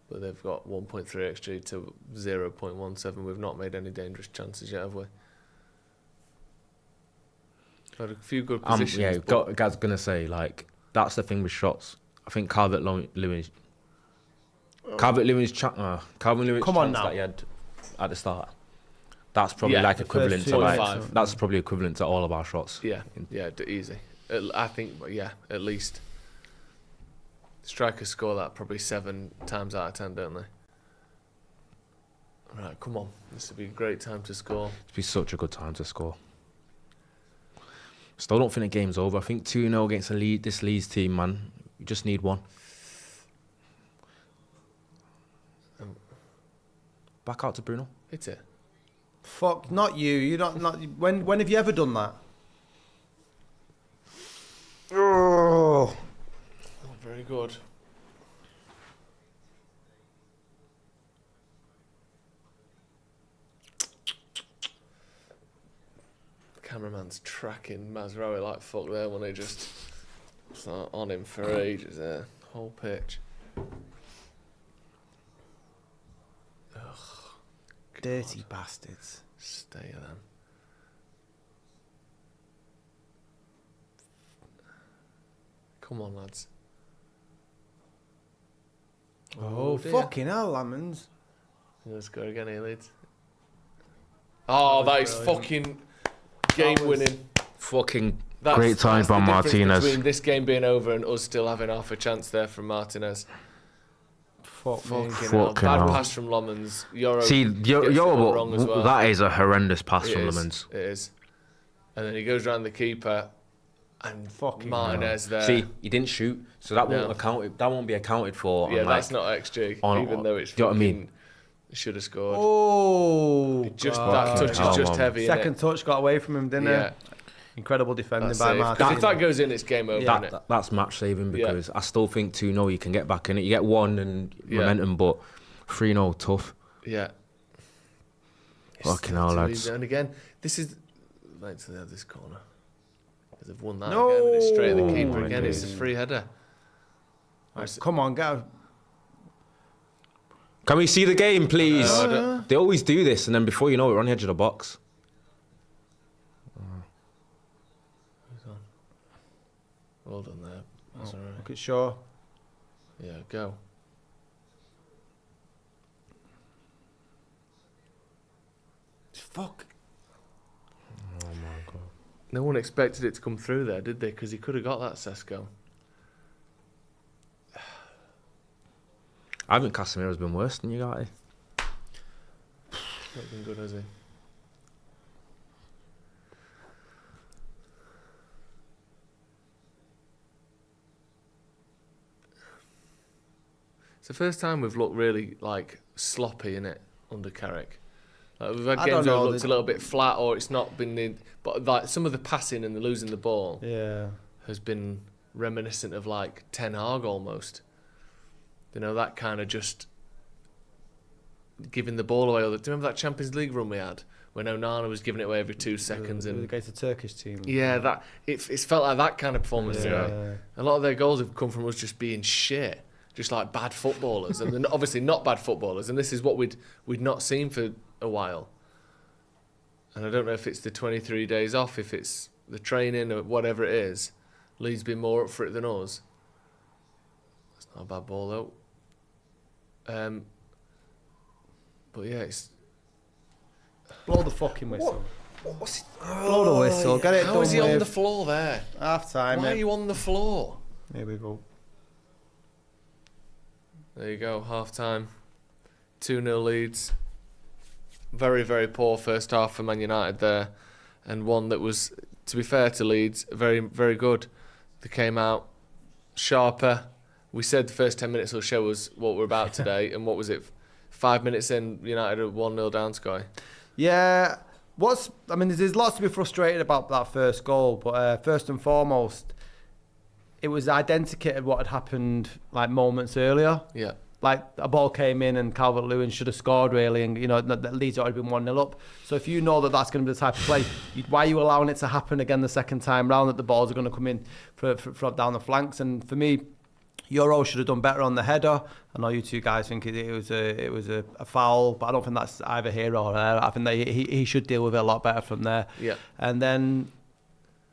but they've got 1.3 xG to 0.17. We've not made any dangerous chances yet, have we? Had a few good positions. Yeah, but Gad's gonna say, like, that's the thing with shots. I think Calvert-Lewin's Come on chance now. that he had at the start. That's probably Yeah, like the equivalent first to like 0.5. that's probably equivalent to all of our shots. yeah, easy. I think, yeah, at least. Strikers score that probably 7 times out of 10, don't they? Right, come on. This would be a great time to score. It'd be such a good time to score. Still don't think the game's over. I think 2-0 against this Leeds team, man. You just need one. Back out to Bruno. Hit it. Fuck, not you. You don't. Not when have you ever done that? Oh, very good. The cameraman's tracking Mazraoui like fuck there when they just start on him for ages there. Whole pitch. Dirty bastards. Stay then. Come on, lads. Oh, dear. fucking hell, Lemons. Let's go again here, Leeds. Oh, that is fucking game-winning. Fucking That's, great time that's by the difference Martinez. between this game being over and us still having half a chance there from Martinez. Fucking Fucking hell. Bad hell. pass from Lomans. Yoro See, gets it all wrong as well. that is a horrendous pass It from is, Lemons. It is. And then he goes round the keeper and Fucking Martinez there. See, he didn't shoot, so that No. won't be accounted for. Yeah, on, that's like, not XG, on- even though it's do you know what I fucking... mean? Should have scored. Oh, Just God. that touch hell, is just man. heavy. Second touch got away from him, didn't yeah, it? Incredible defending that's by safe. 'Cause Martin. if that goes in, it's game over, isn't it? That's match saving Yeah. because I still think 2-0 you can get back in it. You get one and Yeah. momentum, but 3-0 tough. Yeah. Fucking hell, lads. And again, this is like to this corner. Because they've won that No. again, and it's straight at the keeper my again. It's a days. free header. Right, come on, go. Can we see the game, please? No, I don't- They always do this, and then before you know it, we're on the edge of the box. Well done there. That's all right. Look at Shaw. Yeah, go. Fuck. Oh my god. No one expected it to come through there, did they? Because he could have got that Sesko. I think Casemiro's been worse than you guys. Not been good, has he? It's the first time we've looked really like sloppy in it under Carrick. Like, we've had I games don't where it know, looked a little bit flat, or it's not been. But like some of the passing and the losing the ball Yeah. has been reminiscent of like Ten Hag almost. You know, that kind of just giving the ball away. Do you remember that Champions League run we had when Onana was giving it away every 2 seconds? And Against the Turkish team. yeah, that it's felt like that kind of performance today. Yeah. A lot of their goals have come from us just being shit, just like bad footballers, and they're obviously not bad footballers. And this is what we'd not seen for a while. And I don't know if it's the 23 days off, if it's the training or whatever it is. Leeds been more up for it than us. It's not a bad ball though. But yeah, it's Blow the fucking whistle. Blow the whistle. Get it how done is he on with. the floor there? Half time. Why are you on the floor? Here we go. There you go, half time. 2-0 Leeds. Very, very poor first half for Man United there. And one that was, to be fair to Leeds, very, very good. They came out sharper. We said the first 10 minutes will show us what we're about today. And what was it? 5 minutes in, United are 1-0 down, Sky. Yeah. There's lots to be frustrated about that first goal, but first and foremost, it was identical to what had happened like moments earlier. Yeah. Like a ball came in and Calvert-Lewin should have scored really, and that Leeds had already been 1-0 up. So if you know that that's going to be the type of play, why are you allowing it to happen again the second time round, that the balls are going to come in from down the flanks? And for me, Euro should have done better on the header. I know you two guys think it was a foul, but I don't think that's either here or there. I think that he should deal with it a lot better from there. Yeah. And then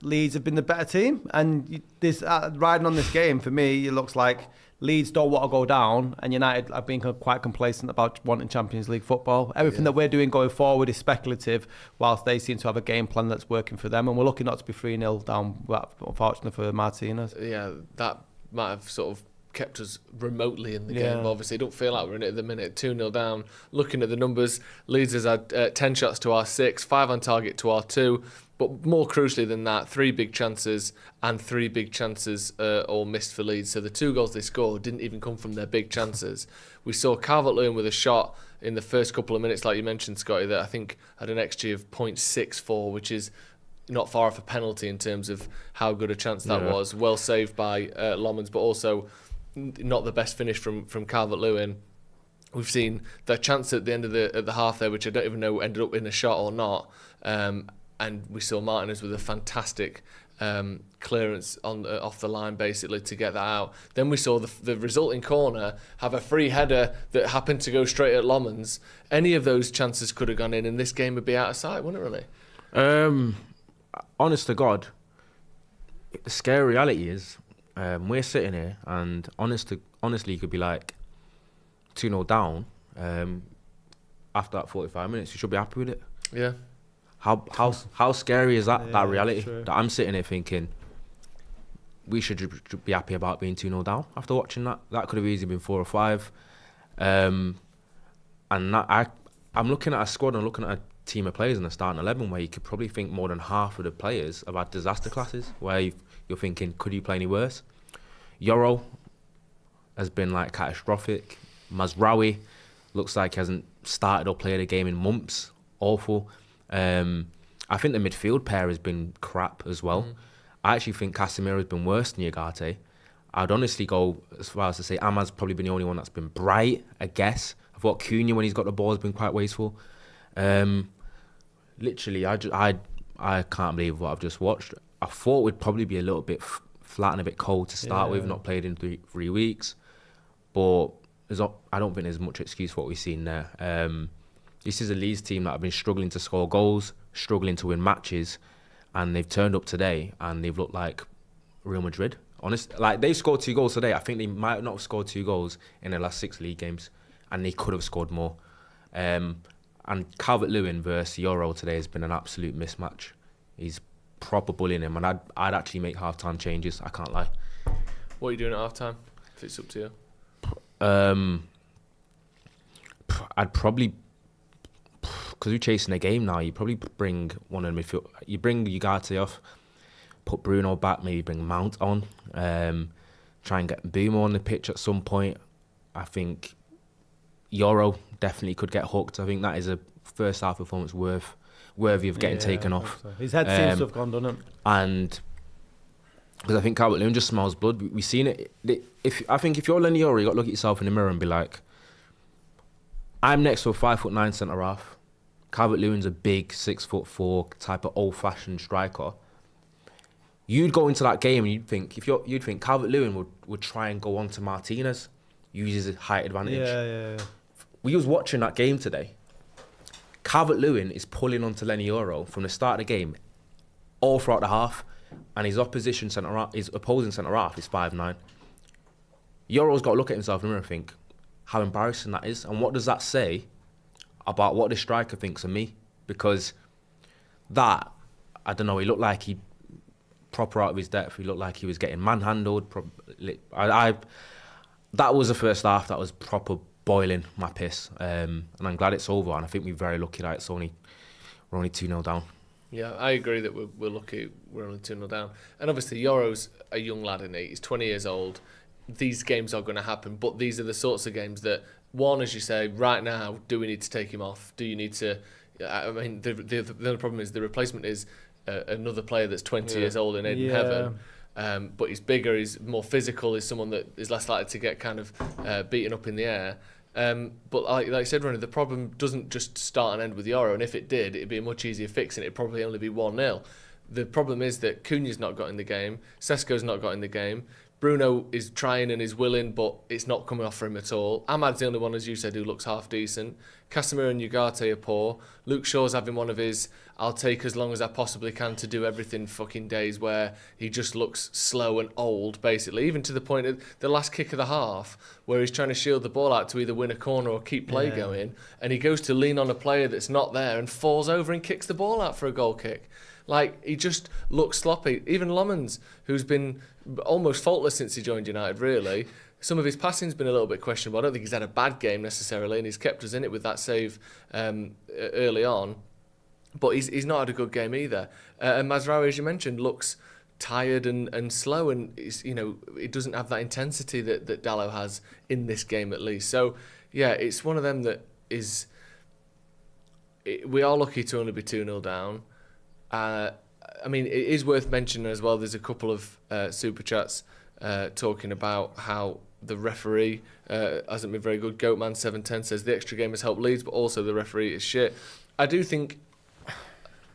Leeds have been the better team, and this riding on this game for me, it looks like Leeds don't want to go down, and United have been quite complacent about wanting Champions League football. Everything that we're doing going forward is speculative, whilst they seem to have a game plan that's working for them, and we're lucky not to be 3-0 down, unfortunately for Martinez. Yeah, that might have sort of kept us remotely in the Yeah. game. Obviously, don't feel like we're in it at the minute. 2-0 down. Looking at the numbers, Leeds has had 10 shots to our 6, 5 on target to our 2. But more crucially than that, 3 big chances and 3 big chances all missed for Leeds. So the 2 goals they scored didn't even come from their big chances. We saw Calvert-Lewin with a shot in the first couple of minutes, like you mentioned, Scotty, that I think had an XG of 0.64, which is not far off a penalty in terms of how good a chance that was. Well saved by Lomans, but also not the best finish from Calvert-Lewin. We've seen the chance at the end of the half there, which I don't even know ended up in a shot or not. And we saw Martinez with a fantastic clearance off the line, basically, to get that out. Then we saw the resulting corner have a free header that happened to go straight at Lomans. Any of those chances could have gone in, and this game would be out of sight, wouldn't it, really? Honest to God, the scary reality is we're sitting here, and honestly, you could be like 2-0 down after that 45 minutes. You should be happy with it. Yeah. How scary is that? Yeah, that reality true. that I'm sitting here thinking we should be happy about being 2-0 down after watching that. That could have easily been 4 or 5. And I'm looking at a squad and looking at a team of players in the starting 11 where you could probably think more than half of the players have had disaster classes, where you're thinking, could you play any worse? Euro has been like catastrophic. Mazraoui looks like he hasn't started or played a game in months. Awful. I think the midfield pair has been crap as well. I actually think Casemiro has been worse than Ugarte. I'd honestly go as far as to say Ahmad's probably been the only one that's been bright, I guess. I thought Cunha, when he's got the ball, has been quite wasteful. literally, I can't believe what I've just watched. I thought we'd probably be a little bit flat and a bit cold to start with, not played in three weeks. But I don't think there's much excuse for what we've seen there. This is a Leeds team that have been struggling to score goals, struggling to win matches, and they've turned up today and they've looked like Real Madrid. Honest, like they scored 2 goals today. I think they might not have scored 2 goals in the last 6 league games, and they could have scored more. And Calvert-Lewin versus Euro today has been an absolute mismatch. He's proper bullying him, and I'd actually make half-time changes. I can't lie. What are you doing at half-time? If it's up to you. I'd probably, because we're chasing a game now, you probably bring one of the midfield. You bring Ugarte off, put Bruno back, maybe bring Mount on. Try and get Boomer on the pitch at some point. I think Euro definitely could get hooked. I think that is a first half performance worthy of getting taken off. So. His head seems to have gone, doesn't it? And because I think Calvert-Lewin just smells blood. We've seen it. I think if you're Lenny Euro, you got to look at yourself in the mirror and be like, I'm next to a 5'9" centre half. Calvert-Lewin's a big 6'4" type of old-fashioned striker. You'd go into that game and you'd think Calvert-Lewin would try and go on to Martinez, use his height advantage. Yeah. We was watching that game today. Calvert-Lewin is pulling onto Lenny Euro from the start of the game, all throughout the half, and his opposing centre half is 5'9". Euro's got to look at himself in the mirror and think how embarrassing that is, and what does that say about what the striker thinks of me? Because that, I don't know, he looked like he proper out of his depth. He looked like he was getting manhandled. That was the first half that was proper boiling my piss, and I'm glad it's over. And I think we're very lucky that we're only 2-0 down. Yeah, I agree that we're lucky we're only 2-0 down. And obviously, Euro's a young lad, isn't he? He's 20 years old. These games are going to happen, but these are the sorts of games that, one, as you say, right now, do we need to take him off? Do you need to... I mean, the other problem is the replacement is another player that's 20 years old in Aiden Heaven, but he's bigger, he's more physical, he's someone that is less likely to get kind of beaten up in the air. But like I said, Ronnie, the problem doesn't just start and end with Euro, and if it did, it'd be a much easier fix, and it'd probably only be 1-0. The problem is that Cunha's not got in the game, Sesko's not got in the game, Bruno is trying and is willing, but it's not coming off for him at all. Ahmad's the only one, as you said, who looks half decent. Casemiro and Ugarte are poor. Luke Shaw's having one of his I'll take as long as I possibly can to do everything fucking days where he just looks slow and old, basically, even to the point of the last kick of the half where he's trying to shield the ball out to either win a corner or keep play going, and he goes to lean on a player that's not there and falls over and kicks the ball out for a goal kick. Like, he just looks sloppy. Even Lommans, who's been almost faultless since he joined United, really. Some of his passing's been a little bit questionable. I don't think he's had a bad game necessarily, and he's kept us in it with that save early on. But he's not had a good game either. And Mazraoui, as you mentioned, looks tired and slow, and he doesn't have that intensity that Dalot has in this game, at least. So, yeah, it's one of them that is... we are lucky to only be 2-0 down. I mean, it is worth mentioning as well, there's a couple of super chats talking about how the referee hasn't been very good. Goatman710 says the extra game has helped Leeds, but also the referee is shit. I do think,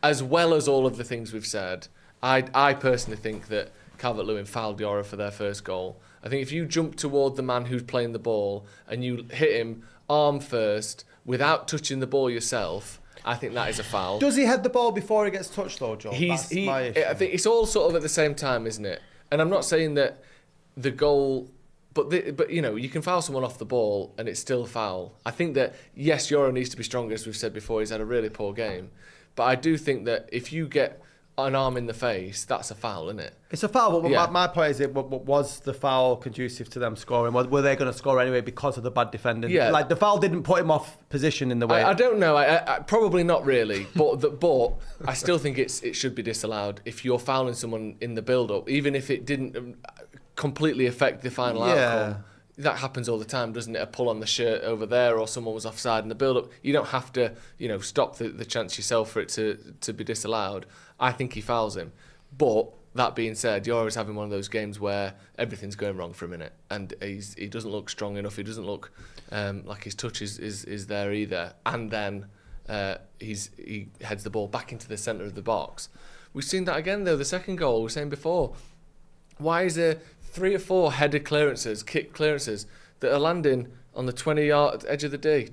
as well as all of the things we've said, I personally think that Calvert-Lewin fouled Yora for their first goal. I think if you jump toward the man who's playing the ball and you hit him arm first without touching the ball yourself, I think that is a foul. Does he head the ball before he gets touched, though, Joe? That's my issue. I think it's all sort of at the same time, isn't it? And I'm not saying that the goal... But you can foul someone off the ball and it's still a foul. I think that, yes, Euro needs to be stronger, as we've said before. He's had a really poor game. But I do think that if you get an arm in the face, that's a foul, isn't it? It's a foul, but my point is, was the foul conducive to them scoring? Were they going to score anyway because of the bad defending? Yeah. Like, the foul didn't put him off position in the way... I don't know. I probably not really. But I still think it should be disallowed if you're fouling someone in the build-up, even if it didn't completely affect the final outcome. That happens all the time, doesn't it? A pull on the shirt over there, or someone was offside in the build-up. You don't have to, stop the chance yourself for it to be disallowed. I think he fouls him. But that being said, you're always having one of those games where everything's going wrong for a minute, and he doesn't look strong enough. He doesn't look like his touch is there either. And then he heads the ball back into the centre of the box. We've seen that again though. The second goal, we were saying before, why is there 3 or 4 header clearances, kick clearances that are landing on the 20-yard edge of the day?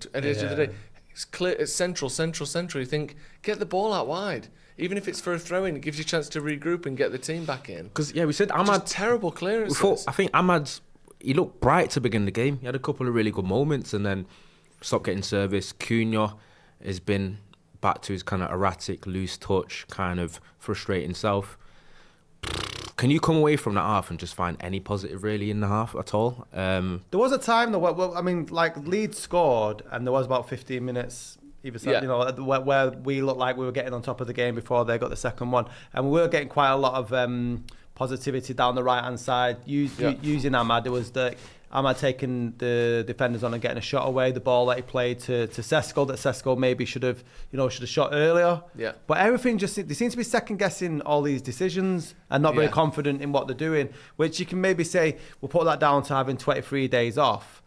It's clear. It's central. You think, get the ball out wide. Even if it's for a throw-in, it gives you a chance to regroup and get the team back in. Because we said Ahmad, terrible clearances. I think he looked bright to begin the game. He had a couple of really good moments and then stopped getting service. Cunha has been back to his kind of erratic, loose touch, kind of frustrating self. Can you come away from that half and just find any positive really in the half at all? There was a time though, Leeds scored and there was about 15 minutes either side, where we looked like we were getting on top of the game before they got the second one, and we were getting quite a lot of positivity down the right hand side using Ahmad. There was Ahmad taking the defenders on and getting a shot away, the ball that he played to Sesko, that Sesko maybe should have shot earlier. Yeah. But everything they seem to be second guessing all these decisions and not very confident in what they're doing, which you can maybe say we'll put that down to having 23 days off.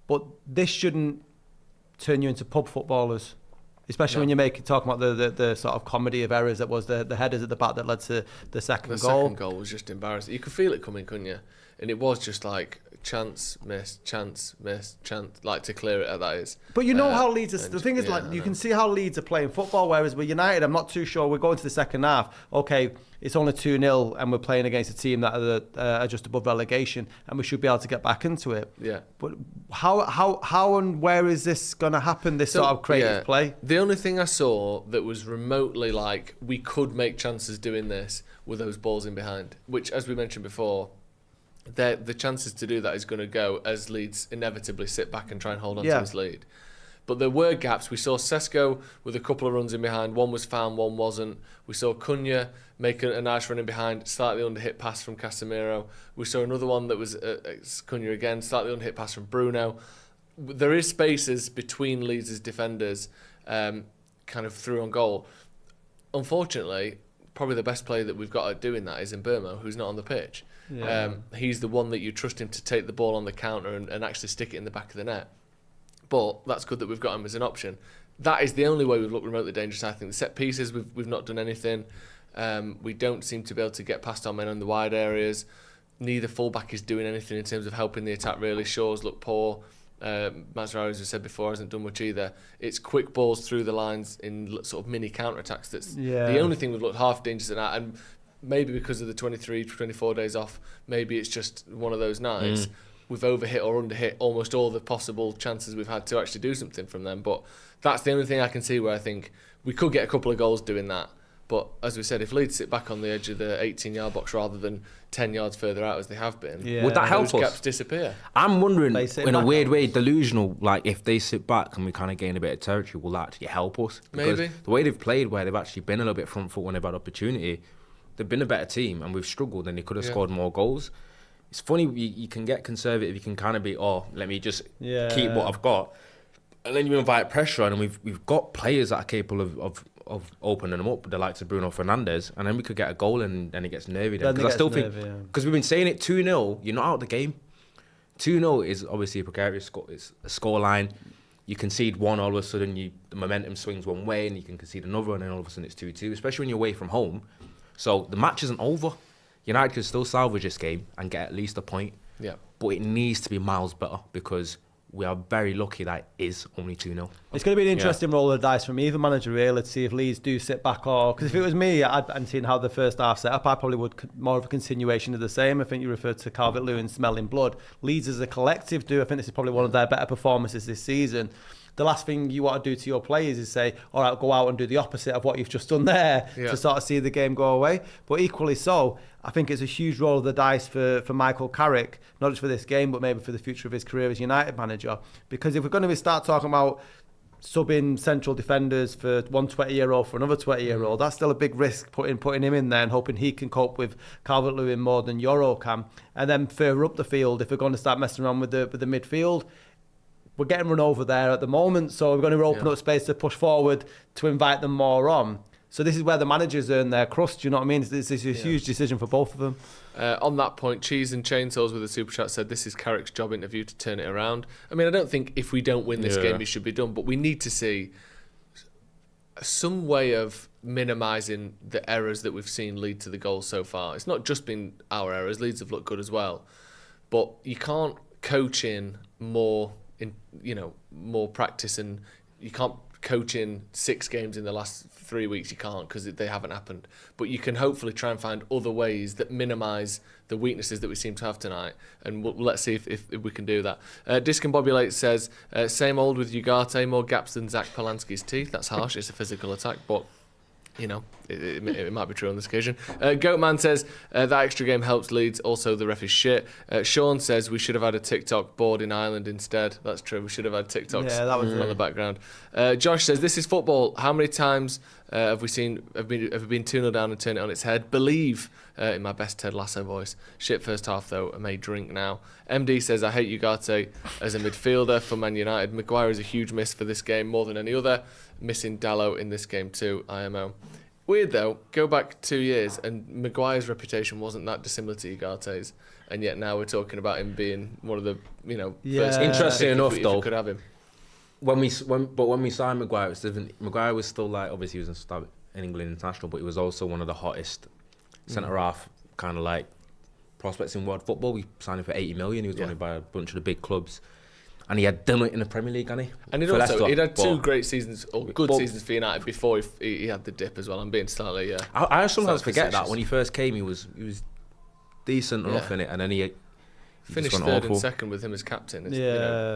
But this shouldn't turn you into pub footballers. Especially when you're talking about the sort of comedy of errors that was the headers at the back that led to the second goal. The second goal was just embarrassing. You could feel it coming, couldn't you? And it was just like chance, miss, like to clear it, that is. But you know how Leeds are, the thing is, you can see how Leeds are playing football, whereas with United, I'm not too sure. We're going to the second half. Okay, it's only 2-0 and we're playing against a team that are just above relegation and we should be able to get back into it. Yeah. But how and where is this going to happen, this sort of creative play? The only thing I saw that was remotely like we could make chances doing this were those balls in behind, which, as we mentioned before, the chances to do that is going to go as Leeds inevitably sit back and try and hold on to this lead. But there were gaps. We saw Sesko with a couple of runs in behind. One was found, one wasn't. We saw Cunha make a nice run in behind, slightly under-hit pass from Casemiro. We saw another one that was Cunha again, slightly under-hit pass from Bruno. There is spaces between Leeds' defenders kind of through on goal. Unfortunately, probably the best player that we've got at doing that is Mbeumo, who's not on the pitch. Yeah. He's the one that you trust him to take the ball on the counter and actually stick it in the back of the net. But that's good that we've got him as an option. That is the only way we've looked remotely dangerous, I think. The set pieces, we've not done anything. We don't seem to be able to get past our men in the wide areas. Neither fullback is doing anything in terms of helping the attack, really. Shaw's look poor. Mazraoui, as we said before, hasn't done much either. It's quick balls through the lines in sort of mini counter-attacks. That's the only thing we've looked half dangerous at. And maybe because of the 23, 24 days off, maybe it's just one of those nights. We've overhit or underhit almost all the possible chances we've had to actually do something from them. But that's the only thing I can see where I think we could get a couple of goals doing that. But as we said, if Leeds sit back on the edge of the 18-yard box rather than 10 yards further out as they have been, would that help us? Those gaps disappear. I'm wondering, in a weird way, delusional, like if they sit back and we kind of gain a bit of territory, will that actually help us? Because maybe. The way they've played, where they've actually been a little bit front foot when they've had opportunity, they've been a better team and we've struggled and they could have scored more goals. It's funny, you can get conservative, you can kind of be, let me just keep what I've got. And then you invite pressure on, and we've got players that are capable of opening them up, with the likes of Bruno Fernandes, and then we could get a goal and then it gets nervy then. Because I still think, because we've been saying it, 2-0, you're not out of the game. 2-0 is obviously a precarious score line. You concede one, all of a sudden the momentum swings one way, and you can concede another, and then all of a sudden it's 2-2, especially when you're away from home. So the match isn't over. United can still salvage this game and get at least a point. Yeah. But it needs to be miles better because we are very lucky that it is only 2-0. It's going to be an interesting roll of the dice from either manager, really, to see if Leeds do sit back or... Because if it was me, and seeing how the first half set up, I probably would more of a continuation of the same. I think you referred to Calvert-Lewin smelling blood. Leeds as a collective do. I think this is probably one of their better performances this season. The last thing you want to do to your players is say, all right, go out and do the opposite of what you've just done there to sort of see the game go away. But equally so, I think it's a huge roll of the dice for Michael Carrick, not just for this game, but maybe for the future of his career as United manager. Because if we're going to start talking about subbing central defenders for one 20-year-old for another 20-year-old, that's still a big risk, putting him in there and hoping he can cope with Calvert-Lewin more than Euro can. And then further up the field, if we're going to start messing around with the midfield, we're getting run over there at the moment, so we're going to open up space to push forward to invite them more on. So this is where the managers earn their crust, you know what I mean? This is a huge decision for both of them. On that point, Cheese and Chainsaws with a super chat said this is Carrick's job interview to turn it around. I mean, I don't think if we don't win this game it should be done, but we need to see some way of minimising the errors that we've seen lead to the goals so far. It's not just been our errors. Leeds have looked good as well, but you can't coach in more practice, and you can't coach in 6 games in the last 3 weeks. You can't, because they haven't happened. But you can hopefully try and find other ways that minimise the weaknesses that we seem to have tonight, and let's see if we can do that. Discombobulate says, same old with Ugarte, more gaps than Zach Polanski's teeth. That's harsh. It's a physical attack, but it might be true on this occasion. Goatman says that extra game helps Leeds. Also, the ref is shit. Sean says we should have had a TikTok board in Ireland instead. That's true. We should have had TikToks on the background. Josh says this is football. How many times have we been 2-0 down and turn it on its head? Believe in my best Ted Lasso voice. Shit first half though. I may drink now. MD says I hate Ugarte as a midfielder for Man United. Maguire is a huge miss for this game more than any other. Missing Dallo in this game too. IMO. Weird though, go back 2 years and Maguire's reputation wasn't that dissimilar to Ugarte's, and yet now we're talking about him being one of the first. Interesting enough if though, we could have him. When we signed Maguire, Maguire was still like, obviously he was an England international, but he was also one of the hottest centre half kind of like prospects in world football. We signed him for 80 million. He was wanted by a bunch of the big clubs. And he had done it in the Premier League, hadn't he? And he'd had 2 great seasons, or good seasons for United before he had the dip as well. I'm being slightly... I sometimes forget that when he first came, he was decent enough in it, and then he finished third and second with him as captain.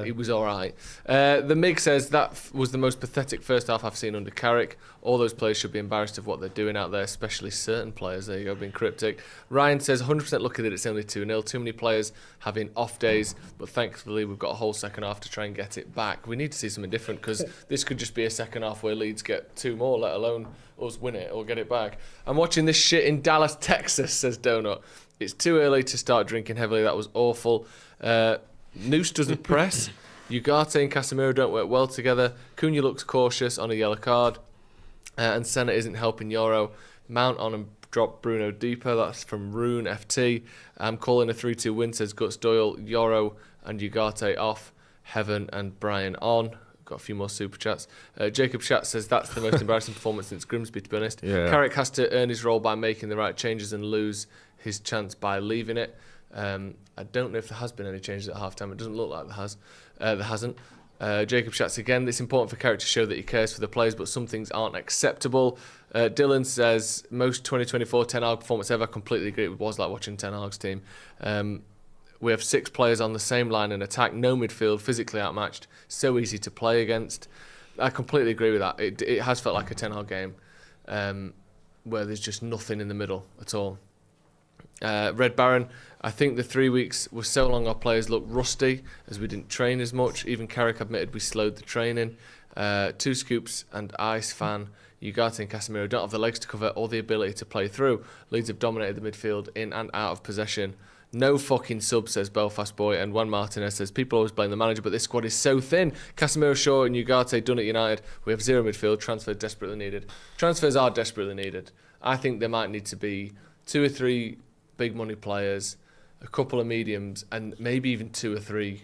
He was all right. The Mig says that was the most pathetic first half I've seen under Carrick. All those players should be embarrassed of what they're doing out there, especially certain players. There you go, being cryptic. Ryan says 100% lucky that it's only 2-0. Too many players having off days, but thankfully we've got a whole second half to try and get it back. We need to see something different, because this could just be a second half where Leeds get 2 more, let alone us win it or get it back. I'm watching this shit in Dallas, Texas, says Donut. It's too early to start drinking heavily. That was awful. Noose doesn't press. Ugarte and Casemiro don't work well together. Cunha looks cautious on a yellow card. And Senna isn't helping Yoro. Mount on and drop Bruno deeper. That's from Rune FT. I'm calling a 3-2 win, says Guts Doyle. Yoro and Ugarte off. Heaven and Brian on. Got a few more super chats. Jacob Schatz says that's the most embarrassing performance since Grimsby, to be honest. Yeah. Carrick has to earn his role by making the right changes and lose his chance by leaving it. I don't know if there has been any changes at half-time. It doesn't look like there hasn't. Jacob Schatz again, it's important for Carrick to show that he cares for the players, but some things aren't acceptable. Dylan says, most 2024 Ten Hag performance ever. Completely agree. It was like watching Ten Hag's team. We have 6 players on the same line in attack, no midfield, physically outmatched, so easy to play against. I completely agree with that. It has felt like a Ten Hag game where there's just nothing in the middle at all. Red Baron, I think the 3 weeks were so long our players looked rusty as we didn't train as much. Even Carrick admitted we slowed the training. 2 Scoops and Ice Fan, Ugarte and Casemiro don't have the legs to cover or the ability to play through. Leeds have dominated the midfield in and out of possession. No fucking sub, says Belfast Boy, and Juan Martinez says people always blame the manager, but this squad is so thin. Casemiro, Shaw and Ugarte done at United. We have 0 midfield. Transfers desperately needed. Transfers are desperately needed. I think there might need to be 2 or 3 big money players, a couple of mediums, and maybe even 2 or 3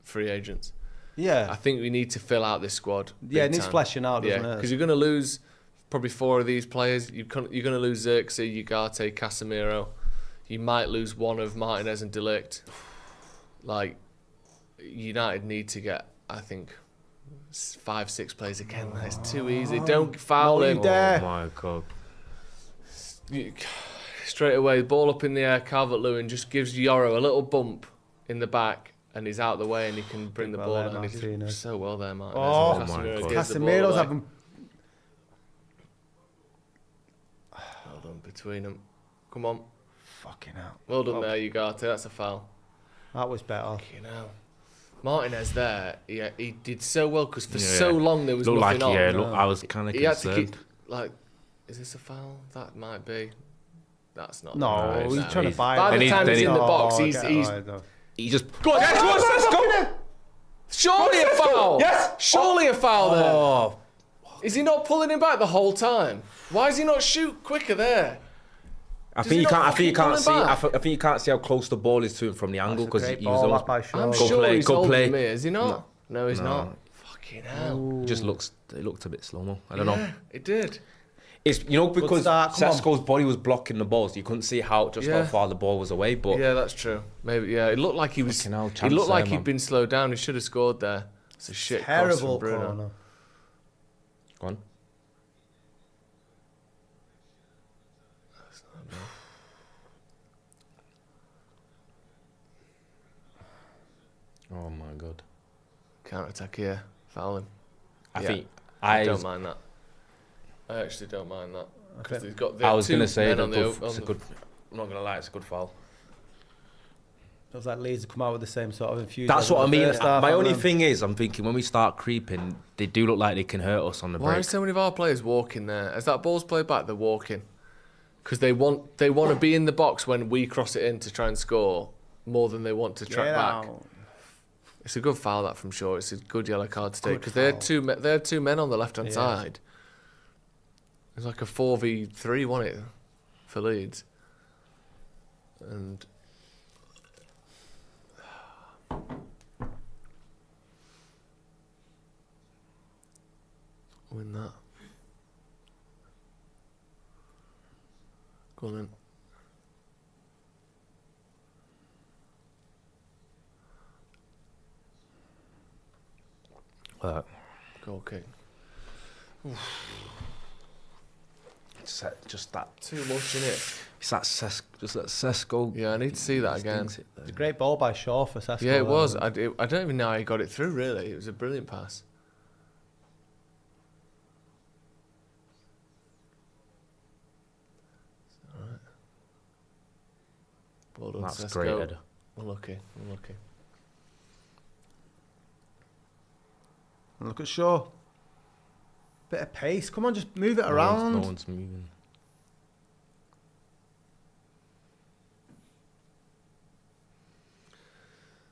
free agents. Yeah, I think we need to fill out this squad. Yeah, it needs fleshing out, doesn't it? Because you're going to lose probably 4 of these players. You're going to lose Xerxes, Ugarte, Casemiro. You might lose one of Martinez and De Ligt. Like, United need to get, I think, 5-6 players again. It's too easy. Don't foul him. Oh my God. Straight away, ball up in the air, Calvert-Lewin just gives Yoro a little bump in the back and he's out the way and he can bring the ball down. He's so well there, Martinez. Oh, my God. Casemiro's having... Well done between them. Come on. Fucking hell. Well done there, Ugarte. That's a foul. That was better. You know. Martinez there, he did so well because for so long there was nothing on. I was kind of concerned. He had to keep, like, is this a foul? That might be. That's not. No, he's trying to buy it. By the time he's in the box, he just. Go on, let's go. Surely a foul. Yes. Surely a foul there. Oh. Is he not pulling him back the whole time? Why does he not shoot quicker there? I think you can't see how close the ball is to him from the angle because he was almost. I'm sure he's holding me. Is he not? No, he's not. Fucking hell. It looked a bit slow-mo. I don't know. It did. It's because start, come on. Sesko's body was blocking the ball, so you couldn't see how far the ball was away. But Yeah, that's true. Maybe, yeah. It looked like he was. Fucking hell, It chance looked like there, he'd man. been slowed down. He should have scored there. It's a shit cross Terrible from Bruno. corner. go on. Oh my god. Counter attack here. Foul him. I Yeah. think I don't mind that. I actually don't mind that. Because Okay. he's got I was two gonna say men that on the, it's a good. I'm not gonna lie, it's a good foul. Feels like Leeds have come out with the same sort of infusion. That's what I in the mean. first half, My haven't only they? thing is, I'm thinking when we start creeping, they do look like they can hurt us on the Why break. are so many of our players walking there? As that ball's played back, they're walking. Because they want to be in the box when we cross it in to try and score more than they want to track Get back. out. It's a good foul that from Shaw. It's a good yellow card to take Good because they had foul. they had two men on the left hand Yeah. side. It was like a 4v3, wasn't it, for Leeds? And win that. Go on then. Goal kick. Just that. Too much in it. It's that Sesko. Yeah, I need to see that again. stinks it there. It's a great ball by Shaw for Sesko. Yeah, it was. there. I don't even know how he got it through. Really, it was a brilliant pass. All right. Well done, That's Sesko. great, Ed. Unlucky. And look at Shaw. Bit of pace. Come on, just move it No around. one's moving.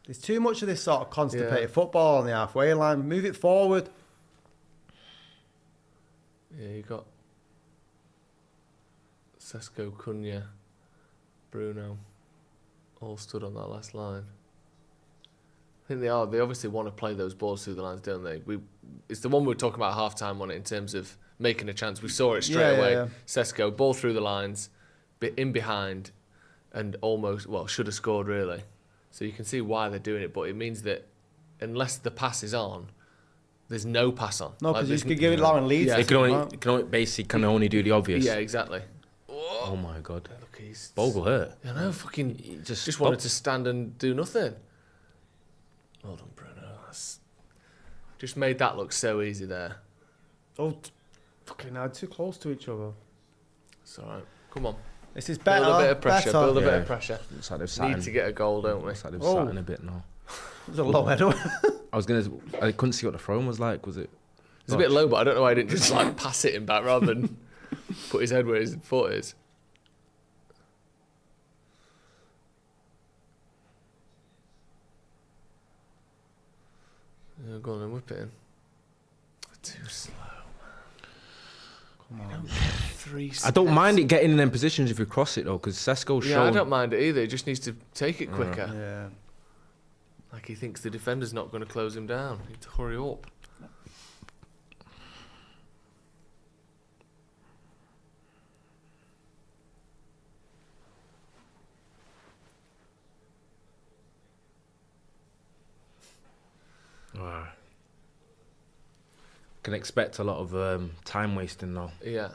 There's too much of this sort of constipated Yeah. football on the halfway line. Move it forward. Yeah, you got Sesko, Cunha, Bruno, all stood on that last line. I think they are. They obviously want to play those balls through the lines, don't they? It's the one we were talking about half time on it in terms of making a chance. We saw it straight Yeah, away. yeah. Sesko, ball through the lines, bit in behind, and almost, should have scored really. So you can see why they're doing it, but it means that unless the pass is on, there's no pass on. No, because there's you could give it Lauren Leeds. Yeah. They can only do the obvious. Yeah, exactly. Oh my god. Look, he's Bogle hurt. I know, fucking He just wanted to stand and do nothing. Well done, Bruno. Just made that look so easy there. Oh, fucking hell, too close to each other. It's all right. Come on. This is better. Build a bit of pressure. better. Build a bit Yeah. of pressure. Looks like they've sat Need in. to get a goal, don't we? Looks like they've Oh. sat in a bit now. It was a low header. I couldn't see what the throwing was like. Was it? It's a bit low, but I don't know why he didn't just like pass it him back rather than put his head where his foot is. Yeah, go on and whip it in. Too slow. Come on. 3 I don't mind it getting in them positions if you cross it though, because Sesko's Yeah, I shown. don't mind it either. He just needs to take it quicker. Yeah. Like he thinks the defender's not going to close him down. He need to hurry up. Can expect a lot of time wasting now. Yeah.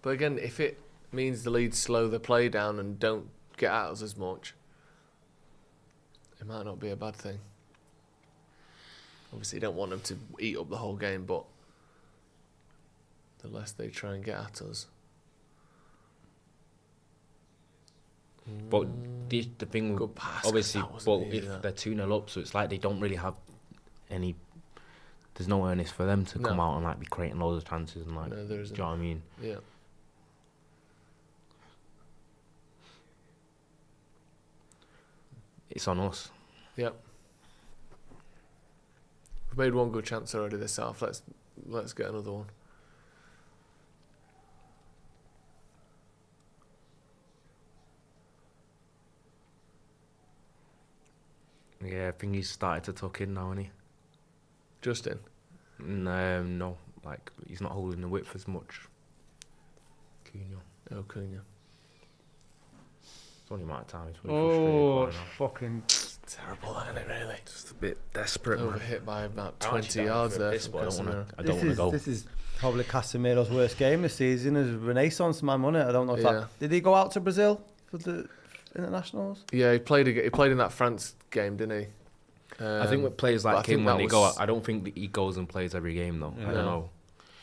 But again, if it means the Leeds slow the play down and don't get at us as much, it might not be a bad thing. Obviously, you don't want them to eat up the whole game, but the less they try and get at us. But the thing, Good pass, 'cause obviously, that wasn't but easy, if that. they're 2-0 up, so it's like they don't really have any. There's no earnest for them to come No. out and like be creating loads of chances and like. No, there Do you isn't. know what I mean? Yeah. It's on us. Yep. We've made one good chance already this half. Let's get another one. Yeah, I think he's started to tuck in now, isn't he? Justin? No, like he's not holding the width as much. Cunha. Oh, Cunha. It's only a matter of time. He's really frustrated. fucking... Terrible, isn't it, really? Just a bit desperate, man. Overhit by about I'm 20 actually yards going for a there. piss, from but I don't Casemiro. want to go. This is probably Casemiro's worst game this season as Renaissance man, wasn't it? I don't know if that... Did he go out to Brazil for the internationals? Yeah, he played in that France game, didn't he? I think with players but I like think him, when that they go was- out, I don't think that he goes and plays every game, though. I don't know.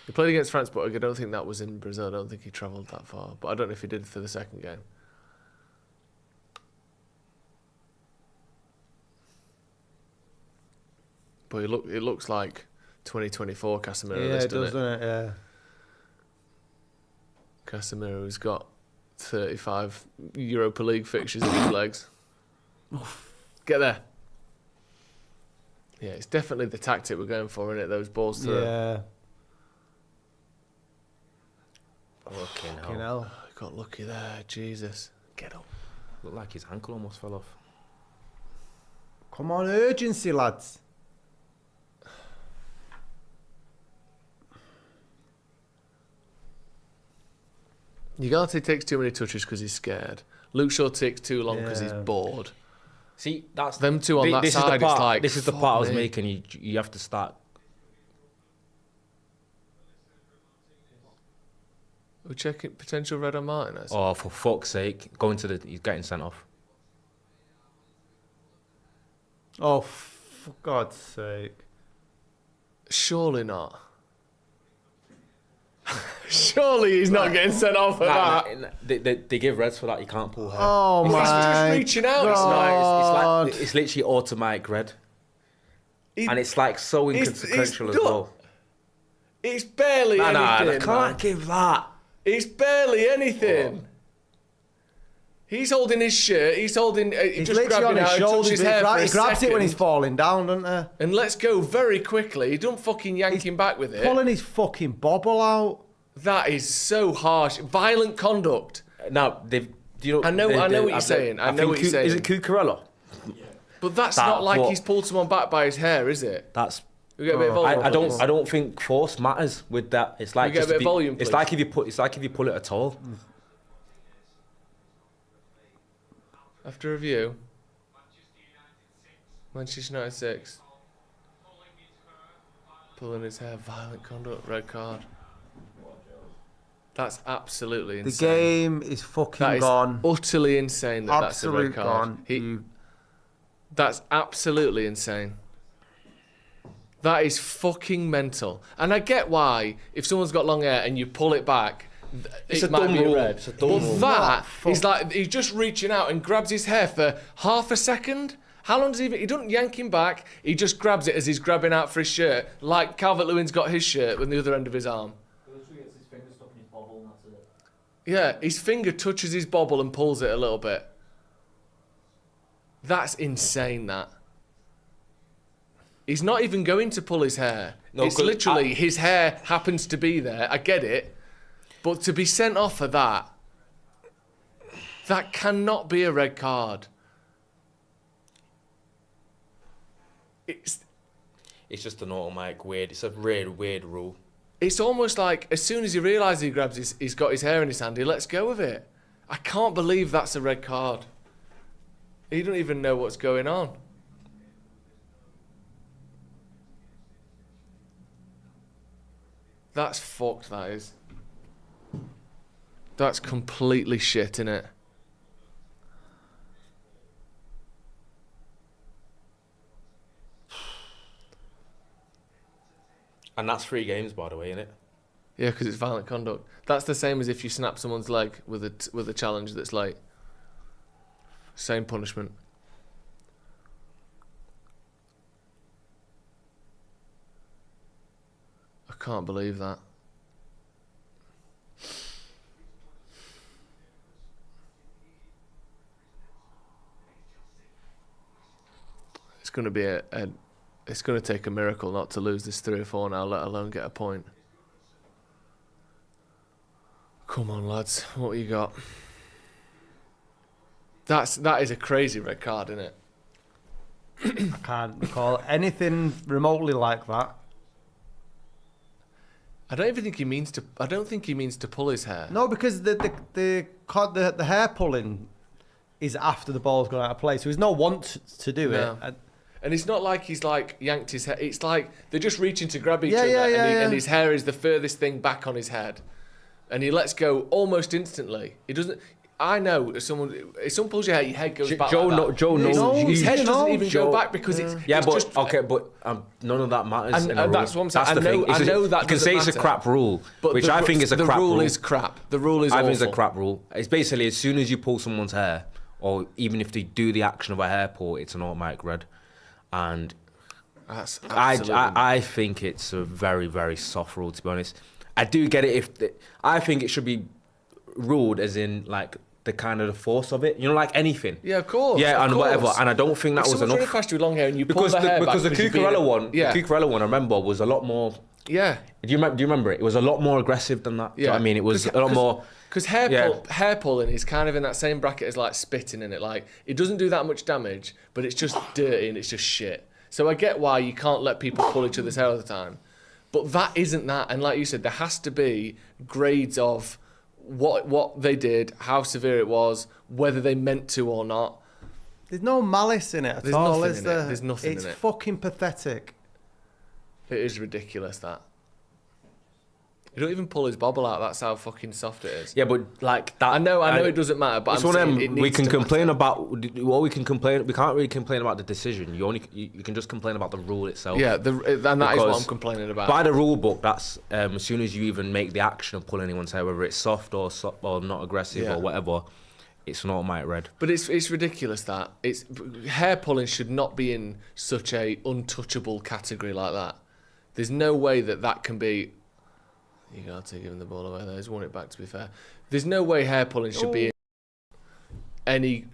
He played against France, but I don't think that was in Brazil. I don't think he travelled that far. But I don't know if he did for the second game. But it looks like 2024 Casemiro. Yeah, this, it does, doesn't doesn't it? Yeah. Casemiro's got 35 Europa League fixtures in his legs. Get there. Yeah, it's definitely the tactic we're going for, isn't it? Those balls to Yeah. Fucking Fucking hell. hell. Got lucky there, Jesus. Get up. Looked like his ankle almost fell off. Come on, urgency, lads. Ugarte takes too many touches because he's scared. Luke Shaw takes too long because he's Yeah. bored. See, that's Them two on that this side, Is the part, it's like, this is the fuck part I was me. making. You have to start. We're checking potential red on Martinez. Oh, for fuck's sake! He's getting sent off. Oh, for God's sake. Surely not. Surely he's not getting sent off for that. They give reds for that. You can't pull hair. Oh, He's my just reaching out. God. It's literally automatic red, He- and it's like so He's- inconsequential he's as not- well. It's barely Nah, anything. I can't give that. It's barely anything. He's holding his shirt. He's holding. He's He's just literally grabbing on his out and shoulders. touches He, hair for he a grabs it when he's second. falling down, doesn't he? And let's go very quickly. He don't fucking yank him back with it. Pulling his fucking bobble out. That is so harsh. Violent conduct. Now they've. Do you know? I know what you're saying. I know what you're saying. Is it Cucurella? But that's That- not like what- he's pulled someone back by his hair, is it? That's. We get a bit of volume. I please. don't think force matters with that. It's like We get just a bit of volume, It's please. like if you put. It's like if you pull it at all. After review, Manchester United 6. Pulling his hair, violent conduct, red card. That's absolutely The insane. game is fucking That is gone. utterly insane that that's a red Absolute card. gone. That's absolutely insane. That is fucking mental. And I get why, if someone's got long hair and you pull it back, It's it a might dumb be rule. red. It's a dumb But rule. that is like, he's just reaching out and grabs his hair for half a second. How long does he doesn't yank him back, he just grabs it as he's grabbing out for his shirt, like Calvert-Lewin's got his shirt with the other end of his arm. Yeah, his finger touches his bobble and pulls it a little bit. That's insane, that. He's not even going to pull his hair. No, It's 'cause literally, his hair happens to be there. I get it. But to be sent off for that cannot be a red card. It's It's just an automatic weird. It's a weird rule. It's almost like as soon as he realises he grabs he's got his hair in his hand, he lets go of it. I can't believe that's a red card. He don't even know what's going on. That's fucked, that is. That's completely shit, innit? And that's 3 games, by the way, isn't it? Yeah, because it's violent conduct. That's the same as if you snap someone's leg with a challenge that's late. Same punishment. I can't believe that. It's going to be it's going to take a miracle not to lose this 3 or 4 now, let alone get a point. Come on, lads. What you got? That is a crazy red card, isn't it? I can't recall anything remotely like that. I don't even think he means to. I don't think he means to pull his hair. No, because the hair pulling is after the ball's gone out of play, so there's no want to do No. it. And it's not like he's like yanked his hair. It's like they're just reaching to grab each Yeah, other, yeah. and his hair is the furthest thing back on his head, and he lets go almost instantly. He doesn't. I know if someone pulls your hair, your head goes back. Joe like that. Joe knows. His head doesn't even Joe- go back because it's Yeah, it's but just, okay, but none of that matters. And- in a and rule. that's what I'm saying. That's the I know- thing. It's I know that you can doesn't say it's a matter. crap rule, But which I think is a crap rule. The rule is crap. The rule is I awful. think it's a crap rule. It's basically as soon as you pull someone's hair, or even if they do the action of a hair pull, it's an automatic red. And That's I think it's a very, very soft rule, to be honest. I do get it I think it should be ruled as in like the kind of the force of it, like anything. Yeah, of course. Yeah, of and whatever. course. And I don't think that If was someone's running enough. past you with long hair and you pull Because the hair back the because you're being Cucurella one, yeah, the Cucurella one, I remember, was a lot more. yeah. Do you remember it? It was a lot more aggressive than that. Do you know what I mean, it was a lot more. Because hair pulling is kind of in that same bracket as like spitting in it. Like it doesn't do that much damage, but it's just dirty and it's just shit. So I get why you can't let people pull each other's hair all the time, but that isn't that. And like you said, there has to be grades of what they did, how severe it was, whether they meant to or not. There's no malice in it at There's all, nothing is in it. there? There's nothing it's in it. fucking pathetic. It is ridiculous that. You don't even pull his bobble out. That's how fucking soft it is. Yeah, but like that. I know it doesn't matter, but it's I'm one of saying them. it We needs can to complain matter. about what we can complain. We can't really complain about the decision. You can just complain about the rule itself. Yeah, and that is what Because I'm complaining about. By the rule book, that's as soon as you even make the action of pulling anyone's hair, whether it's soft or not aggressive Yeah. or whatever, it's an automatic red. But it's ridiculous that hair pulling should not be in such a untouchable category like that. There's no way that can be. You got to give him the ball away there. He's won it back, to be fair. There's no way hair pulling should be in any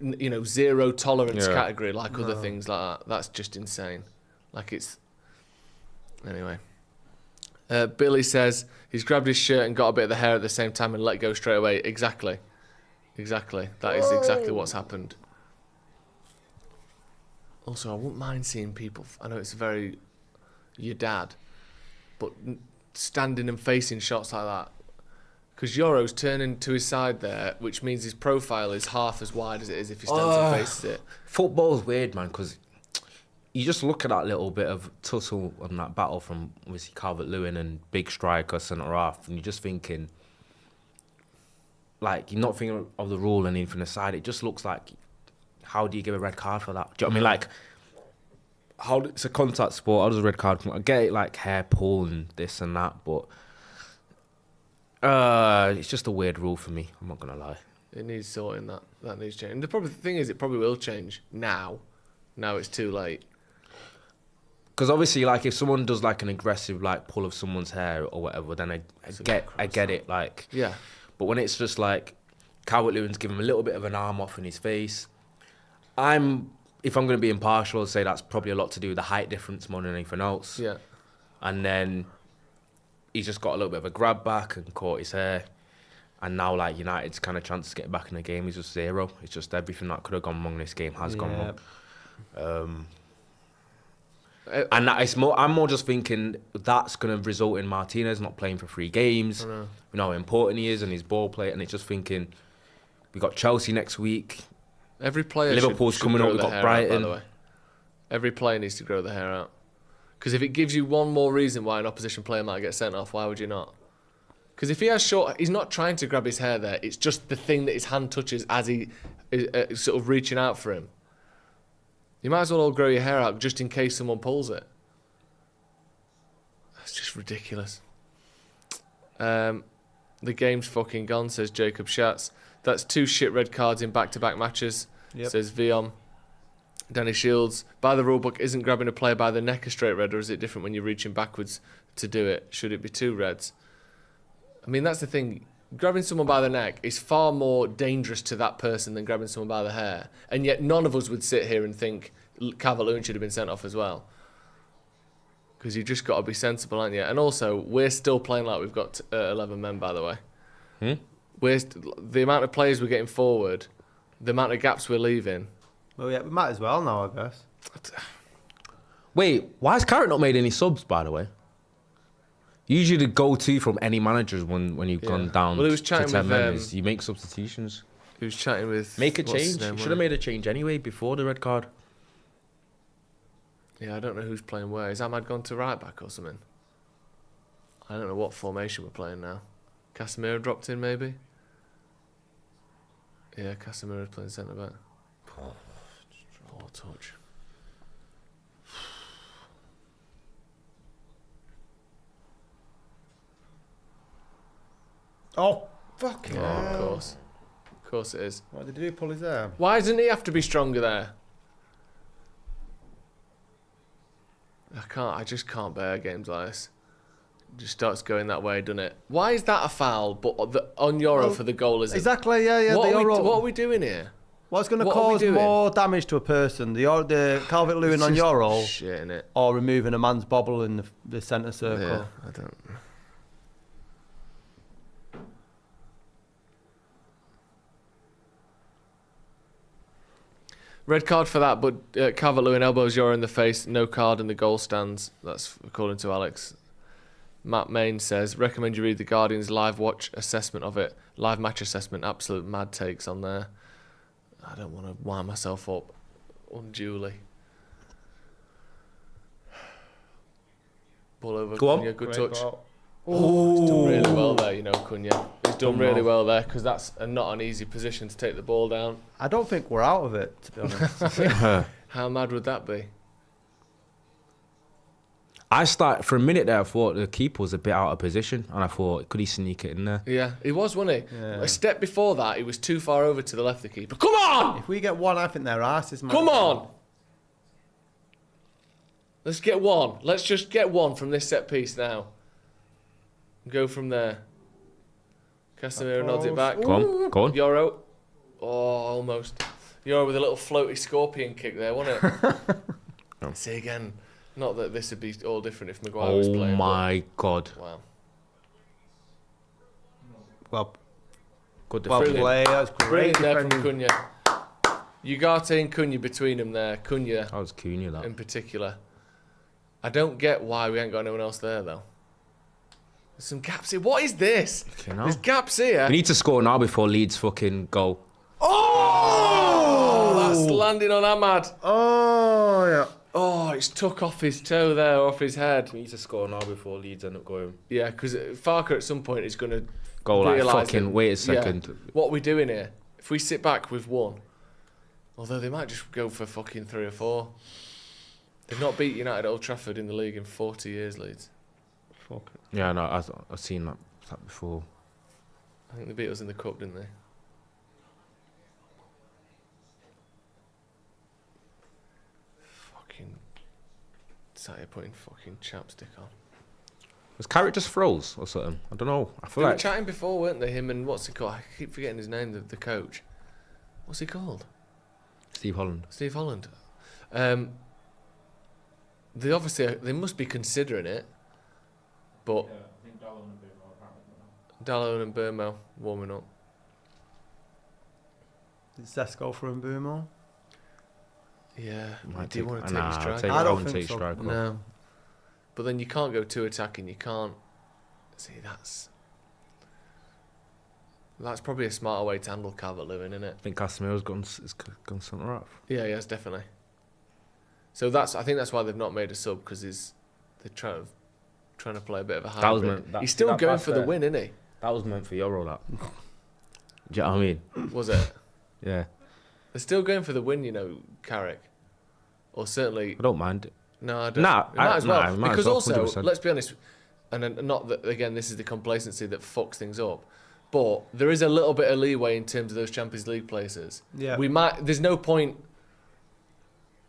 zero tolerance category like other things like that. That's just insane. Like it's anyway. Billy says he's grabbed his shirt and got a bit of the hair at the same time and let go straight away. Exactly. That is exactly what's happened. Also, I wouldn't mind seeing people. I know it's very your dad, but standing and facing shots like that, because Yoro's turning to his side there, which means his profile is half as wide as it is if he stands and faces it. Football's weird, man, because you just look at that little bit of tussle and that battle from obviously Calvert-Lewin and big striker centre half, and you're just thinking, like, you're not thinking of the rule and anything aside. It just looks like, how do you give a red card for that? Do you know what I mean? Like, how it's a contact sport. How does a red card come? I get it, like hair pull and this and that, but it's just a weird rule for me. I'm not gonna lie. It needs sorting. That needs changing. The thing is, it probably will change now. Now it's too late. Because obviously, like, if someone does like an aggressive like pull of someone's hair or whatever, then I get it. Like, Yeah. But when it's just like Calvert-Lewin's giving him a little bit of an arm off in his face, if I'm going to be impartial, I'd say that's probably a lot to do with the height difference more than anything else. Yeah. And then he's just got a little bit of a grab back and caught his hair. And now, like, United's kind of chance to get back in the game is just zero. It's just everything that could have gone wrong in this game has gone wrong. And I'm more just thinking that's going to result in Martinez not playing for 3 games. You know how important he is and his ball play. And it's just thinking, we got Chelsea next week. Every player Liverpool's should coming grow up, we've their got hair Brighton. out, by the way. Every player needs to grow their hair out. Because if it gives you one more reason why an opposition player might get sent off, why would you not? Because if he has short, he's not trying to grab his hair there. It's just the thing that his hand touches as he is sort of reaching out for him. You might as well all grow your hair out just in case someone pulls it. That's just ridiculous. The game's fucking gone, says Jacob Schatz. That's 2 shit red cards in back-to-back matches, says Vion. Danny Shields. By the rulebook, isn't grabbing a player by the neck a straight red, or is it different when you're reaching backwards to do it? Should it be 2 reds? I mean, that's the thing. Grabbing someone by the neck is far more dangerous to that person than grabbing someone by the hair. And yet none of us would sit here and think Calvert-Lewin should have been sent off as well. Because you just got to be sensible, aren't you? And also, we're still playing like we've got 11 men, by the way. The amount of players we're getting forward, the amount of gaps we're leaving, Well, yeah, we might as well now, I guess. Wait, why has Carrot not made any subs, by the way? Usually the go-to from any managers when you've gone down Well, he was to chatting 10 with, men is you make substitutions. He was chatting with... Make a what's his change. name, Should have wasn't made a change anyway before the red card. he? Yeah, I don't know who's playing where. Is Ahmad gone to right back or something? I don't know what formation we're playing now. Casemiro dropped in, maybe? Yeah, Casemiro's playing centre back. Oh, touch. Oh, fucking Oh, hell. of course. Of course it is. What did he do? Pull his arm? Why doesn't he have to be stronger there? I just can't bear games like this. It just starts going that way, doesn't it? Why is that a foul, but on Euro for the goal, is it? Exactly, yeah. What what are we doing here? What's going to what are we cause doing? more damage to a person? The Calvert-Lewin It's on just Euro, shit, innit? or removing a man's bobble in the centre circle? Yeah, I don't... Red card for that, but Calvert-Lewin elbows Euro in the face. No card in the goal stands. That's according to Alex. Matt Main says, recommend you read the Guardian's live watch assessment of it. Live match assessment. Absolute mad takes on there. I don't want to wind myself up unduly. Ball over Go on. Cunha, good Great touch. ball. He's done really well there, you know, Cunha. He's done really well there because that's not an easy position to take the ball down. I don't think we're out of it, to be honest. How mad would that be? For a minute there, I thought the keeper was a bit out of position, and I thought, could he sneak it in there? Yeah, he was, wasn't he? Yeah. A step before that, he was too far over to the left of the keeper. Come on! If we get one, I think their asses might... Come on! Let's get one. Let's just get one from this set piece now. Go from there. Casemiro nods it back. Go on. Euro. Oh, almost. Euro with a little floaty scorpion kick there, wasn't it? See again. Not that this would be all different if Maguire was Oh playing. my God. But, wow. Well Good played. defending. That's great. Brilliant there from defending. Cunha. Ugarte and Cunha between them there. Cunha That was Cunha, that. in particular. I don't get why we ain't got anyone else there though. There's some gaps here. What is this? Fucking hell. There's gaps here. We need to score now before Leeds fucking go. Oh, that's landing on Ahmad. Oh, yeah. Oh, it's took off his toe there, off his head. We need to score now before Leeds end up going. Yeah, because Farker at some point is going to Go like realise fucking, that- wait a second. Yeah, what are we doing here? If we sit back with one, although they might just go for fucking 3 or 4. They've not beat United at Old Trafford in the league in 40 years, Leeds. Fuck it. Yeah, no, I've seen that before. I think they beat us in the cup, didn't they? Fucking sat here putting fucking chapstick on. Was Carrot just froze or something? I don't know. I They feel were like chatting before, weren't they? Him and what's he called? I keep forgetting his name. The coach. What's he called? Steve Holland. Steve Holland. They must be considering it, but Dallow and Burmo warming up. Did Zesco for Mbumo? Yeah, Might do you take- want to take nah, your I'll strike? take- I don't wouldn't think take so. striker. No, but then you can't go 2 attacking. You can't. See, that's probably a smarter way to handle Calvert-Lewin, isn't it? I think Casemiro's gone centre half. Yeah, yes, definitely. So I think that's why they've not made a sub because they're trying to play a bit of a That was hybrid. meant- He's still that going pass for the there. win, isn't That was meant for Euro, that. Do you know what I mean? he? Was it? Yeah. They're still going for the win, you know, Carrick. Or certainly... I don't mind. No, I don't. Nah, It might as well. nah, it might as Because well, also, 100%. let's be honest, and then not that, again, this is the complacency that fucks things up, but there is a little bit of leeway in terms of those Champions League places. Yeah. There's no point,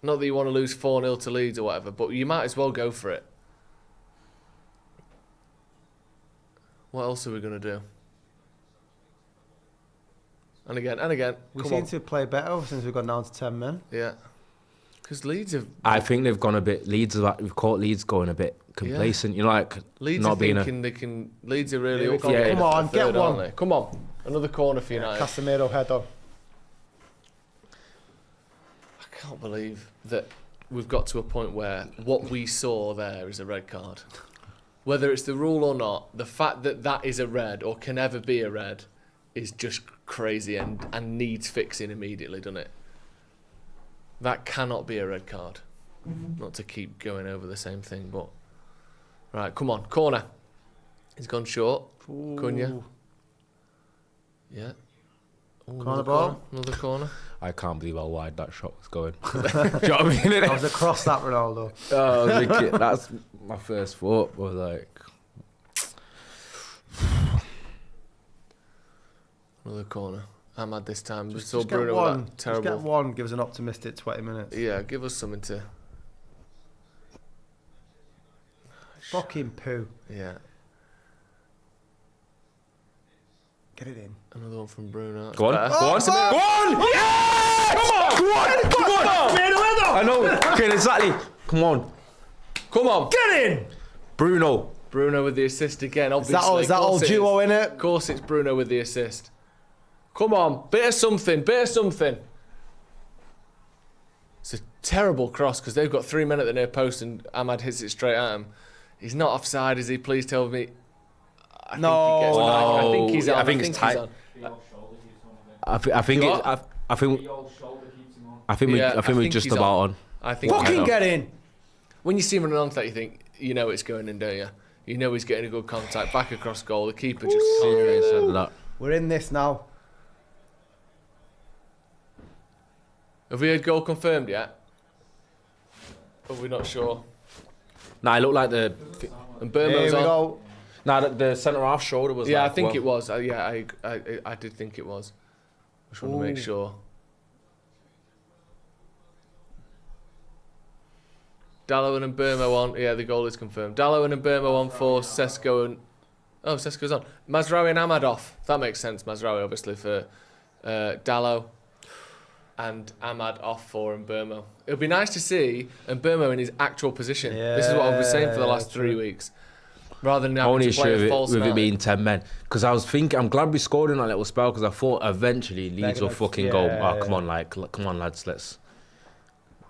not that you want to lose 4-0 to Leeds or whatever, but you might as well go for it. What else are we going to do? And again. We come seem on. to play better since we've gone down to 10 men. Yeah. Because Leeds have... I think they've gone a bit. We've caught Leeds going a bit complacent. You know, like Leeds not are being thinking they can... Leeds are really Here we up go. for Come on, third, get aren't one. they? Come on. Another corner for United. Casemiro header. can't believe that we've got to a point where what we saw there is a red card. Whether it's the rule or not, the fact that that is a red or can ever be a red is just crazy and needs fixing immediately, doesn't it? That cannot be a red card. Not to keep going over the same thing, but... Right, come on, corner. He's gone short. Cunha. Yeah. Ooh, Corner ball. Another corner. I can't believe how wide that shot was going. Do you know what I mean? That was across that Ronaldo. Oh, I was thinking, that's my first thought. Was like, Another corner. Ahmad this time. We Just saw get Bruno one. with that terrible... Just get one. Give us an optimistic 20 minutes. Yeah, give us something to... Fucking poo. Yeah. Get it in. Another one from Bruno. That's go on, better. go on, go on! Yes! Come on, come on! I know. Okay, exactly. Come on, Come on! Get in! Bruno. Bruno with the assist again, obviously. Is that all duo in it? Of course it's Bruno with the assist. Come on, bit of something, bit of something. It's a terrible cross because they've got 3 men at the near post and Ahmad hits it straight at him. He's not offside, is he? Please tell me. I think he's on. I think it's tight. I think we're just he's about on. on. I think Fucking get in! when you see him running on that, you think, you know it's going in, don't you? You know he's getting a good contact, back across goal. The keeper just can't. We're in this now. Have we had goal confirmed yet? Or are we not sure? Nah, it looked like the. And Here Burmo's we on. go. Nah, the centre half shoulder was. Yeah, like, I think well, it was. I did think it was. I just want to make sure. Dallow and Burmo on. Yeah, the goal is confirmed. Dallow and Burmo on for Sesko and... Oh, Sesko's on. Mazraoui and Ahmad off. That makes sense. Mazraoui, obviously, for Dallow. And Ahmad off for Burmo. It would be nice to see Burmo in his actual position. This is what I've been saying for the last 3 weeks. Rather than having to play a false with it nine. being 10 men. Because I was thinking, I'm glad we scored in that little spell because I thought eventually Leeds will fucking go, come on, lads, let's.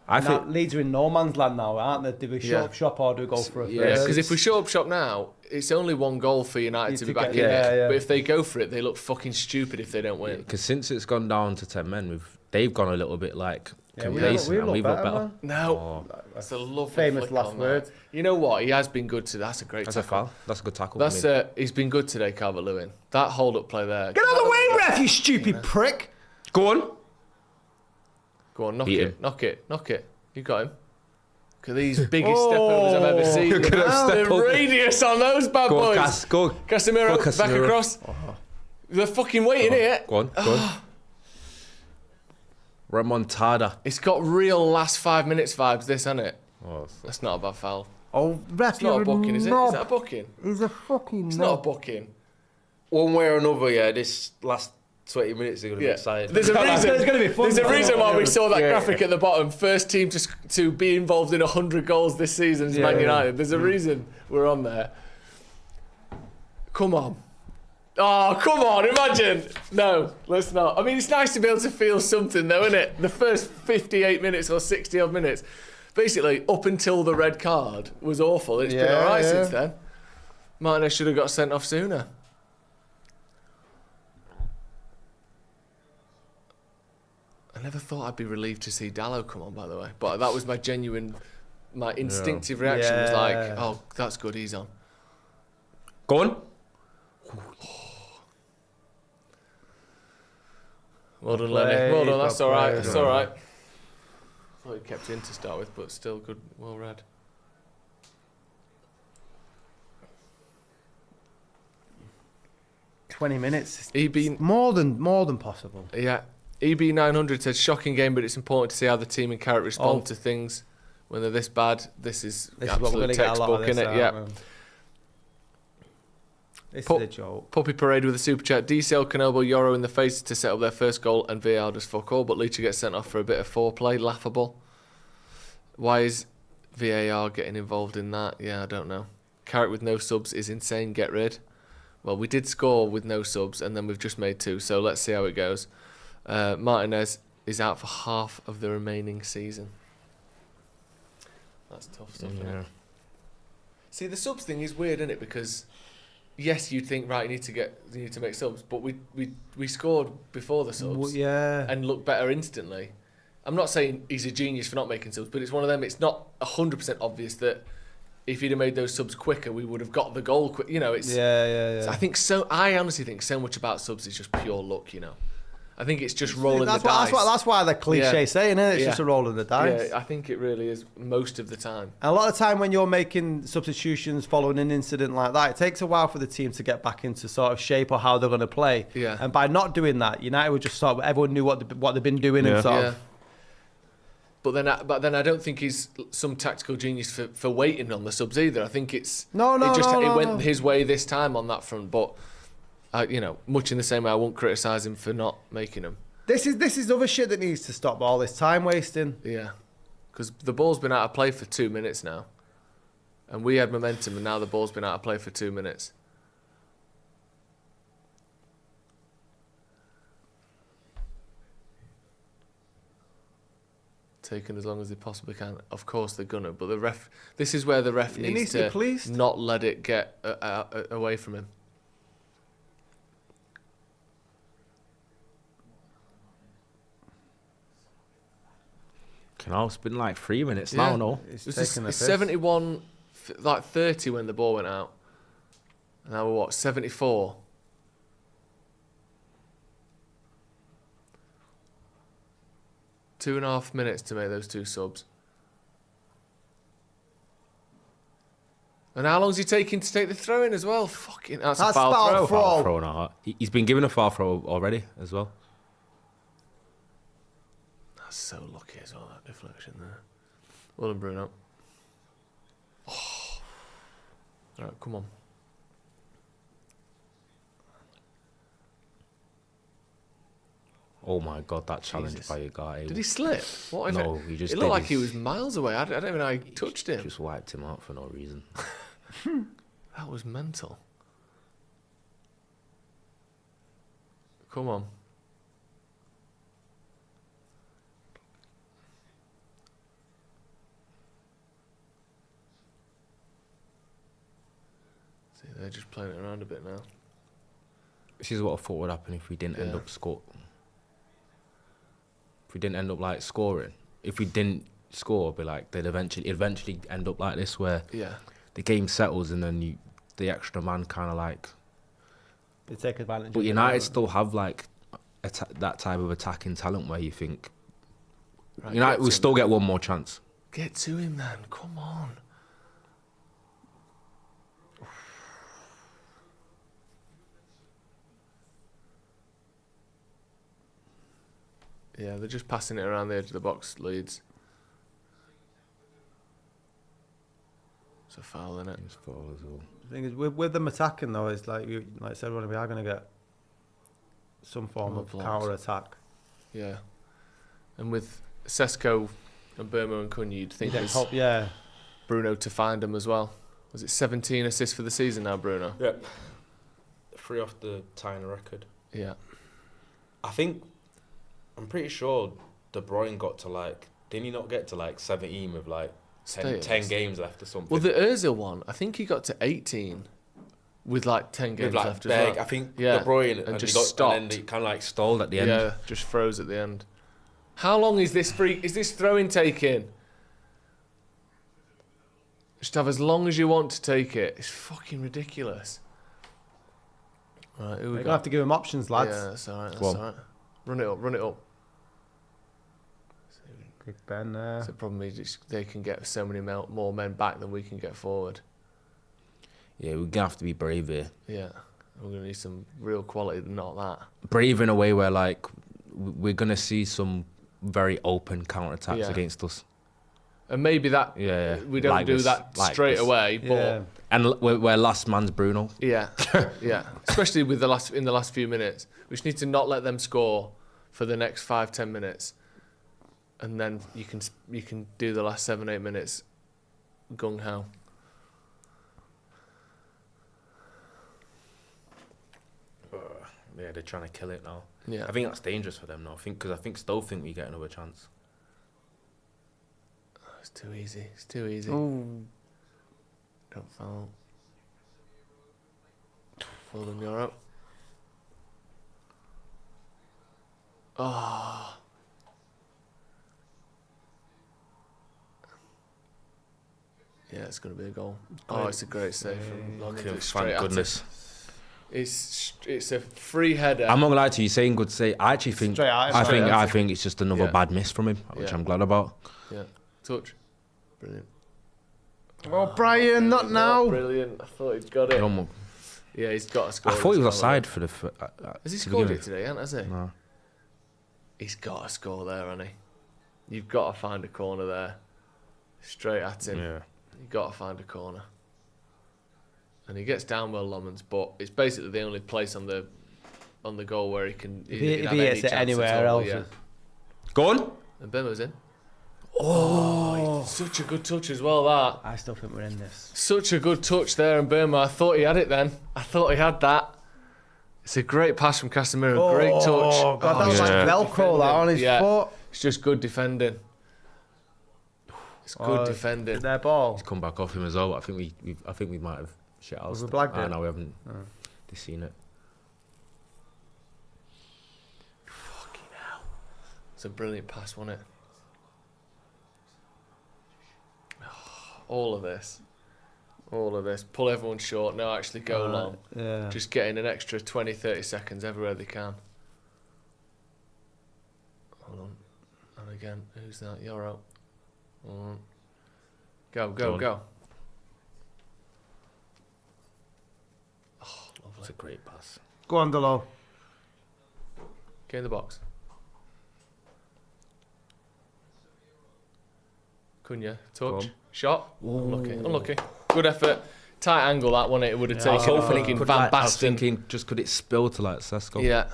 I think Leeds are in no man's land now, aren't they? Do we shut up shop or do we go for a first? Yeah, because if we shut up shop now, it's only one goal for United to be back in it. Yeah. But if they go for it, they look fucking stupid if they don't win. because since it's gone down to 10 men, they've gone a little bit like complacent we and look we've looked better, better. man. No, that's a lovely Famous flick last on word. that. You know what? He has been good today. That's a great That's a tackle. foul. That's a good tackle. That's he's been good today, Calvert-Lewin. That hold-up play there. Get out of the way, ref, you stupid prick! Go on. Go on, knock Beat it, him. knock it. You got him. Look at these biggest step-overs I've ever seen. Look at them step The over. radius on those bad Go on, boys. Go. Casemiro, Go, back Casemiro. across. They're fucking waiting here. Go on. Remontada. It's got real last 5 minutes vibes, this, hasn't it? Oh, That's not a bad foul. Oh, ref, It's not a booking, is it? Is that a booking? He's a fucking It's not a booking. one way or another, yeah, this last 20 minutes are going to be Yeah. exciting. There's a reason. It's gonna be fun. There's a reason why we saw that Yeah. graphic at the bottom. First team to be involved in 100 goals this season is Man United. There's a reason we're on there. Come on. Oh, come on, imagine. No, let's not. I mean, it's nice to be able to feel something, though, isn't it? The first 58 minutes or 60-odd minutes, basically, up until the red card, was awful. It's been all right since then. Martinez should have got sent off sooner. I never thought I'd be relieved to see Dallow come on, by the way. But that was my instinctive reaction was like, oh, that's good, he's on. Go on. Well done, Lenny. Well done, that's all right. played. That's all right. I thought he kept in to start with, but still good, well read. $20 minutes. EB, More than possible. yeah. EB900 says, shocking game, but it's important to see how the team and Carrot respond to things when they're this bad. This is This is what we're going absolute to get a lot textbook, of this innit? out, Yeah. man. This Pu- is a joke. Puppy Parade with a super chat. DCL Canobo Yoro in the face to set up their first goal, and VAR does fuck all, but Leacher gets sent off for a bit of foreplay. Laughable. Why is VAR getting involved in that? Yeah, I don't know. Carrot with no subs is insane. Get rid. Well, we did score with no subs, and then we've just made 2, so let's see how it goes. Martinez is out for half of the remaining season. That's tough stuff, isn't it? See, the subs thing is weird, isn't it? Because yes, you'd think, right, you need to make subs, but we scored before the subs, and looked better instantly. I'm not saying he's a genius for not making subs, but it's one of them. It's not 100% obvious that if he'd have made those subs quicker, we would have got the goal quick. You know, it's I think so. I honestly think so much about subs is just pure luck. You know, I think it's just rolling the dice. That's why the cliche saying it. It's just a roll of the dice. Yeah, I think it really is most of the time. And a lot of time when you're making substitutions following an incident like that, it takes a while for the team to get back into sort of shape or how they're going to play. Yeah. And by not doing that, United would just sort of, everyone knew what they've been doing and sort of. But then I don't think he's some tactical genius for waiting on the subs either. I think it's it went his way this time on that front. But much in the same way, I won't criticise him for not making them. This is other shit that needs to stop. All this time wasting. Yeah, because the ball's been out of play for 2 minutes now, and we had momentum, and now the ball's been out of play for 2 minutes. Taken as long as they possibly can. Of course they're gonna, but the ref. This is where the ref needs to not let it get away from him. It's been like 3 minutes now, no? It's 71, 30 when the ball went out. And now we're 74? Two and a half minutes to make those two subs. And how long's he taking to take the throw in as well? Fucking, that's a foul throw. Foul throw now. He's been given a foul throw already as well. That's so lucky as well, that deflection there. Well done, Bruno. Oh. All right, come on. Oh my God, that challenge by a guy. Did he slip? What? No, he just. It looked like he was miles away. I don't even know how he touched him. Just wiped him out for no reason. That was mental. Come on. See, they're just playing it around a bit now. This is what I thought would happen if we didn't end up scoring. If we didn't end up scoring, if we didn't score, it'd be like they'd eventually end up like this, where the game settles and then the extra man kind of they take advantage. But United still have that type of attacking talent where you think United will still get one more chance. Get to him then, come on. Yeah, they're just passing it around the edge of the box, Leeds. It's a foul, isn't it? It's a foul as well. The thing is, with them attacking though, it's like I said, we are going to get some form of counter attack. Yeah, and with Sesko and Burma and Cunha, you'd think there's Bruno to find them as well. Was it 17 assists for the season now, Bruno? Yeah, 3 off the Tyner record. Yeah, I'm pretty sure De Bruyne got to didn't he not get to 17 with 10 games left or something? Well, the Ozil one, I think he got to 18 with 10 games left as well. I think De Bruyne and just stopped. And then he kind of stalled at the end. Yeah, just froze at the end. How long is this throw-in taking? Just have as long as you want to take it. It's fucking ridiculous. Right, who we got? You're going to have to give him options, lads. Yeah, that's all right. That's all right. Run it up. Big Ben there. The problem is they can get so many more men back than we can get forward. Yeah, we're going to have to be brave here. Yeah, we're going to need some real quality, not that. Brave in a way where, we're going to see some very open counter-attacks against us. And maybe that we don't do that straight away, but and where last man's Bruno. Yeah, yeah. Especially with in the last few minutes, we just need to not let them score for the next 5-10 minutes, and then you can do the last 7-8 minutes gung ho. Yeah, they're trying to kill it now. Yeah. I think that's dangerous for them now. I think Stowe think we get another chance. It's too easy. It's too easy. Ooh. Don't foul. Well done, you're up. Oh. Yeah, it's going to be a goal. Oh, it's a great save from Logan. It's straight Thank at goodness. it. It's a free header. I'm not gonna lie to you. Saying good save. I actually think. Straight at him. I think it's just another Yeah. bad miss from him, which Yeah. I'm glad about. Yeah. Touch. Brilliant. Oh, Brian, not now. Brilliant. I thought he'd got it. Almost- Yeah, he's got to score. I thought he was as well, offside for the. Has he to scored begin it with. today, has he? No. He's got to score there, hasn't he? You've got to find a corner there. Straight at him. Yeah. You've got to find a corner. And he gets down well, Lomans, but it's basically the only place on the goal where he can. If he have hits any it chance anywhere at all, else, yeah. Go on. And Bimo's in. Oh, such a good touch as well. That I still think we're in this. such a good touch there, and Burma. I thought he had it then. I thought he had that. It's a great pass from Casemiro. Great touch. Oh, God, that was like yeah. Velcro that on his Yeah. foot. It's just good defending. It's good defending. Their ball. He's come back off him as well. I think we might have shit out. Have we blagged it? No, we haven't. Just seen it. Fucking hell. It's a brilliant pass, wasn't it? All of this. Pull everyone short. No, actually go long. Yeah. Just getting an extra 20, 30 seconds everywhere they can. Hold on. And again, who's that? You're out. Hold on. Go. Oh, lovely. It's a great pass. Go on, Delo. Get in the box. Cunha, touch, shot. Unlucky. Good effort. Tight angle that one. It would have taken a fucking Van I was Basten. thinking, just could it spill to like Sesko? Yeah.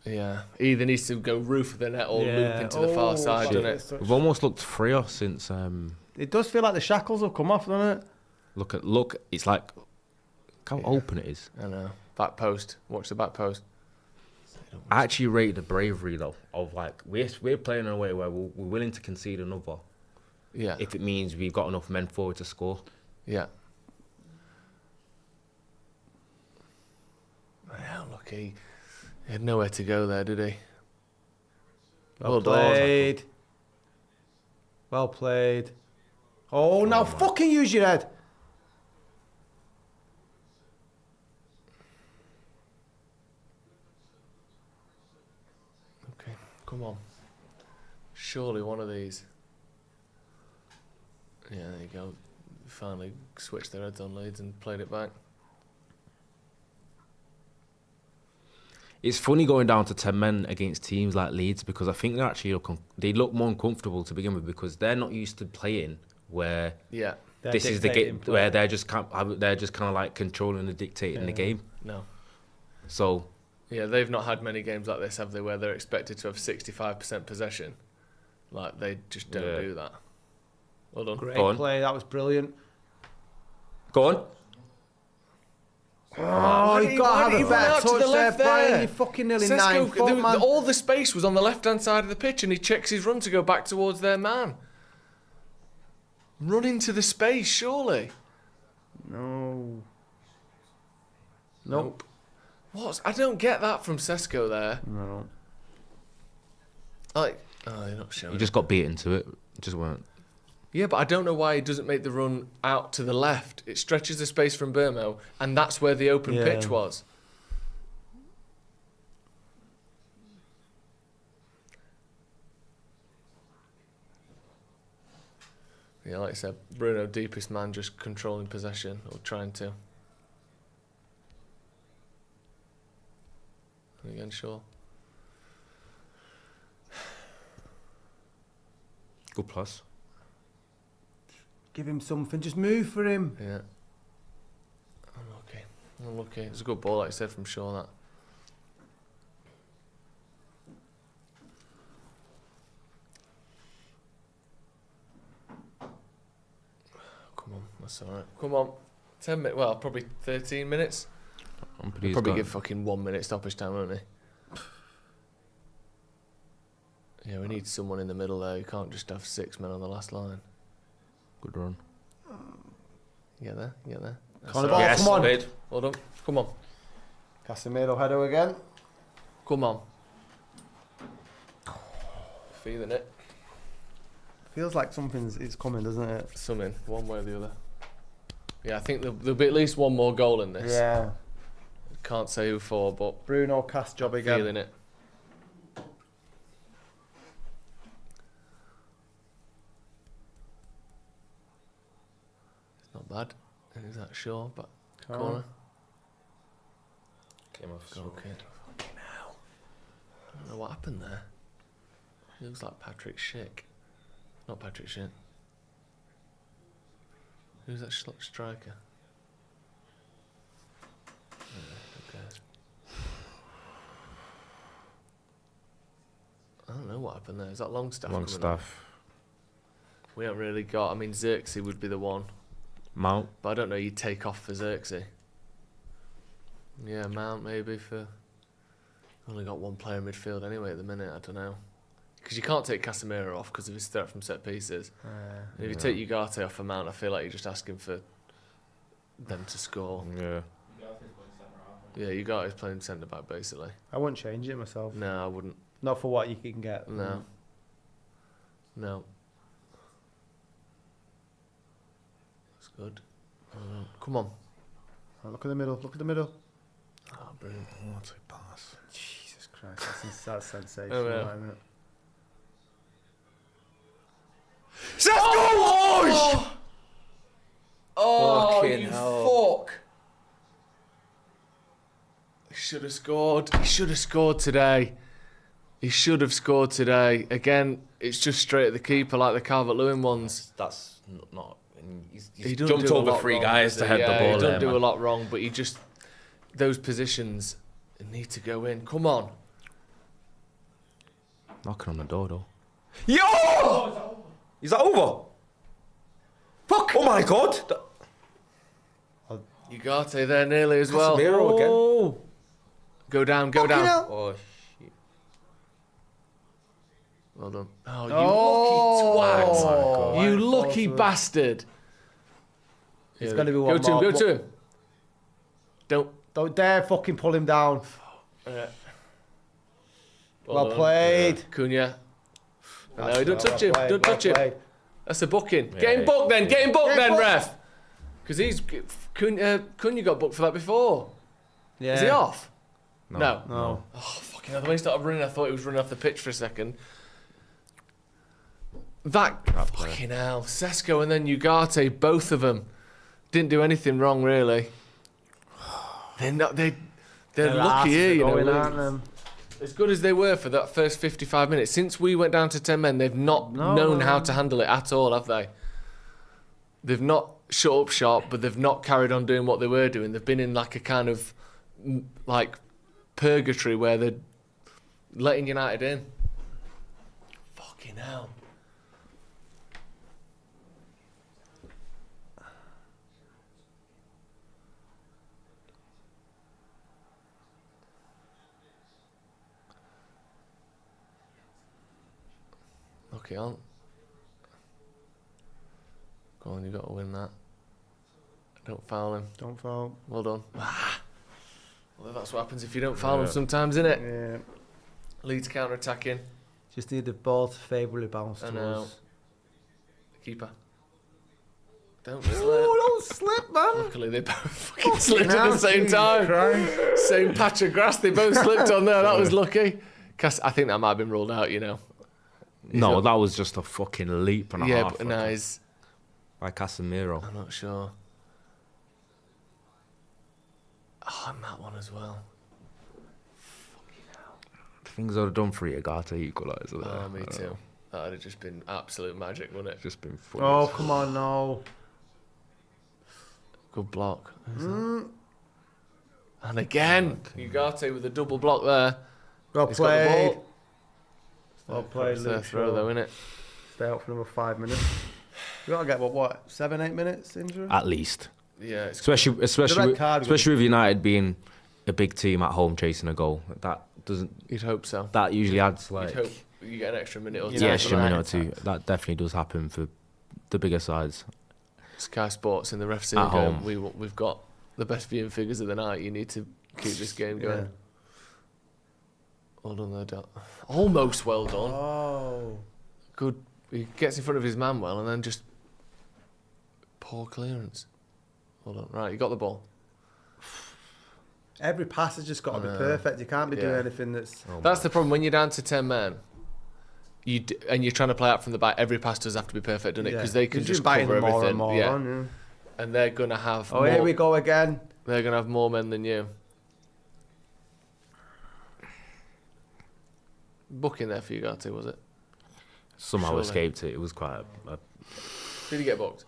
Yeah. He either needs to go roof of the net or loop into the far side, doesn't it? We've almost looked freer since. It does feel like the shackles have come off, doesn't it? Look. It's like how open it is. I know. Back post. Watch the back post. I actually rate the bravery though of like we're playing in a way where we're willing to concede another Yeah. if it means we've got enough men forward to score. Yeah. Yeah, look, he had nowhere to go there, did he? Well played. Well played. Oh, now fucking use your head. Okay, come on. Surely one of these. Yeah, there you go. Finally switched their heads on Leeds and played it back. It's funny going down to 10 men against teams like Leeds because I think they look more uncomfortable to begin with because they're not used to playing where Yeah. this is the game where they're just kind of like controlling and dictating the game. No. So Yeah, they've not had many games like this, have they, where they're expected to have 65% possession. Like, they just don't do that. Well done. Great Go on. play. That was brilliant. go on. Oh, you got to have a went better out to touch the there, left Brian. there. You're fucking nearly Sesko, 9 foot, man. all the space was on the left-hand side of the pitch, and he checks his run to go back towards their man. Run into the space, surely. No. Nope. What? I don't get that from Sesko there. No. Like, oh, you're not showing. You just got beat into it. Just weren't. Yeah, but I don't know why he doesn't make the run out to the left. It stretches the space from Burmo, and that's where the open pitch was. Yeah, like I said, Bruno, deepest man, just controlling possession, or trying to. Again, sure. Good plus. Give him something. Just move for him. Yeah. Unlucky. It's a good ball, like I said, from Shaw, that. Come on, that's alright. Come on. 10 minutes, well, probably 13 minutes. Please Probably God. give fucking 1 minute stoppage time, won't he? Yeah, we need someone in the middle there. You can't just have 6 men on the last line. Good run. Get there. That's Come on, all right. come on. Spade. Hold on. Come on. Casemiro header again. Come on. Feeling it. Feels like something's coming, doesn't it? Something, one way or the other. Yeah, I think there'll be at least one more goal in this. Yeah. Can't say who for, but Bruno cast job again. feeling it. It's not bad. Is that sure? But corner. Came off. Go kid. Fucking hell. I don't know what happened there. He looks like Patrick Schick. Not Patrick Schick. Who's that striker? I don't know what happened there. Is that Longstaff? Longstaff. We haven't really got. I mean, Xerxes would be the one, Mount. but I don't know. You'd take off for Xerxes. Yeah, Mount maybe for. Only got one player in midfield anyway at the minute. I don't know. Because you can't take Casemiro off because of his threat from set pieces. And if you take Ugarte off for Mount, I feel like you're just asking for them to score. Yeah. Yeah, Ugate's playing centre back basically. I wouldn't change it myself. No, I wouldn't. Not for what you can get. No. No. That's good. Come on. Oh, look at the middle. Look at the middle. Oh, brilliant. What a pass. Jesus Christ, that's sensational. Oh, yeah. Isn't it? Oh, Fucking you hell. fuck. He should have scored. He should have scored today. He should have scored today. Again, it's just straight at the keeper like the Calvert-Lewin ones. That's not. He's He doesn't jumped do a over lot 3 wrong, guys does to he? head Yeah, the ball he there, doesn't do man. a lot wrong, but he just... Those positions need to go in. Come on. Knocking on the door, though. Yo! Is that over? Fuck! Oh my god! Ugarte there nearly as well. Casemiro again. Oh. Go down, go down. Oh shit! Well done. Oh, you Oh, lucky twat. my God. You lucky bastard. It's going to be Go one to him, more. go to him. Don't dare fucking pull him down. Well done. played. Cunha. No, That's don't well touch him. played, Don't well touch him. played. That's a booking. Yeah. Get him booked then. Get him booked Get him then, booked. ref. Because Cunha got booked for that before. Yeah. Is he off? No. No. Oh, fucking hell. The way he started running, I thought he was running off the pitch for a second. That fucking hell. Sesko and then Ugarte, both of them, didn't do anything wrong, really. They're not. They're lucky here, you know. Leeds. As good as they were for that first 55 minutes, since we went down to 10 men, they've not known how to handle it at all, have they? They've not shut up shop, but they've not carried on doing what they were doing. They've been in like a kind of like purgatory where they're letting United in. Fucking hell. Okay, on. Go on, you've got to win that. Don't foul him. Don't foul. Well done. Well, that's what happens if you don't foul him sometimes, isn't it? Yeah. Leeds counter-attacking. Just need the ball to favourably bounce I to know. us. Keeper. Don't slip. Oh, don't slip, man. Luckily, they both fucking slipped at the same time. Same patch of grass. They both slipped on there. That was lucky. I think that might have been ruled out, you know. No, that was just a fucking leap and a Yeah, half. but no, he's... By Casemiro. I'm not sure. Oh, and that one as well. Things I'd have done for Ugarte equaliser there. Oh, me too. That would have just been absolute magic, wouldn't it? Just been fun. Oh, come on, no. Good block. And again, Ugarte with a double block there. Well He's got the played. ball. Well played, It's their Luke throw Shaw. though, innit? Stay out for another 5 minutes. We got to get, what 7, 8 minutes injury? At least. Yeah, it's Especially The red card with United being a big team at home chasing a goal. That doesn't. You'd hope so. That usually adds like. You'd hope you get an extra minute or two. Yeah, extra minute or United two. That definitely does happen for the bigger sides. Sky Sports in the ref At going, home. we've got the best viewing figures of the night. You need to keep this game going. Yeah. Well done there, Dot. Almost well done. Oh. Good. He gets in front of his man well and then just poor clearance. Hold on. Right, you got the ball. Every pass has just got to be know. perfect. You can't be doing Yeah. anything that's. That's the problem when you're down to 10 men. And you're trying to play out from the back. Every pass does have to be perfect, doesn't it? Because they can You're just biting cover them more everything. and more yeah. on, And they're gonna have. Oh, more, here we go again. They're gonna have more men than you. Booking there for you, Gatti, was it? Somehow Surely. escaped it. It was quite Did he get booked?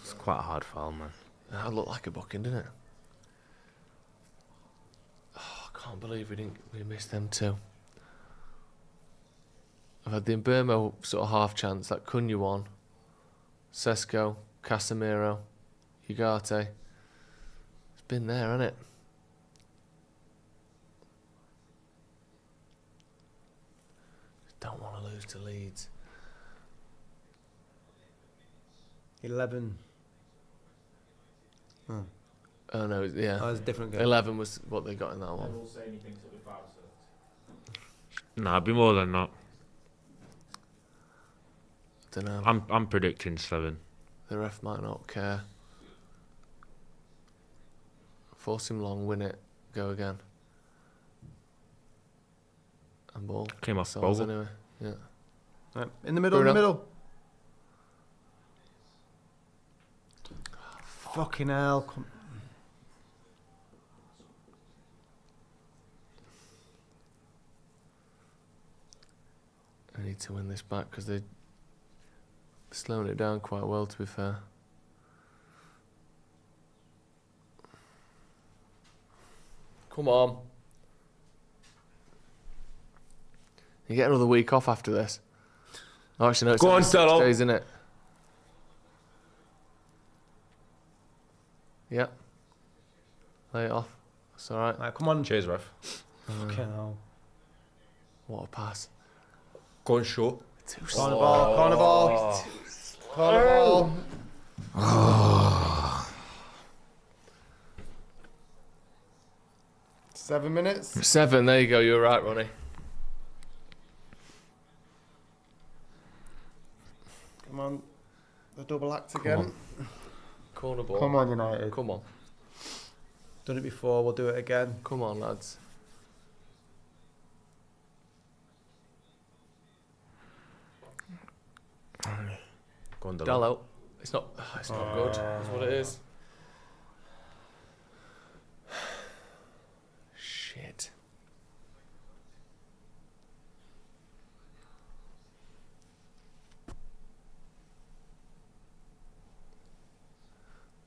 it's quite a hard foul, man. That looked like a booking, didn't it? Oh, I can't believe we missed them too. I've had the Mbermo sort of half chance, that Cunha one, Sesko, Casemiro, Ugarte. It's been there, hasn't it? Don't want to lose to Leeds. 11. Oh no, yeah. Oh, it's a different game. 11 was what they got in that one. Nah, it'd be more than that. Don't know. I'm predicting 7. The ref might not care. Force him long, win it, go again. And ball. Came off Souls ball. anyway. Yeah. Right, in the middle, Bruno. in the middle. Fucking hell. I need to win this back because they're slowing it down quite well, to be fair. Come on. You get another week off after this. Oh, actually, no, it's Go only on, 6 Stella. days, isn't it? Yeah. Lay it off. It's alright. Right, come on. Cheers, ref. Fucking hell. What a pass. Go on, show. Corner ball, corner ball. Corner ball. 7 minutes. 7, there you go, you're right, Ronnie. Come on. The double act again. Corner ball. Come on, United. Come on. Done it before, we'll do it again. Come on, lads. Go on, Delo. Dallo. It's not good. That's what it is. Shit.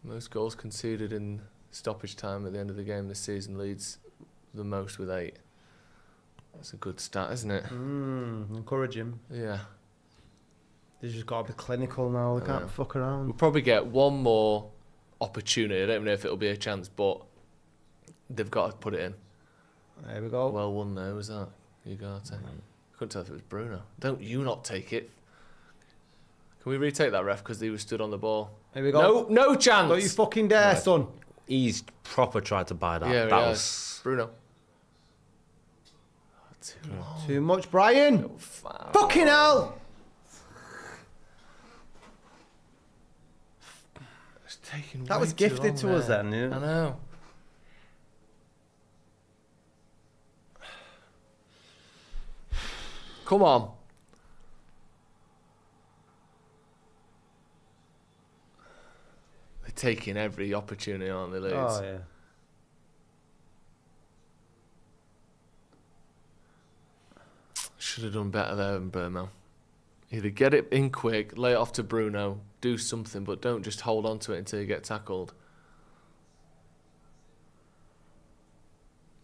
Most goals conceded in stoppage time at the end of the game this season. Leeds the most with 8. That's a good stat, isn't it? Encourage him. Yeah. They just got to be clinical now. They I can't know. fuck We'll around. probably get one more opportunity. I don't even know if it'll be a chance, but they've got to put it in. There we go. Well won there, was that? Ugarte. I couldn't tell if it was Bruno. Don't you not take it. Can we retake that, ref? Because he was stood on the ball. Here we go. No chance. Don't you fucking dare, son. He's proper tried to buy that. Yeah, that he was has. Bruno. Too long. Too much, Brian. Foul. Fucking hell. It's taking That way was too gifted long to us there. then, yeah. I know. Come on. They're taking every opportunity, aren't they, Leeds? Oh, yeah. Should have done better there in Burma. Either get it in quick, lay it off to Bruno, do something, but don't just hold on to it until you get tackled.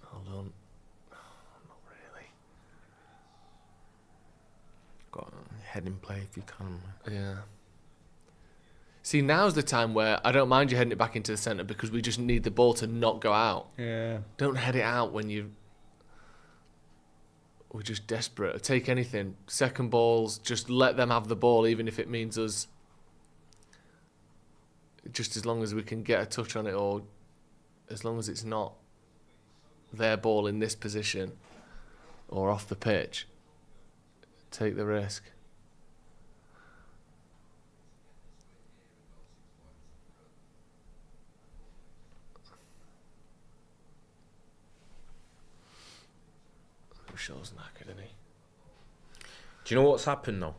Hold on. Not really. got a head in play if you can. Yeah. See, now's the time where I don't mind you heading it back into the centre because we just need the ball to not go out. Yeah. Don't head it out when we're just desperate. Take anything. Second balls, just let them have the ball, even if it means us. Just as long as we can get a touch on it, or as long as it's not their ball in this position or off the pitch. Take the risk. Shaw's knackered, isn't he? Do you know what's happened though?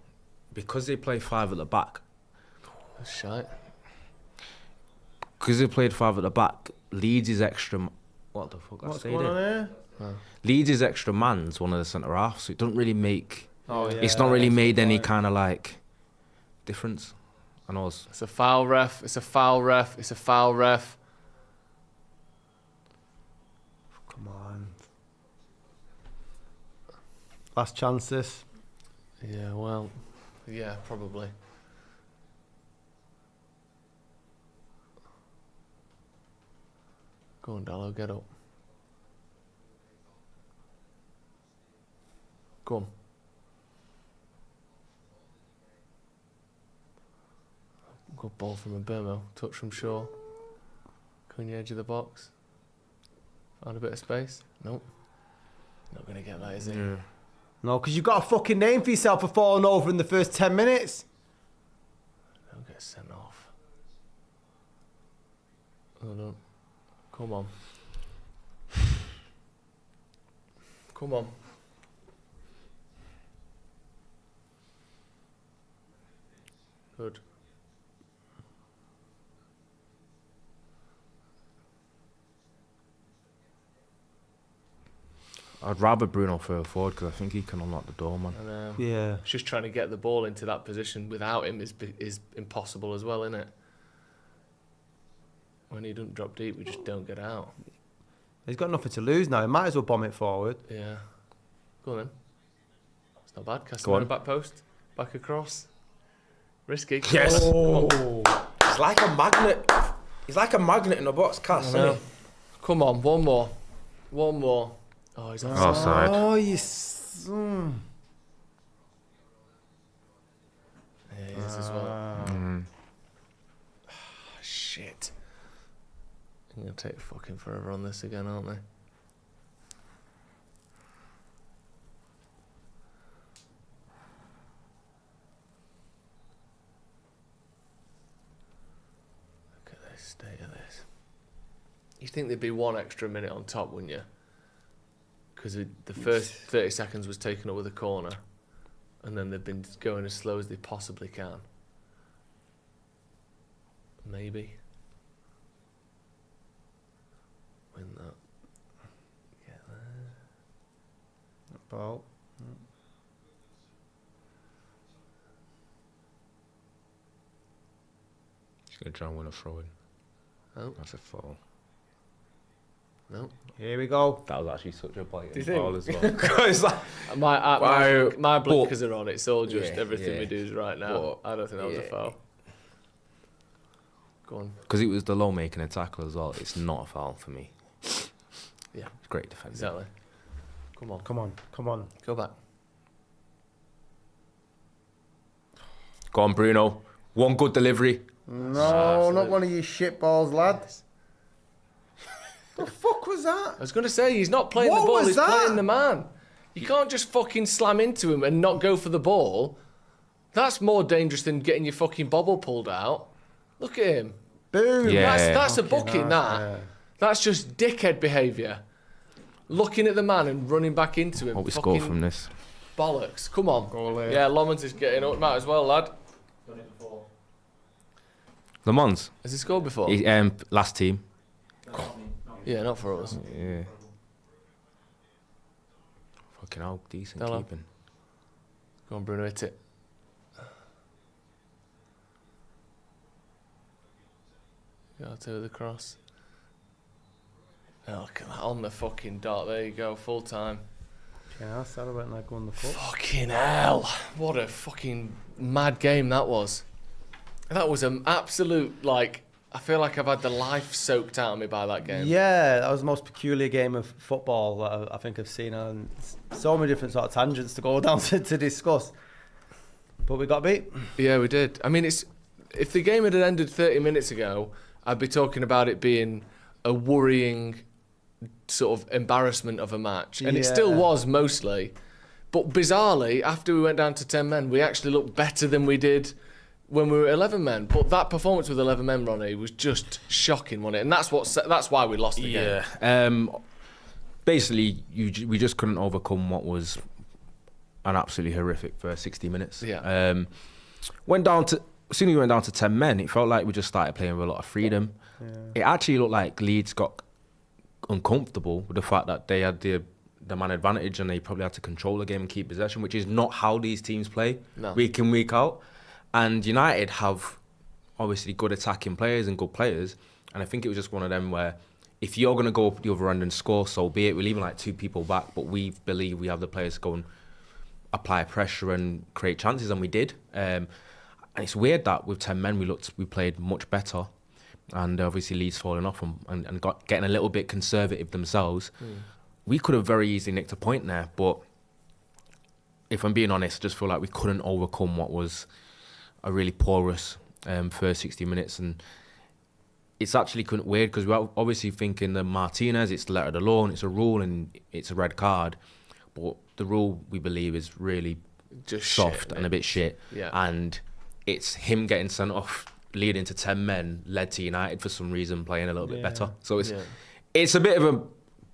Because they play 5 at the back. That's shite. Because they played 5 at the back, Leeds is extra. What the fuck? What's going on here? Leeds is extra man's one of the centre halves, so it doesn't really make. Oh, yeah. It's not really made any kind of like difference. I know It's a foul, ref. It's a foul, ref. It's a foul, ref. Come on. Last chances. Yeah, well, yeah, probably. Go on, Dallo, get up. Go on. Good ball from Mbemo. Touch from Shaw. Coming the edge of the box. Found a bit of space. Nope. Not going to get that, is he? Yeah. No, because you've got a fucking name for yourself for falling over in the first 10 minutes. Don't get sent off. Hold on. Come on. Come on. Good. I'd rather Bruno further forward because I think he can unlock the door, man. I know. Yeah. It's just trying to get the ball into that position without him is impossible as well, isn't it? When he doesn't drop deep, we just don't get out. He's got nothing to lose now. He might as well bomb it forward. Yeah. Go on then. It's not bad. Go on. Casemiro back post. Back across. Risky. Yes. Oh. It's like a magnet. He's like a magnet in a box, Cass, isn't he? Come on, one more. One more. Oh, he's offside. Offside. Oh, you... Yeah, he is as well. Shit. I'm going to take fucking forever on this again, aren't they? Look at this state of this. You'd think there'd be one extra minute on top, wouldn't you? Because the first 30 seconds was taken up with a corner, and then they've been going as slow as they possibly can. Maybe. Win that. Get there. Ball. He's going to try and win a throw-in. Oh, That's a foul. no. Here we go. That was actually such a blatant Do you think? foul as well. It's like, My blinkers are on. It's all just Yeah, everything yeah. we do is right now. But, I don't think that was a yeah. foul. Go on. Because it was the low making a tackle as well. It's not a foul for me. Yeah, It's great defence. exactly. Come on. Come on. Come on. Go back. Go on, Bruno. One good delivery. No, not one of you shit balls, lad. The fuck was that? I was going to say, he's not playing What the ball, was he's that? playing the man. You can't just fucking slam into him and not go for the ball. That's more dangerous than getting your fucking bobble pulled out. Look at him. Boom. Yeah. That's a booking, that. Yeah. That's just dickhead behaviour. Looking at the man and running back into him. What we score Fucking from this? bollocks. Come on. Goal here. Yeah, Lomans is getting up. Might as well, lad. Le Mans. Has he scored before? Last team. Yeah, not for us. Yeah. Fucking hell, decent Hello. keeping. Go on, Bruno, hit it. Go to the cross. Oh, look at that, on the fucking dot. There you go, full time. Yeah, I celebrating like going the foot. Fucking hell. What a fucking mad game that was. That was an absolute, like, I feel like I've had the life soaked out of me by that game. Yeah, that was the most peculiar game of football that I think I've seen, and so many different sort of tangents to go down to discuss. But we got beat. Yeah, we did. I mean, if the game had ended 30 minutes ago, I'd be talking about it being a worrying sort of embarrassment of a match. And it still was mostly. But bizarrely, after we went down to 10 men, we actually looked better than we did when we were 11 men. But that performance with 11 men, Ronnie, was just shocking, wasn't it? And that's why we lost the game. Yeah. Basically, we just couldn't overcome what was an absolutely horrific first 60 minutes. Yeah. As soon as we went down to 10 men, it felt like we just started playing with a lot of freedom. Yeah. It actually looked like Leeds got uncomfortable with the fact that they had the man advantage and they probably had to control the game and keep possession, which is not how these teams play week in, week out. And United have obviously good attacking players and good players, and I think it was just one of them where if you're going to go up the other end and score, so be it. We're leaving like 2 people back, but we believe we have the players to go and apply pressure and create chances, and we did. And it's weird that with 10 men we played much better, and obviously Leeds falling off and getting a little bit conservative themselves. We could have very easily nicked a point there, but if I'm being honest, I just feel like we couldn't overcome what was a really porous first 60 minutes. And it's actually weird because we're obviously thinking that Martinez, it's the letter of the law and it's a rule and it's a red card, but the rule we believe is really just soft and a bit shit. Yeah. And it's him getting sent off leading to 10 men led to United for some reason playing a little bit better. So it's a bit of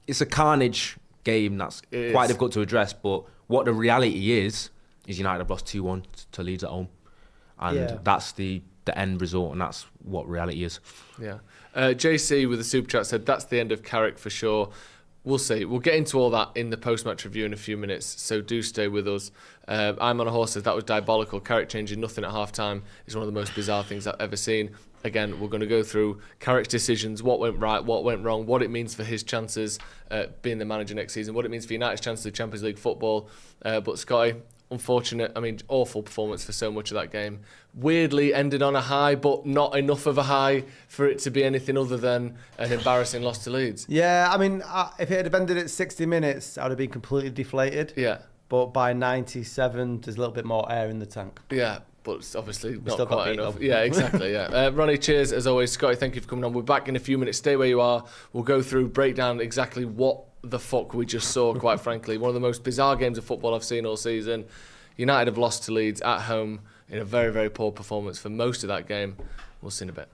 it's a carnage game that's quite difficult to address, but what the reality is United have lost 2-1 to Leeds at home. And that's the end result, and that's what reality is. Yeah. JC with the super chat said, that's the end of Carrick for sure. We'll see. We'll get into all that in the post-match review in a few minutes, so do stay with us. I'm on a horse says, that was diabolical. Carrick changing nothing at half-time is one of the most bizarre things I've ever seen. Again, we're going to go through Carrick's decisions, what went right, what went wrong, what it means for his chances being the manager next season, what it means for United's chances of Champions League football. But Scotty, unfortunate, awful performance for so much of that game. Weirdly ended on a high, but not enough of a high for it to be anything other than an embarrassing loss to Leeds. Yeah, if it had ended at 60 minutes, I would have been completely deflated. Yeah. But by 97, there's a little bit more air in the tank. Yeah, but it's obviously not quite enough. Yeah, exactly, yeah. Ronnie, cheers as always. Scotty, thank you for coming on. We're back in a few minutes. Stay where you are. We'll go through, break down exactly what the fuck we just saw, quite frankly. One of the most bizarre games of football I've seen all season. United have lost to Leeds at home in a very, very poor performance for most of that game. We'll see in a bit.